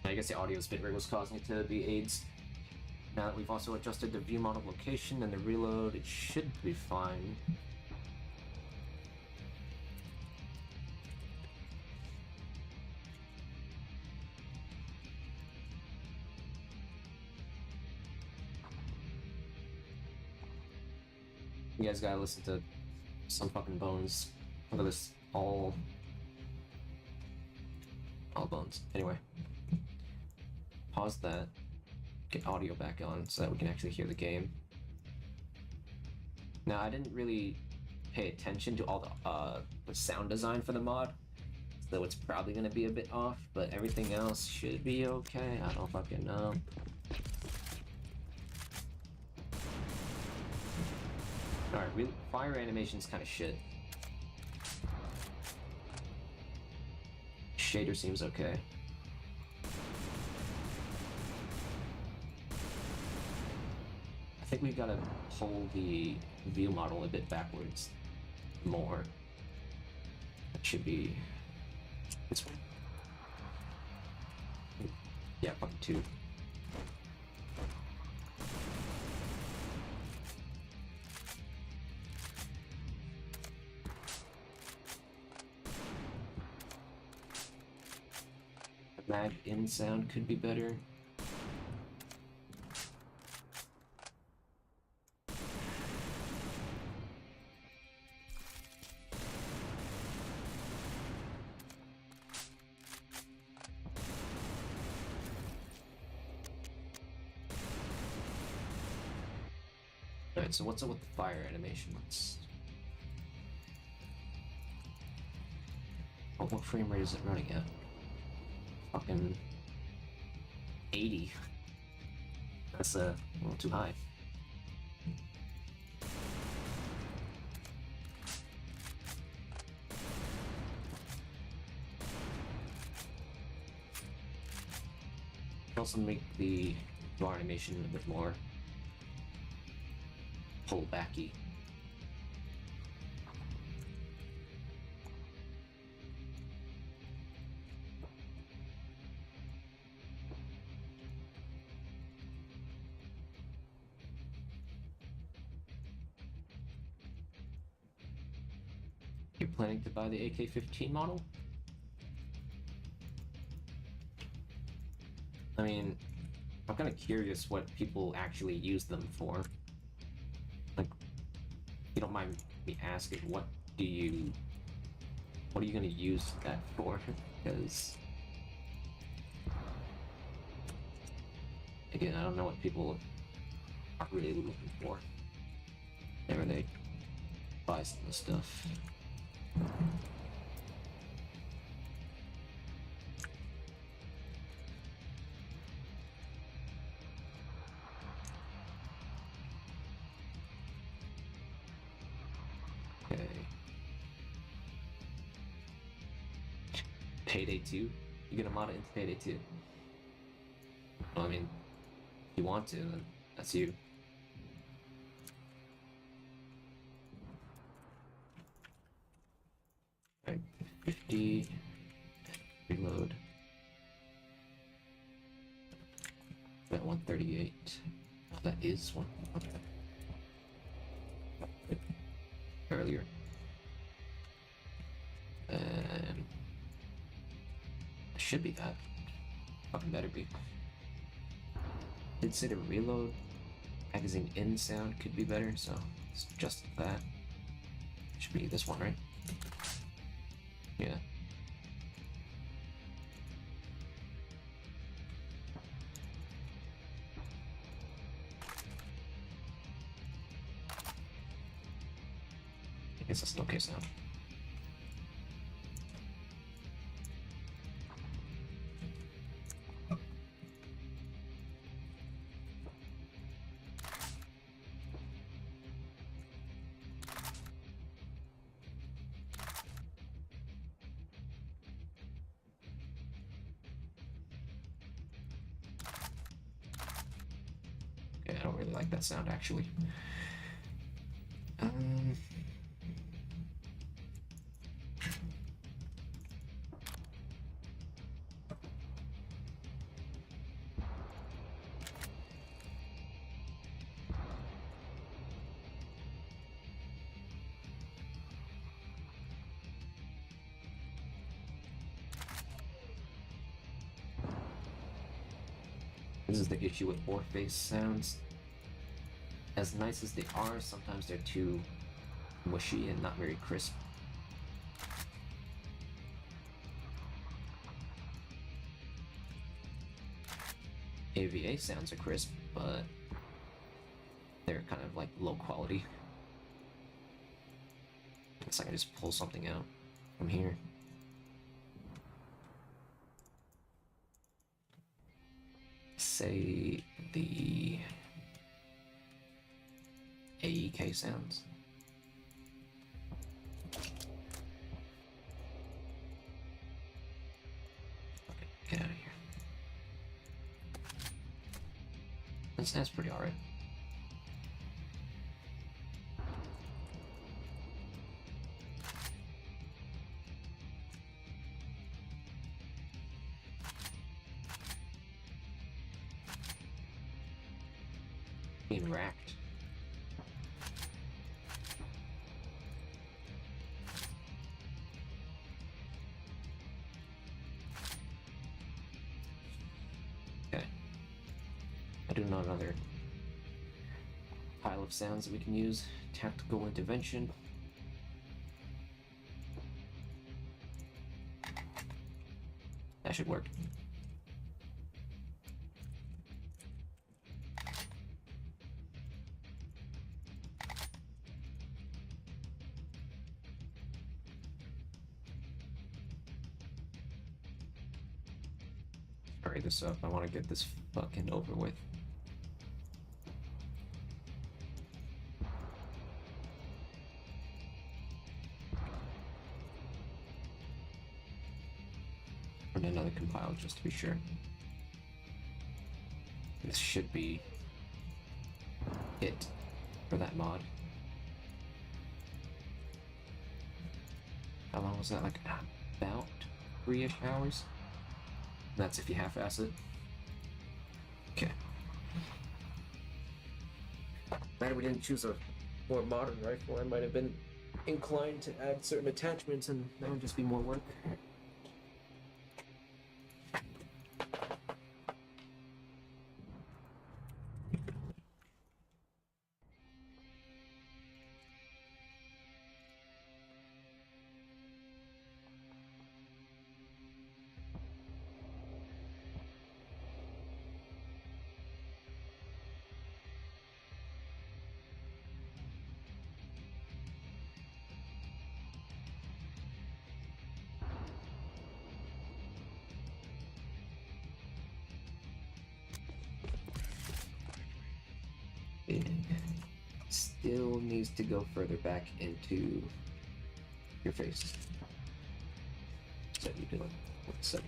I guess the audio's bitrate was causing it to be AIDS. Now that we've also adjusted the view model location and the reload, it should be fine. You guys gotta listen to some fucking bones. Look at this, all bones. Anyway. Pause that, get audio back on so that we can actually hear the game. Now, I didn't really pay attention to all the sound design for the mod, so it's probably going to be a bit off, but everything else should be okay. I don't fucking know. Alright, fire animation's kind of shit. Shader seems okay. I think we've got to hold the view model a bit backwards more. That should be this one. Yeah, fucking 2. Mag in sound could be better. Alright, so what's up with the fire animation? What frame rate is it running at? Fucking 80. That's a little too high. Also make the bar animation a bit more pullbacky. You're planning to buy the AK-15 model? I mean, I'm kind of curious what people actually use them for. Like, if you don't mind me asking, what are you gonna use that for? Because again, I don't know what people are really looking for whenever they buy some of this stuff. Okay. Payday 2? You gonna mod it into Payday 2? Well, I mean, if you want to, then that's you. Alright, 50. Reload. That 138. Oh, that is one. Okay. Earlier. And it should be that. Fucking better be. Did say to reload. Magazine in sound could be better, so it's just that. Should be this one, right? Yeah. I guess that's an okay sound. Okay, I don't really like that sound actually. This is the issue with Warface sounds. As nice as they are, sometimes they're too mushy and not very crisp. AVA sounds are crisp, but they're kind of like low quality. Guess I can just pull something out from here. Say the AEK sounds. Okay, get out of here. That's pretty alright. Being racked. another pile of sounds that we can use. Tactical intervention. That should work. Hurry this up. I want to get this fucking over with. And another compile just to be sure. This should be it for that mod. How long was that? Like about 3-ish hours? That's if you half-ass it. Okay. Glad we didn't choose a more modern rifle. I might have been inclined to add certain attachments, and that would just be more work. It still needs to go further back into your face. So you do it. What's up?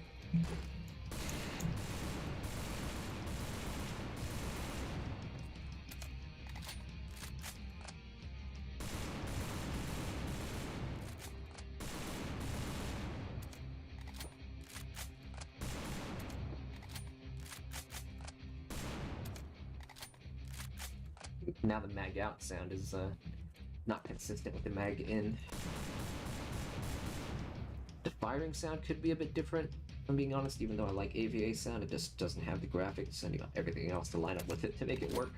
Now the mag out sound is not consistent with the mag in. The firing sound could be a bit different, if I'm being honest, even though I like AVA sound, it just doesn't have the graphics and you got everything else to line up with it to make it work.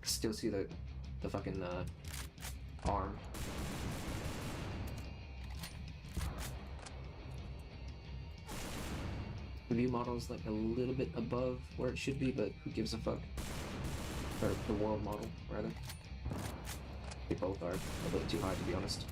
Still see the fucking arm. The view model is like a little bit above where it should be, but who gives a fuck? Or the world model, rather. They both are a bit too high, to be honest.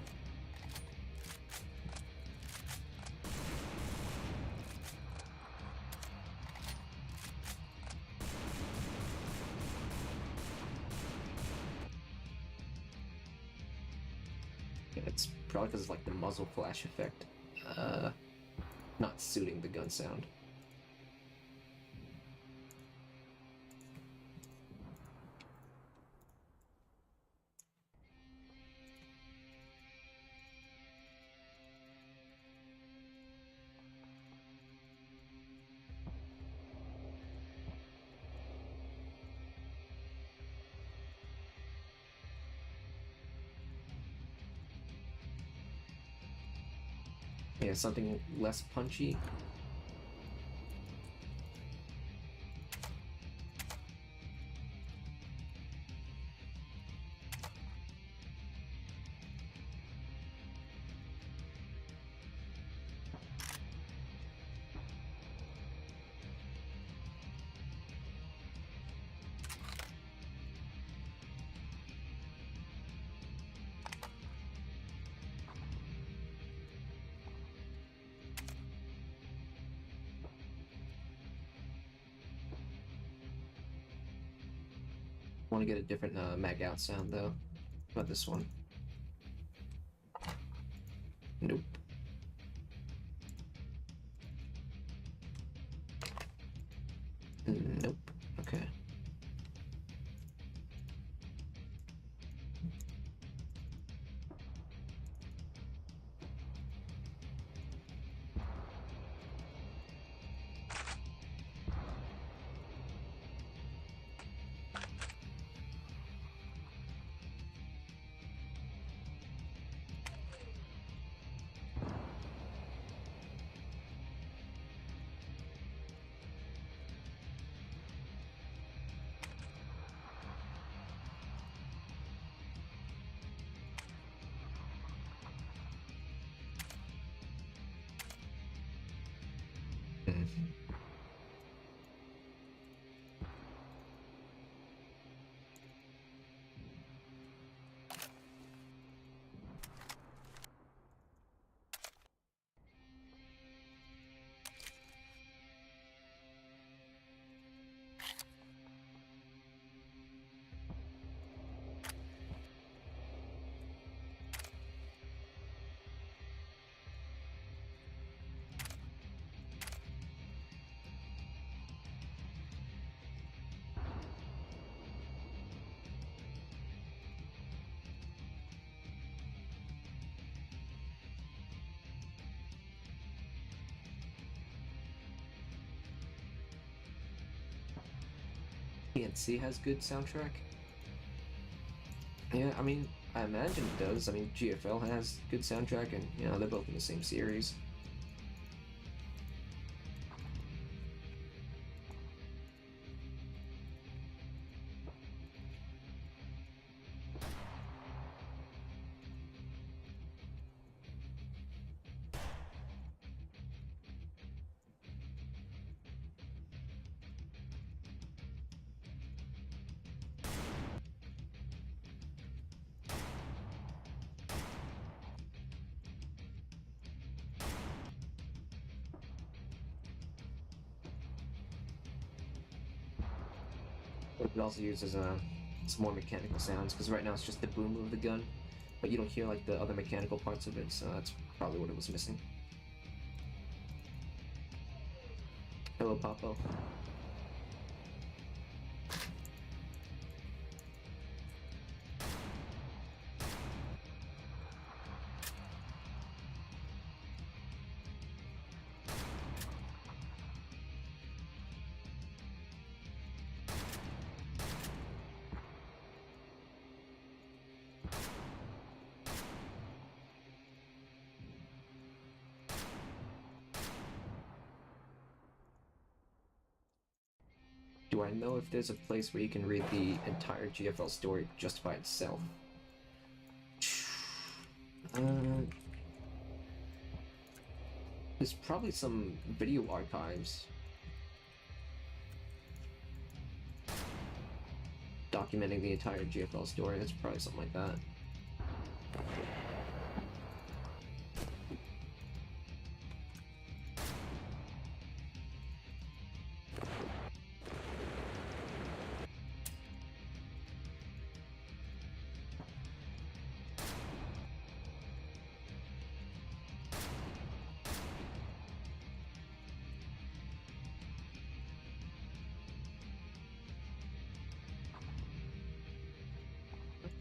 Yeah, it's probably because it's like the muzzle flash effect, not suiting the gun sound. Yeah, something less punchy. Want to get a different mag out sound though. How about this one? Nope. Nope. Okay. PNC has good soundtrack. Yeah, I mean, I imagine it does. I mean, GFL has good soundtrack, and you know they're both in the same series. It also uses some more mechanical sounds because right now it's just the boom of the gun, but you don't hear like the other mechanical parts of it, so that's probably what it was missing. Hello, Popo. Do I know if there's a place where you can read the entire GFL story just by itself? There's probably some video archives documenting the entire GFL story. That's probably something like that.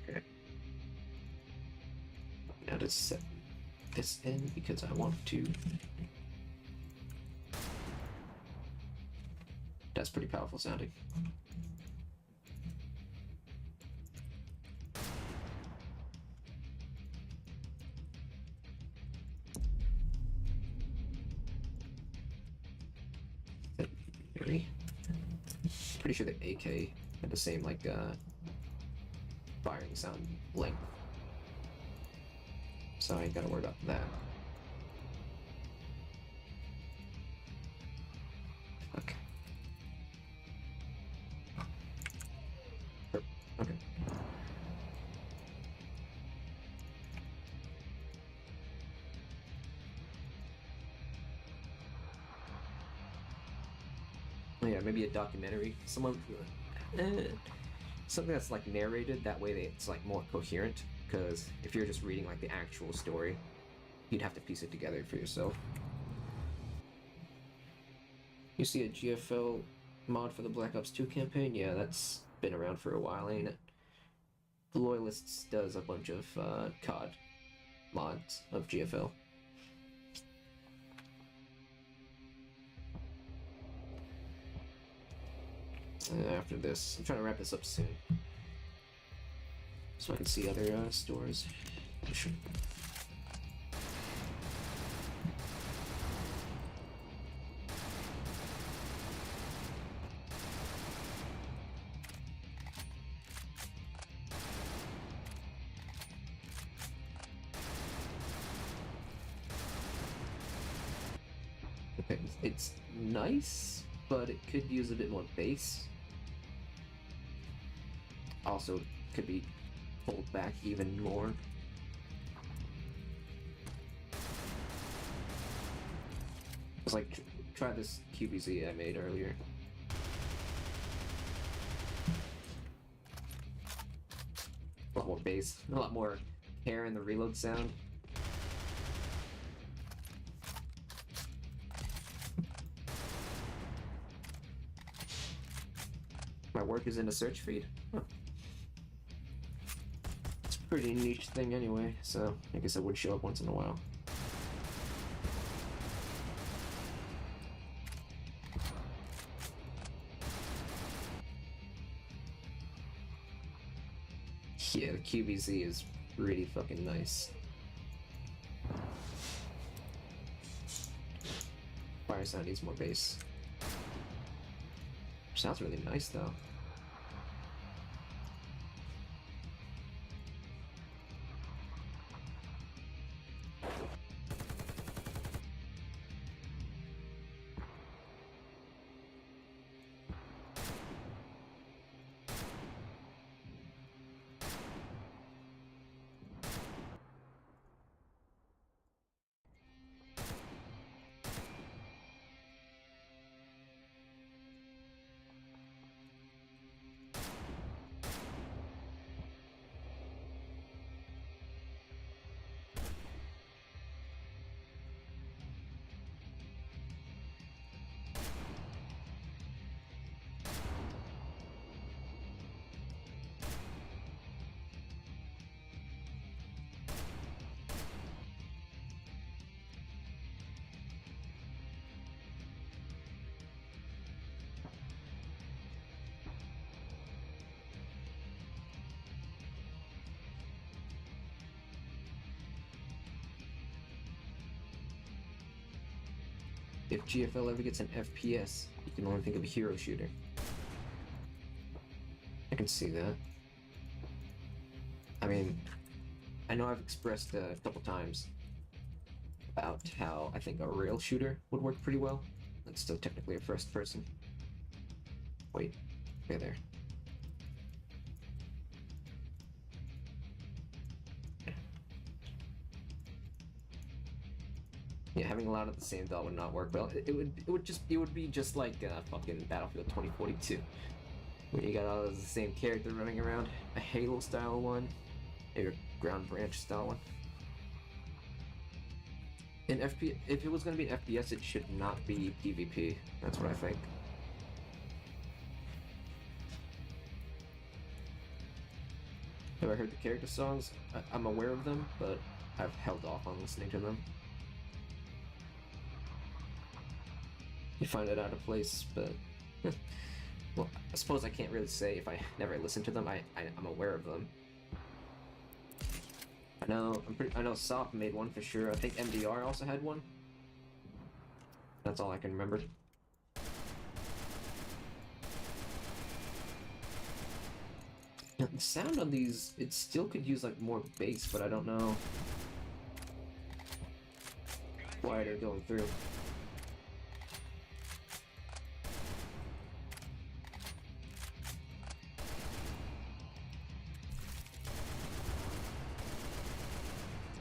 Okay. Now to set this in because I want to. That's pretty powerful sounding. Pretty sure the AK had the same like firing sound length, so I ain't gotta worry about that. Okay. Okay. Yeah, maybe a documentary. Something that's like narrated. That way, it's like more coherent. Because if you're just reading like the actual story, you'd have to piece it together for yourself. You see a GFL mod for the Black Ops 2 campaign? Yeah, that's been around for a while, ain't it? The Loyalists does a bunch of COD mods of GFL. After this, I'm trying to wrap this up soon, so I can see other stores. Sure. It's nice, but it could use a bit more bass. Also, could be pulled back even more. It's like, try this QBZ I made earlier. A lot more bass, a lot more hair in the reload sound. My work is in a search feed. Huh. It's a pretty niche thing anyway, so I guess it would show up once in a while. Yeah, the QBZ is really fucking nice. Fire sound needs more bass. Sounds really nice though. If GFL ever gets an FPS, you can only think of a hero shooter. I can see that. I mean, I know I've expressed a couple times about how I think a rail shooter would work pretty well. It's still technically a first person. Wait, okay there. Yeah, having a lot of the same dot would not work well. It would be just like fucking Battlefield 2042, where you got all of the same character running around. A Halo style one, maybe a Ground Branch style one. In FP, if it was gonna be an FPS, it should not be PvP. That's what I think. Have I heard the character songs? I'm aware of them, but I've held off on listening to them. You find it out of place, but well, I suppose I can't really say if I never listen to them. I'm aware of them. I know Sop made one for sure. I think MDR also had one. That's all I can remember. The sound on these, it still could use like more bass, but I don't know why they're going through.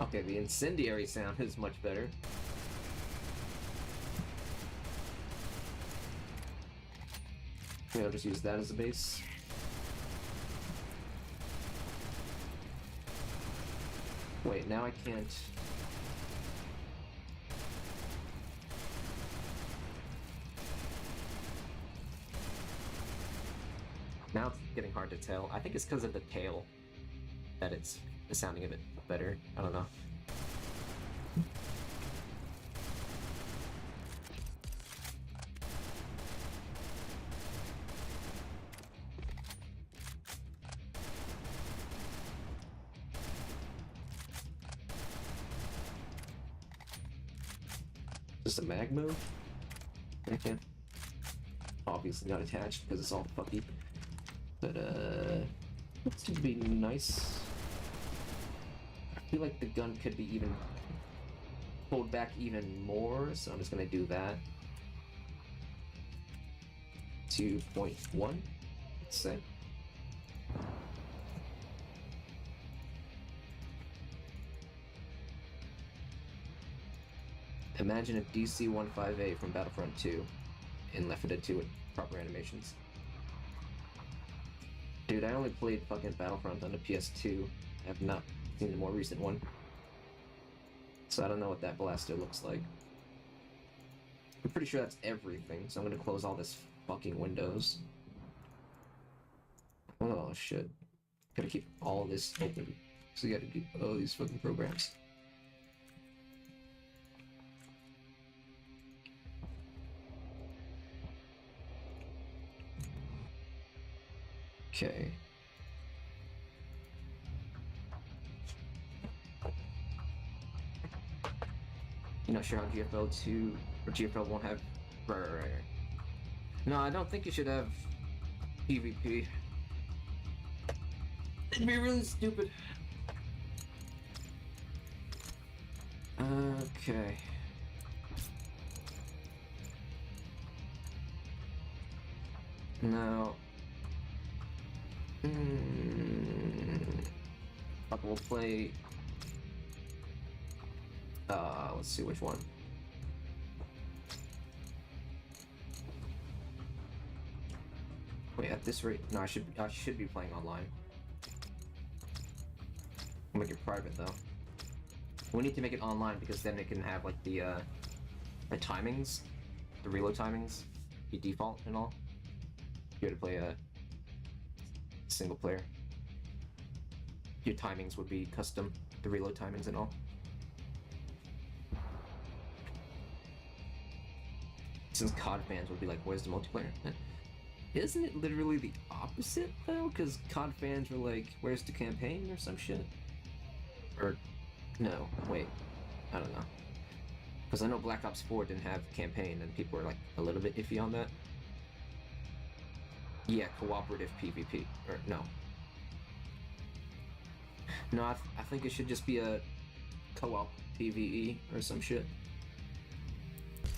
Okay, the incendiary sound is much better. Maybe I'll just use that as a base. Wait, now I can't... Now it's getting hard to tell. I think it's because of the tail that it's sounding a bit better. I don't know. Just a mag move? Okay. Obviously not attached because it's all fucky. But looks to be nice. I feel like the gun could be even pulled back even more, so I'm just gonna do that. 2.1, let's say. Imagine if DC-15A from Battlefront 2 in Left 4 Dead 2 with proper animations. Dude, I only played fucking Battlefront on the PS2. I have not seen the more recent one. So I don't know what that blaster looks like. I'm pretty sure that's everything, so I'm gonna close all this fucking windows. Oh shit. Gotta keep all this open. So you gotta do all these fucking programs. Okay. You're not sure how GFL 2 or GFL won't have. Right. No, I don't think you should have PvP. It'd be really stupid. Okay. Now. Fuck, we'll play. Let's see which one. Wait, at this rate, no, I should be playing online. I'll make it private though. We need to make it online because then it can have like the timings, the reload timings, be default and all. If you had to play a single player, your timings would be custom, the reload timings and all. Since COD fans would be like, where's the multiplayer? Isn't it literally the opposite though? Because COD fans were like, where's the campaign or some shit? Or, no, wait, I don't know. Because I know Black Ops 4 didn't have campaign and people were like a little bit iffy on that. Yeah, cooperative PvP, or no. No, I think it should just be a co-op PvE or some shit.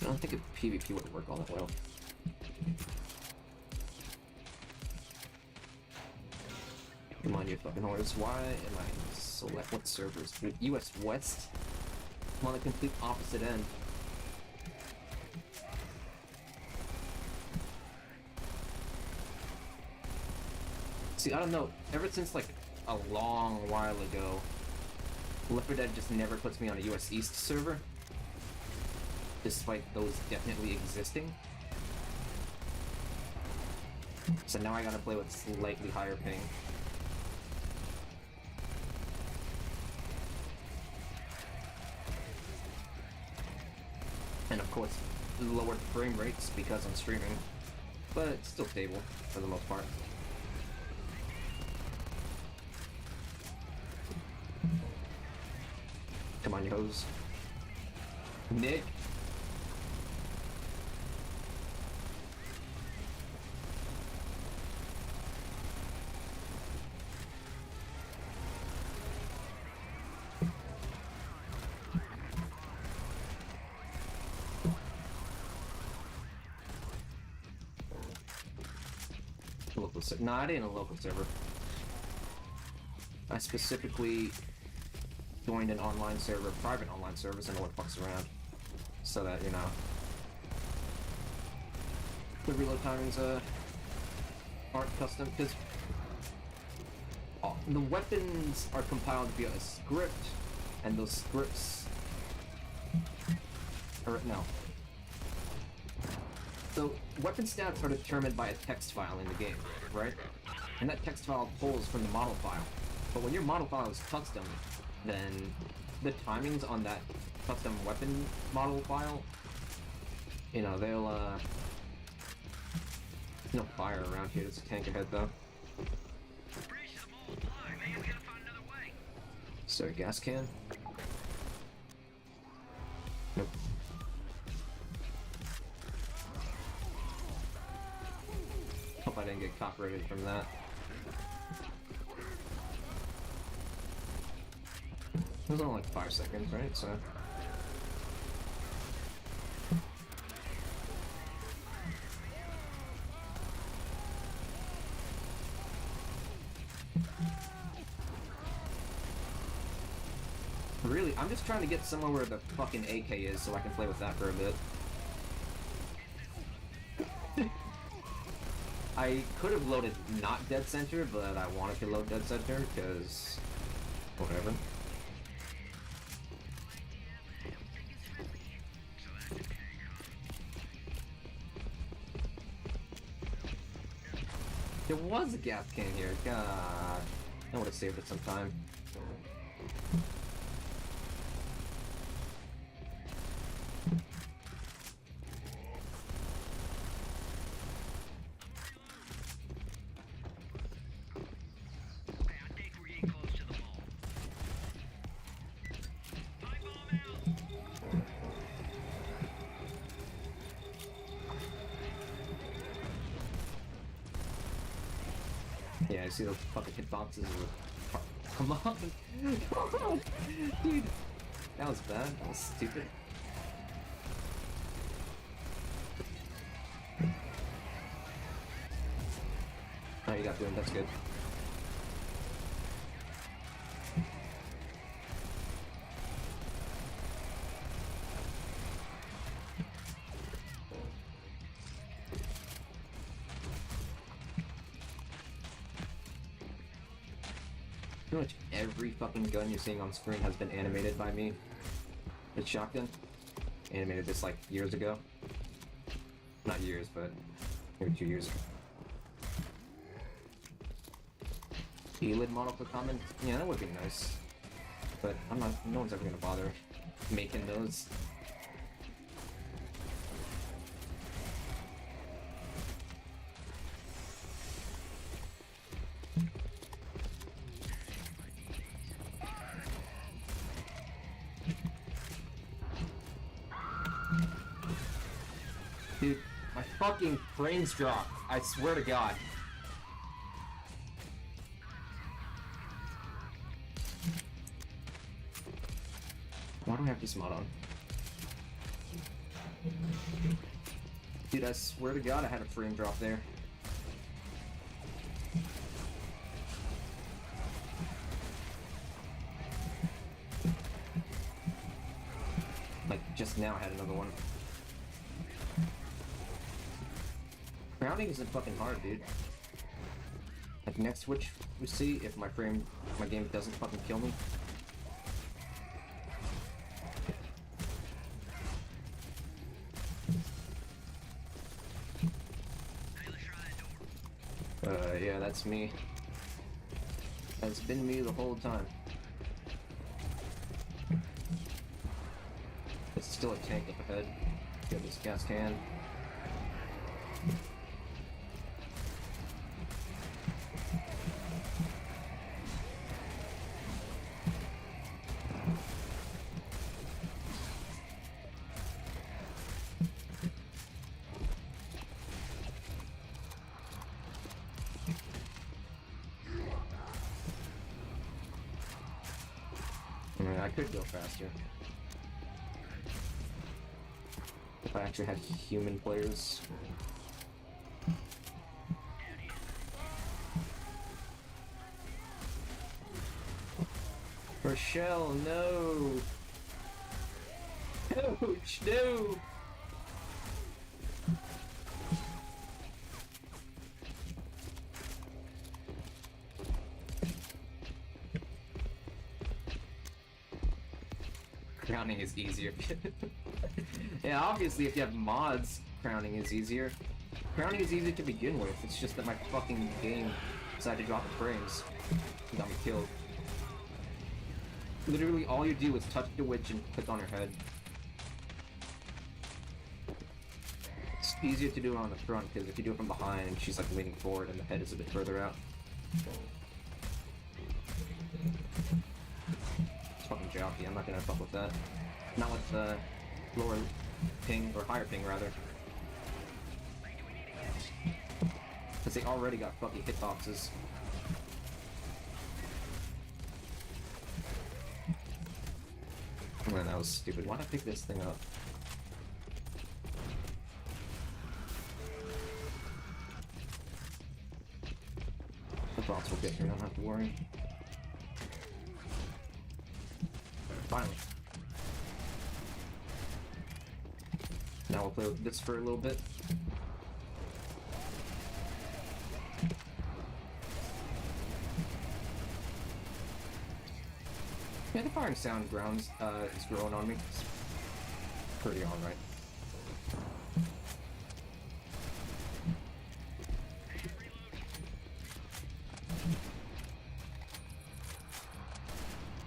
I don't think a PvP would work all that well. Come on, you fucking horse. Why am I select what servers? US West? I'm on the complete opposite end. See, I don't know. Ever since like a long while ago, Left 4 Dead just never puts me on a US East server. Despite those definitely existing. So now I gotta play with slightly higher ping. And of course, lowered frame rates because I'm streaming. But it's still stable for the most part. Come on, you hoes. Nick! No, I didn't a local server. I specifically joined an online server, private online server, so no one fucks around. So that, you know, the reload timings aren't custom, because the weapons are compiled via a script, and those scripts, or no. So, weapon stats are determined by a text file in the game, right? And that text file pulls from the model file. But when your model file is custom, then the timings on that custom weapon model file, you know, they'll, no fire around here, there's a tank ahead though. Is there a gas can? Nope. Hope I didn't get copyrighted from that. It was only like 5 seconds, right? So. Really, I'm just trying to get somewhere where the fucking AK is so I can play with that for a bit. I could have loaded not dead center, but I wanted to load dead center, because... whatever. There was a gas can here, god. I would have saved it some time. Yeah, I see those fucking hitboxes. Come on! Dude! That was bad. That was stupid. Oh, you got boom. That's good. Pretty much every fucking gun you're seeing on screen has been animated by me. It's shotgun. Animated this like years ago. Not years, but maybe 2 years. E-lid model for comment? Yeah, that would be nice. But I'm not, no one's ever gonna bother making those. Dude, my fucking frames dropped. I swear to God. Why do I have this mod on? Dude, I swear to God I had a frame drop there. Like, just now I had another one. Grounding isn't fucking hard, dude. Like, next switch we see, if my game doesn't fucking kill me. Yeah, that's me. That's been me the whole time. It's still a tank up ahead. Get this gas can. I could go faster. If I actually had human players. Rochelle, no! Ouch, no! Crowning is easier. Yeah, obviously if you have mods, crowning is easier. Crowning is easy to begin with, it's just that my fucking game decided to drop the frames and got me killed. Literally all you do is touch the witch and click on her head. It's easier to do it on the front, because if you do it from behind, she's like leaning forward and the head is a bit further out. It's fucking jockey, I'm not gonna fuck with that. Not with lower ping, or higher ping rather. Because they already got fucking hitboxes. Man, that was stupid. Why'd I pick this thing up? The bots will get here, don't have to worry. Finally. Now we'll play with this for a little bit. Yeah, the firing sound grounds is growing on me. It's pretty alright.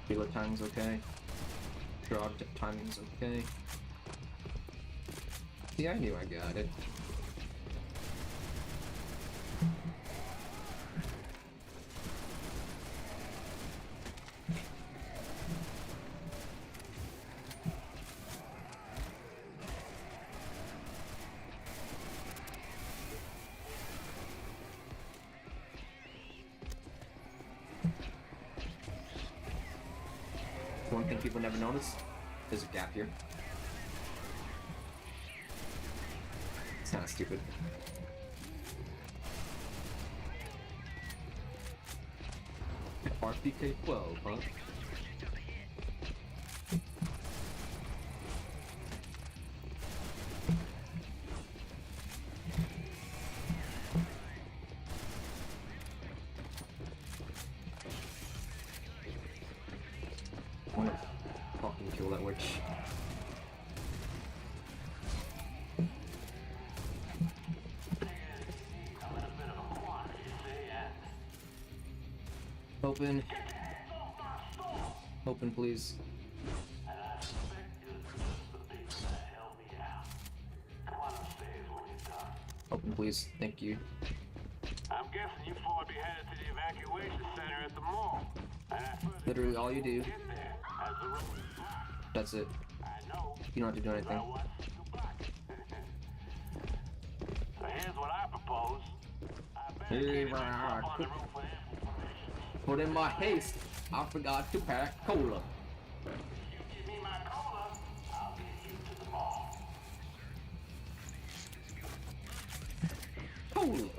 Reload timing's okay. Draw timing's okay. See, I knew I got it. One thing people never notice, there's a gap here. It's kinda stupid. RPK 12, huh? I wanna fucking kill that witch. Open. Open, please. Open, please. Thank you. I'm guessing you four be headed to the evacuation center at the mall. And I further Literally all you do. get there as the road is blocked. That's it. I know. You don't have to do anything. Well, what's the block? So here's what I propose. I barricaded myself on the roof with information. But in my haste, I forgot to pack cola. You give me my cola, I'll get you to the mall. Cola.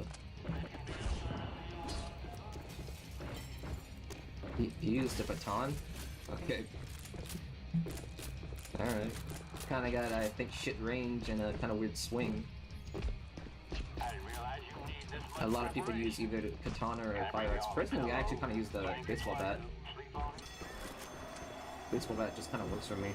You used a baton? Okay. Alright. Kinda got, I think, shit range and a kinda weird swing. I didn't realize you need this much A lot of people use preparation. either the katana or a fire axe. Personally, I actually kinda use the baseball bat. Sleep on it. Baseball bat just kinda works for me.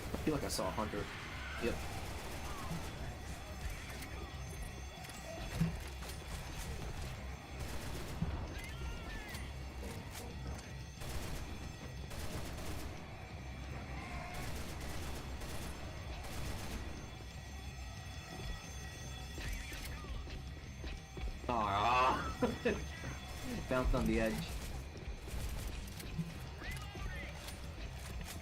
I feel like I saw a hunter. Yep. Ah, bounced on the edge.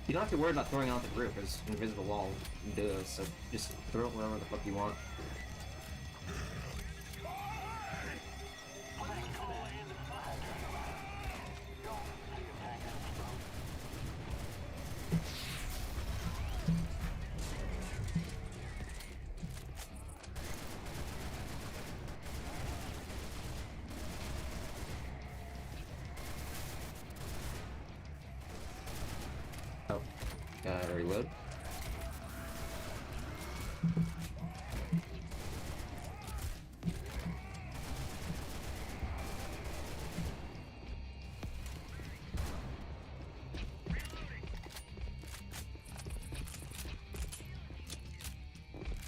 You don't have to worry about throwing it off the roof. There's an invisible wall. Duh, so just throw it wherever the fuck you want. Oh, gotta reload.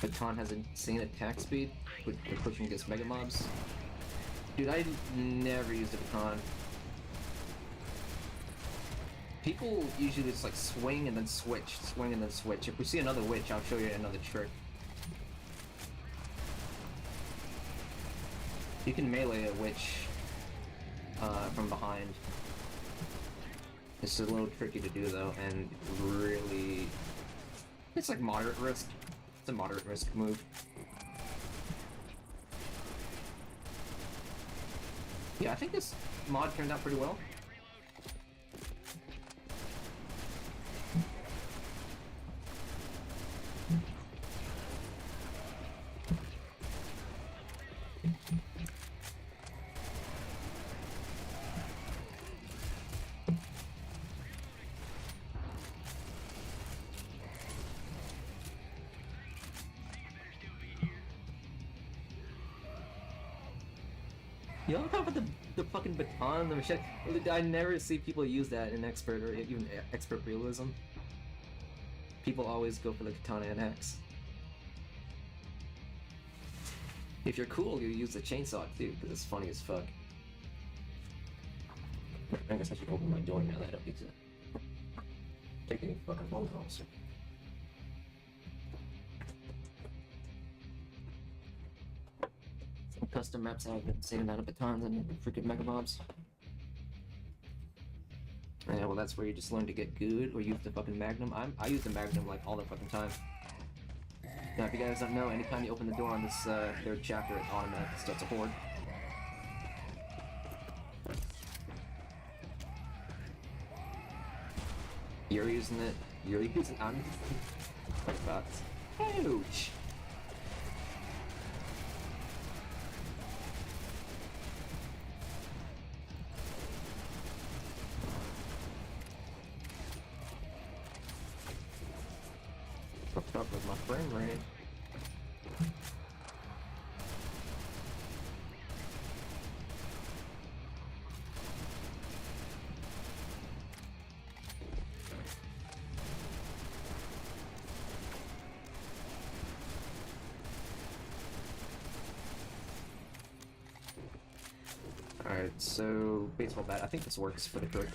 Baton has insane attack speed with the pushing against mega mobs. Dude, I never used a baton. People usually just like swing and then switch, swing and then switch. If we see another witch, I'll show you another trick. You can melee a witch from behind. It's a little tricky to do though, and really, it's like moderate risk. It's a moderate risk move. Yeah, I think this mod turned out pretty well. You know about the fucking baton, the machete? I never see people use that in expert or even expert realism. People always go for the katana and axe. If you're cool, you use the chainsaw too, because it's funny as fuck. I guess I should open my door now that I don't need to take any fucking phone calls. Some custom maps have been saving out of batons and freaking mega mobs. Yeah, well that's where you just learn to get good or use the fucking magnum. I use the magnum like all the fucking time. Now, if you guys don't know, anytime you open the door on this third chapter, it automatically starts a horde. You're using it. You're using. I'm. Ouch! Fucked up with my frame rate. Alright, so baseball bat. I think this works for the trick.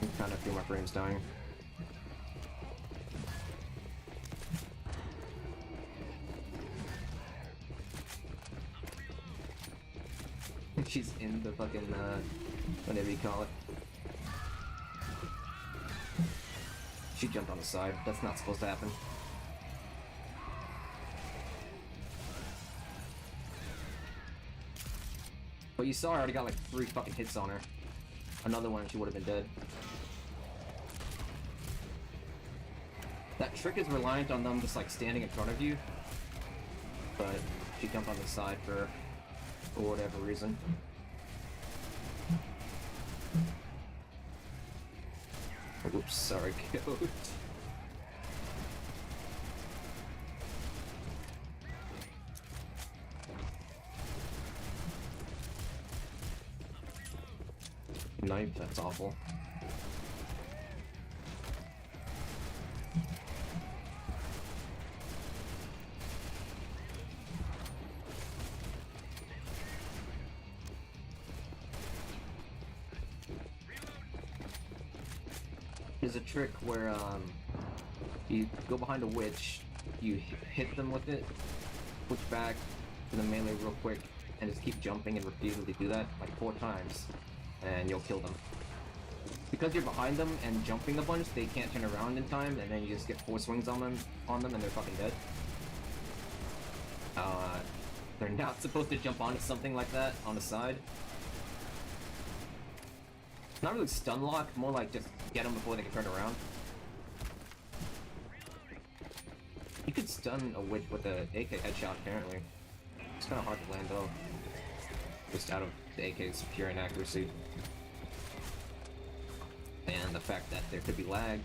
I'm kind of feel my frames dying. She's in the fucking, whatever you call it. She jumped on the side. That's not supposed to happen. But you saw I already got like 3 fucking hits on her. Another one and she would have been dead. That trick is reliant on them just like standing in front of you. But she jumped on the side for whatever reason. Oops, sorry, goat. Knife, that's awful. There's a trick where you go behind a witch, you hit them with it, switch back to the melee real quick, and just keep jumping and repeatedly do that like 4 times, and you'll kill them. Because you're behind them and jumping a bunch, they can't turn around in time, and then you just get 4 swings on them, and they're fucking dead. They're not supposed to jump onto something like that on the side. Not really stun lock, more like just get them before they can turn around. You could stun a witch with a AK headshot, apparently. It's kind of hard to land though. Just out of the AK's pure inaccuracy. And the fact that there could be lag.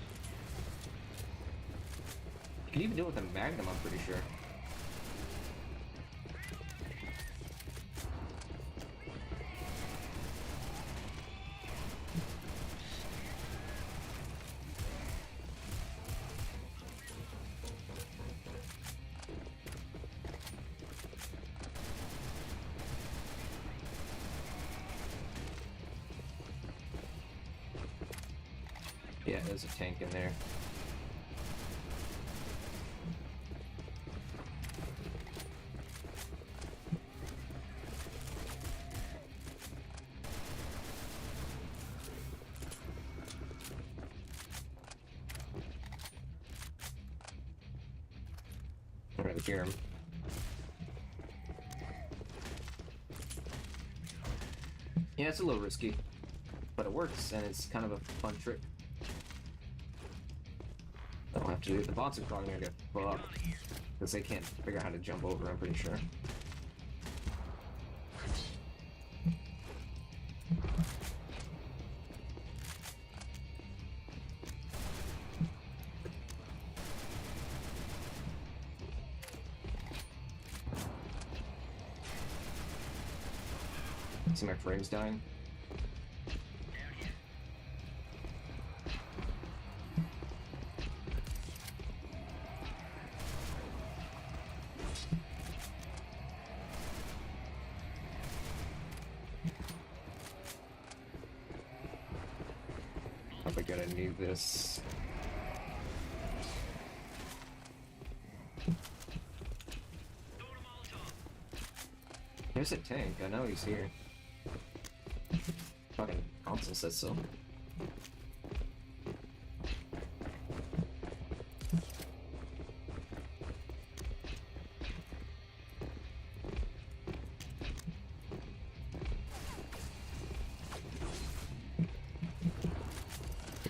You can even do it with a Magnum, I'm pretty sure. Yeah, there's a tank in there. even hear him. Yeah, it's a little risky, but it works, and it's kind of a fun trick. I don't have to do it. The bots are probably gonna get fucked, because they can't figure out how to jump over, I'm pretty sure. See my frames dying? Hope I gotta need this. There's a tank, I know he's here. Fucking console says so.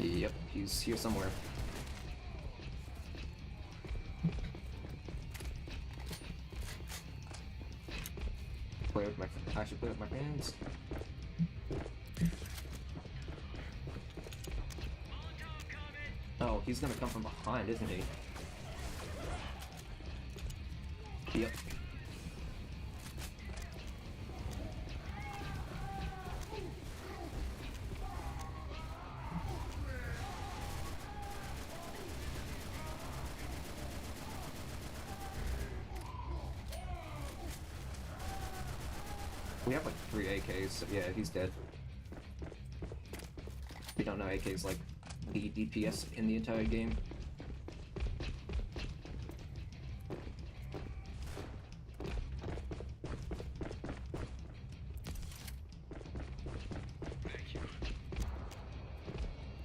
Yep, he's here somewhere. I should play with my friends. Oh, he's gonna come from behind, isn't he? Yep. We have like 3 AKs, so yeah, he's dead. We don't know AK's like the DPS in the entire game.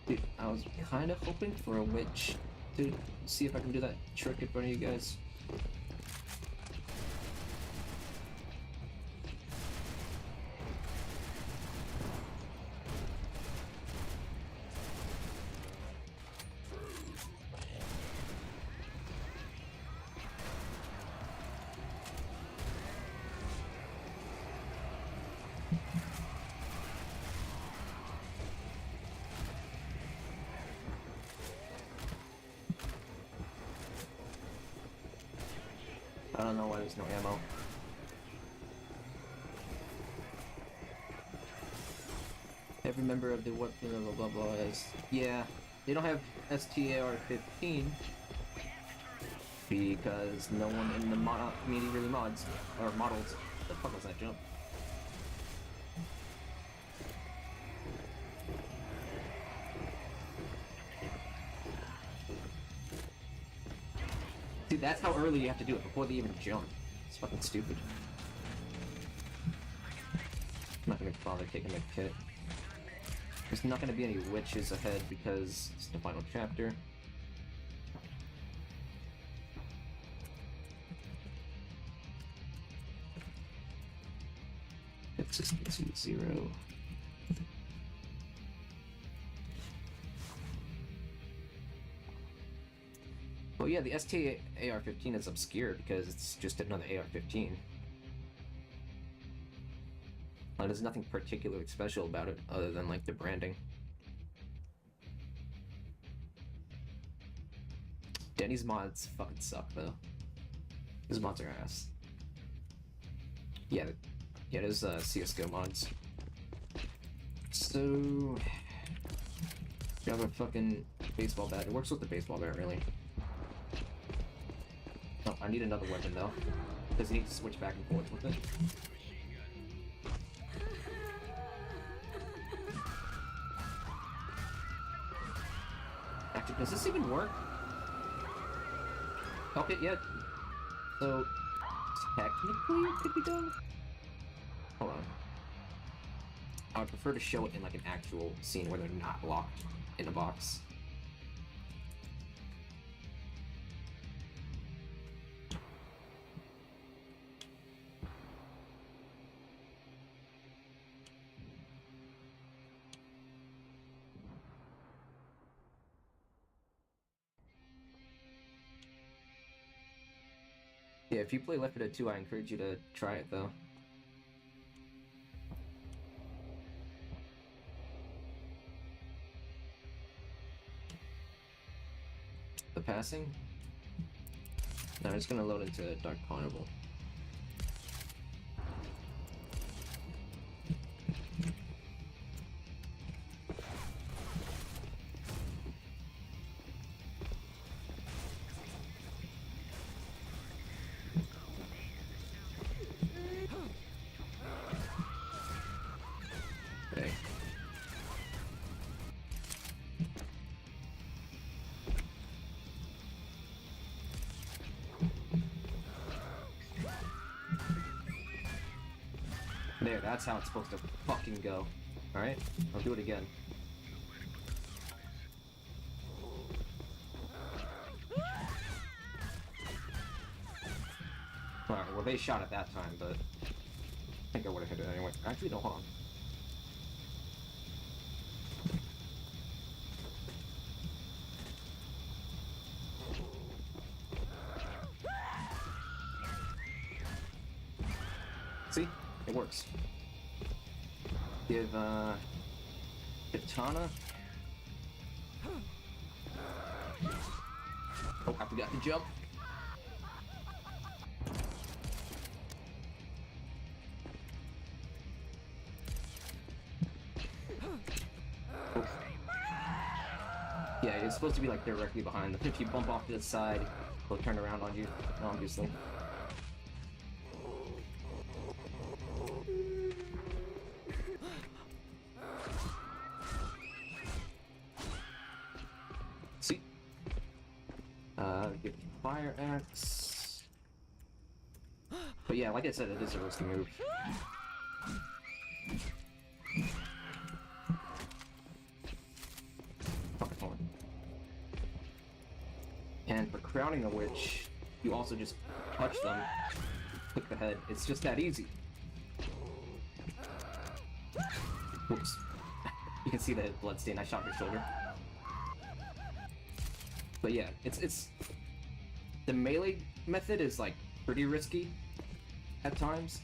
Dude, I was kind of hoping for a witch to see if I can do that trick in front of you guys. I don't know why there's no ammo. Every member of the what blah blah blah blah is. Yeah, they don't have STAR-15 because no one in the community really mods or models. What the fuck was that jump? See, that's how early you have to do it, before they even jump. It's fucking stupid. I'm not gonna bother taking the kit. There's not gonna be any witches ahead because it's the final chapter. It's 6-2-0. Well, yeah, the ST-AR-15 is obscure because it's just another AR-15. There's nothing particularly special about it other than, like, the branding. Denny's mods fucking suck, though. His mods are ass. Yeah, there's CSGO mods. So... you have a fucking baseball bat. It works with the baseball bat, really. Oh, I need another weapon though, because you need to switch back and forth with it. Actually, does this even work? Okay, yeah. So, technically it could be done? Hold on. I would prefer to show it in like an actual scene where they're not locked in a box. Yeah, if you play Left 4 Dead 2, I encourage you to try it though. The passing? No, I'm just gonna load into Dark Carnival. Okay. There, that's how it's supposed to fucking go. Alright? I'll do it again. Alright, well they shot at that time, but I think I would've hit it anyway. Actually, no, hold on. See? It works. Give, Katana. Oh, I forgot to jump. Oh. Yeah, it's supposed to be like directly behind them. If you bump off to the side, they'll turn around on you, obviously. See? Give fire axe. But yeah, like I said, it is a risky move. Fucking horn. And for crowning a witch, you also just touch them, click the head. It's just that easy. Whoops. You can see the bloodstain. I shot her shoulder. But yeah, it's the melee method is like pretty risky at times.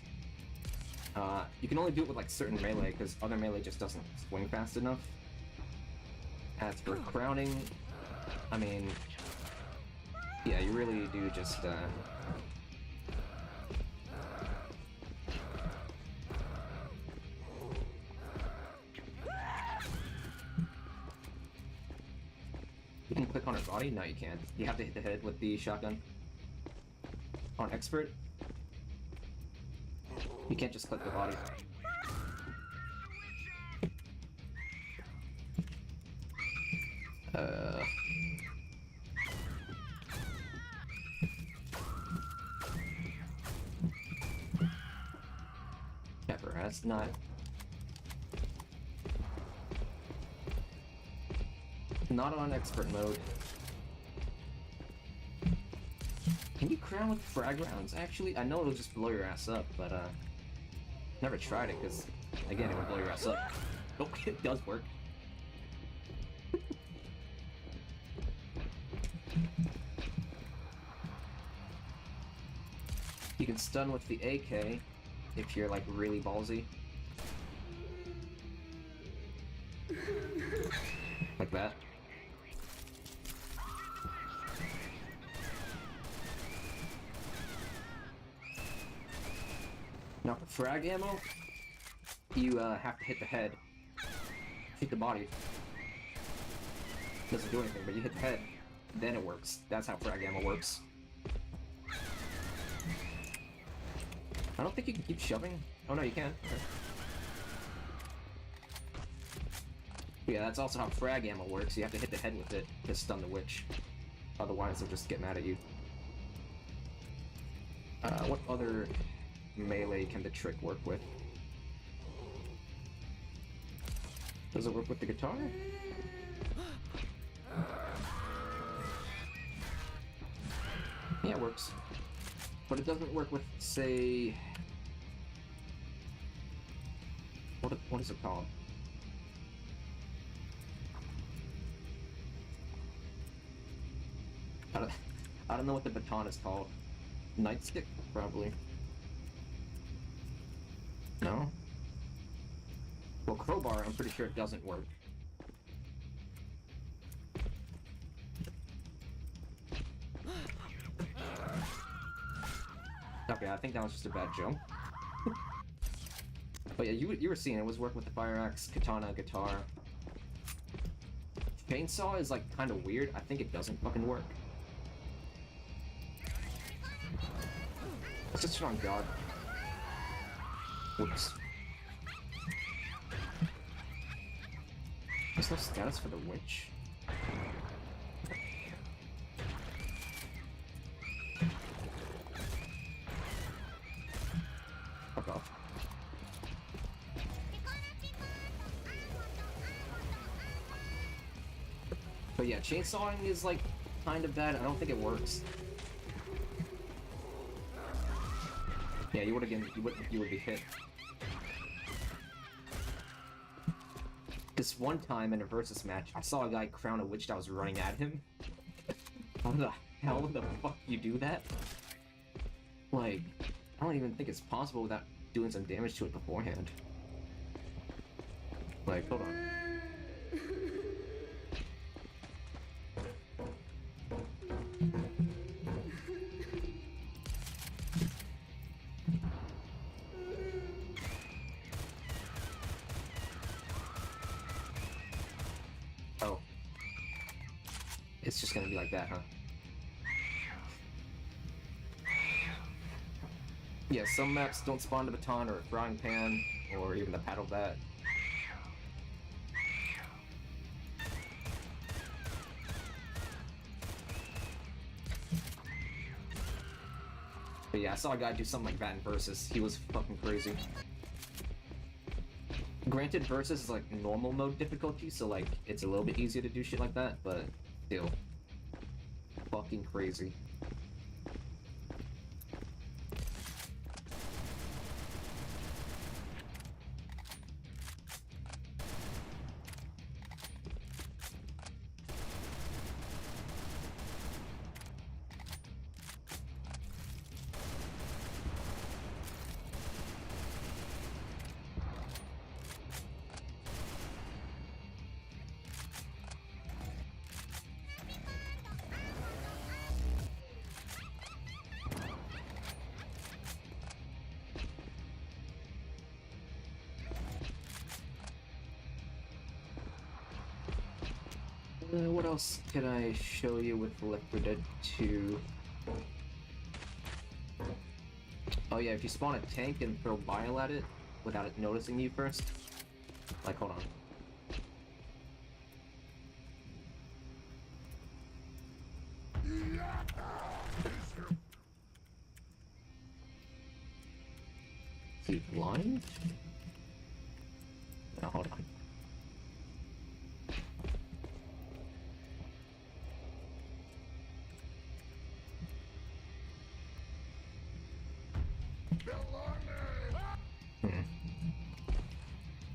You can only do it with like certain melee because other melee just doesn't swing fast enough. As for crowning, I mean, yeah, you really do just you can click on her body? No, you can't. You have to hit the head with the shotgun. On expert, you can't just click the body. Pepper, that's not on expert mode. Can you crown with frag rounds? Actually, I know it'll just blow your ass up, but never tried it because again, it would blow your ass up. Oh, it does work. You can stun with the AK if you're like really ballsy. Like that. Now for frag ammo, you have to hit the head. Hit the body. Doesn't do anything, but you hit the head, then it works. That's how frag ammo works. I don't think you can keep shoving. Oh no, you can. Okay. Yeah, that's also how frag ammo works. You have to hit the head with it to stun the witch. Otherwise, they'll just get mad at you. What other melee can the trick work with? Does it work with the guitar? Yeah, it works. But it doesn't work with, say... What is it called? I don't know what the baton is called. Nightstick, probably. No? Well, crowbar, I'm pretty sure it doesn't work. Okay, I think that was just a bad jump. But yeah, you were seeing it was working with the fire axe, katana, guitar. Chainsaw is like kind of weird. I think it doesn't fucking work. Let's just turn on God. Whoops. There's no status for the witch. Fuck off. But yeah, chainsawing is like kind of bad. I don't think it works. Yeah, you would be hit. This one time in a versus match, I saw a guy crown a witch that was running at him. How the hell the fuck you do that? Like, I don't even think it's possible without doing some damage to it beforehand. Like, hold on. Oh. It's just gonna be like that, huh? Yeah, some maps don't spawn the baton or a frying pan, or even the paddle bat. But yeah, I saw a guy do something like that in Versus. He was fucking crazy. Granted, Versus is like normal mode difficulty, so like it's a little bit easier to do shit like that, but still. Fucking crazy. What else could I show you with L4D2? 2? Oh yeah, if you spawn a tank and throw bile at it without it noticing you first. Like, hold on. Is he blind? No, hold on.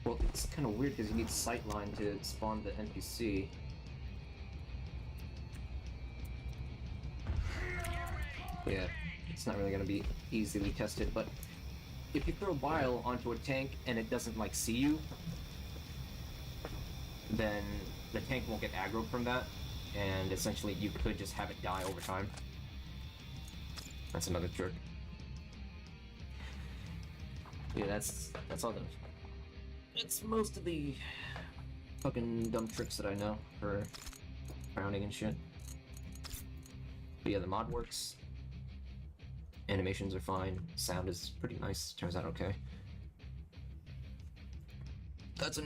Well, it's kind of weird because you need sightline to spawn the NPC. Yeah, it's not really going to be easily tested, but if you throw bile onto a tank and it doesn't, like, see you, then the tank won't get aggroed from that, and essentially you could just have it die over time. That's another trick. Yeah, that's all the... It's most of the fucking dumb tricks that I know for crowning and shit. But yeah, the mod works. Animations are fine. Sound is pretty nice. Turns out okay. That's enough.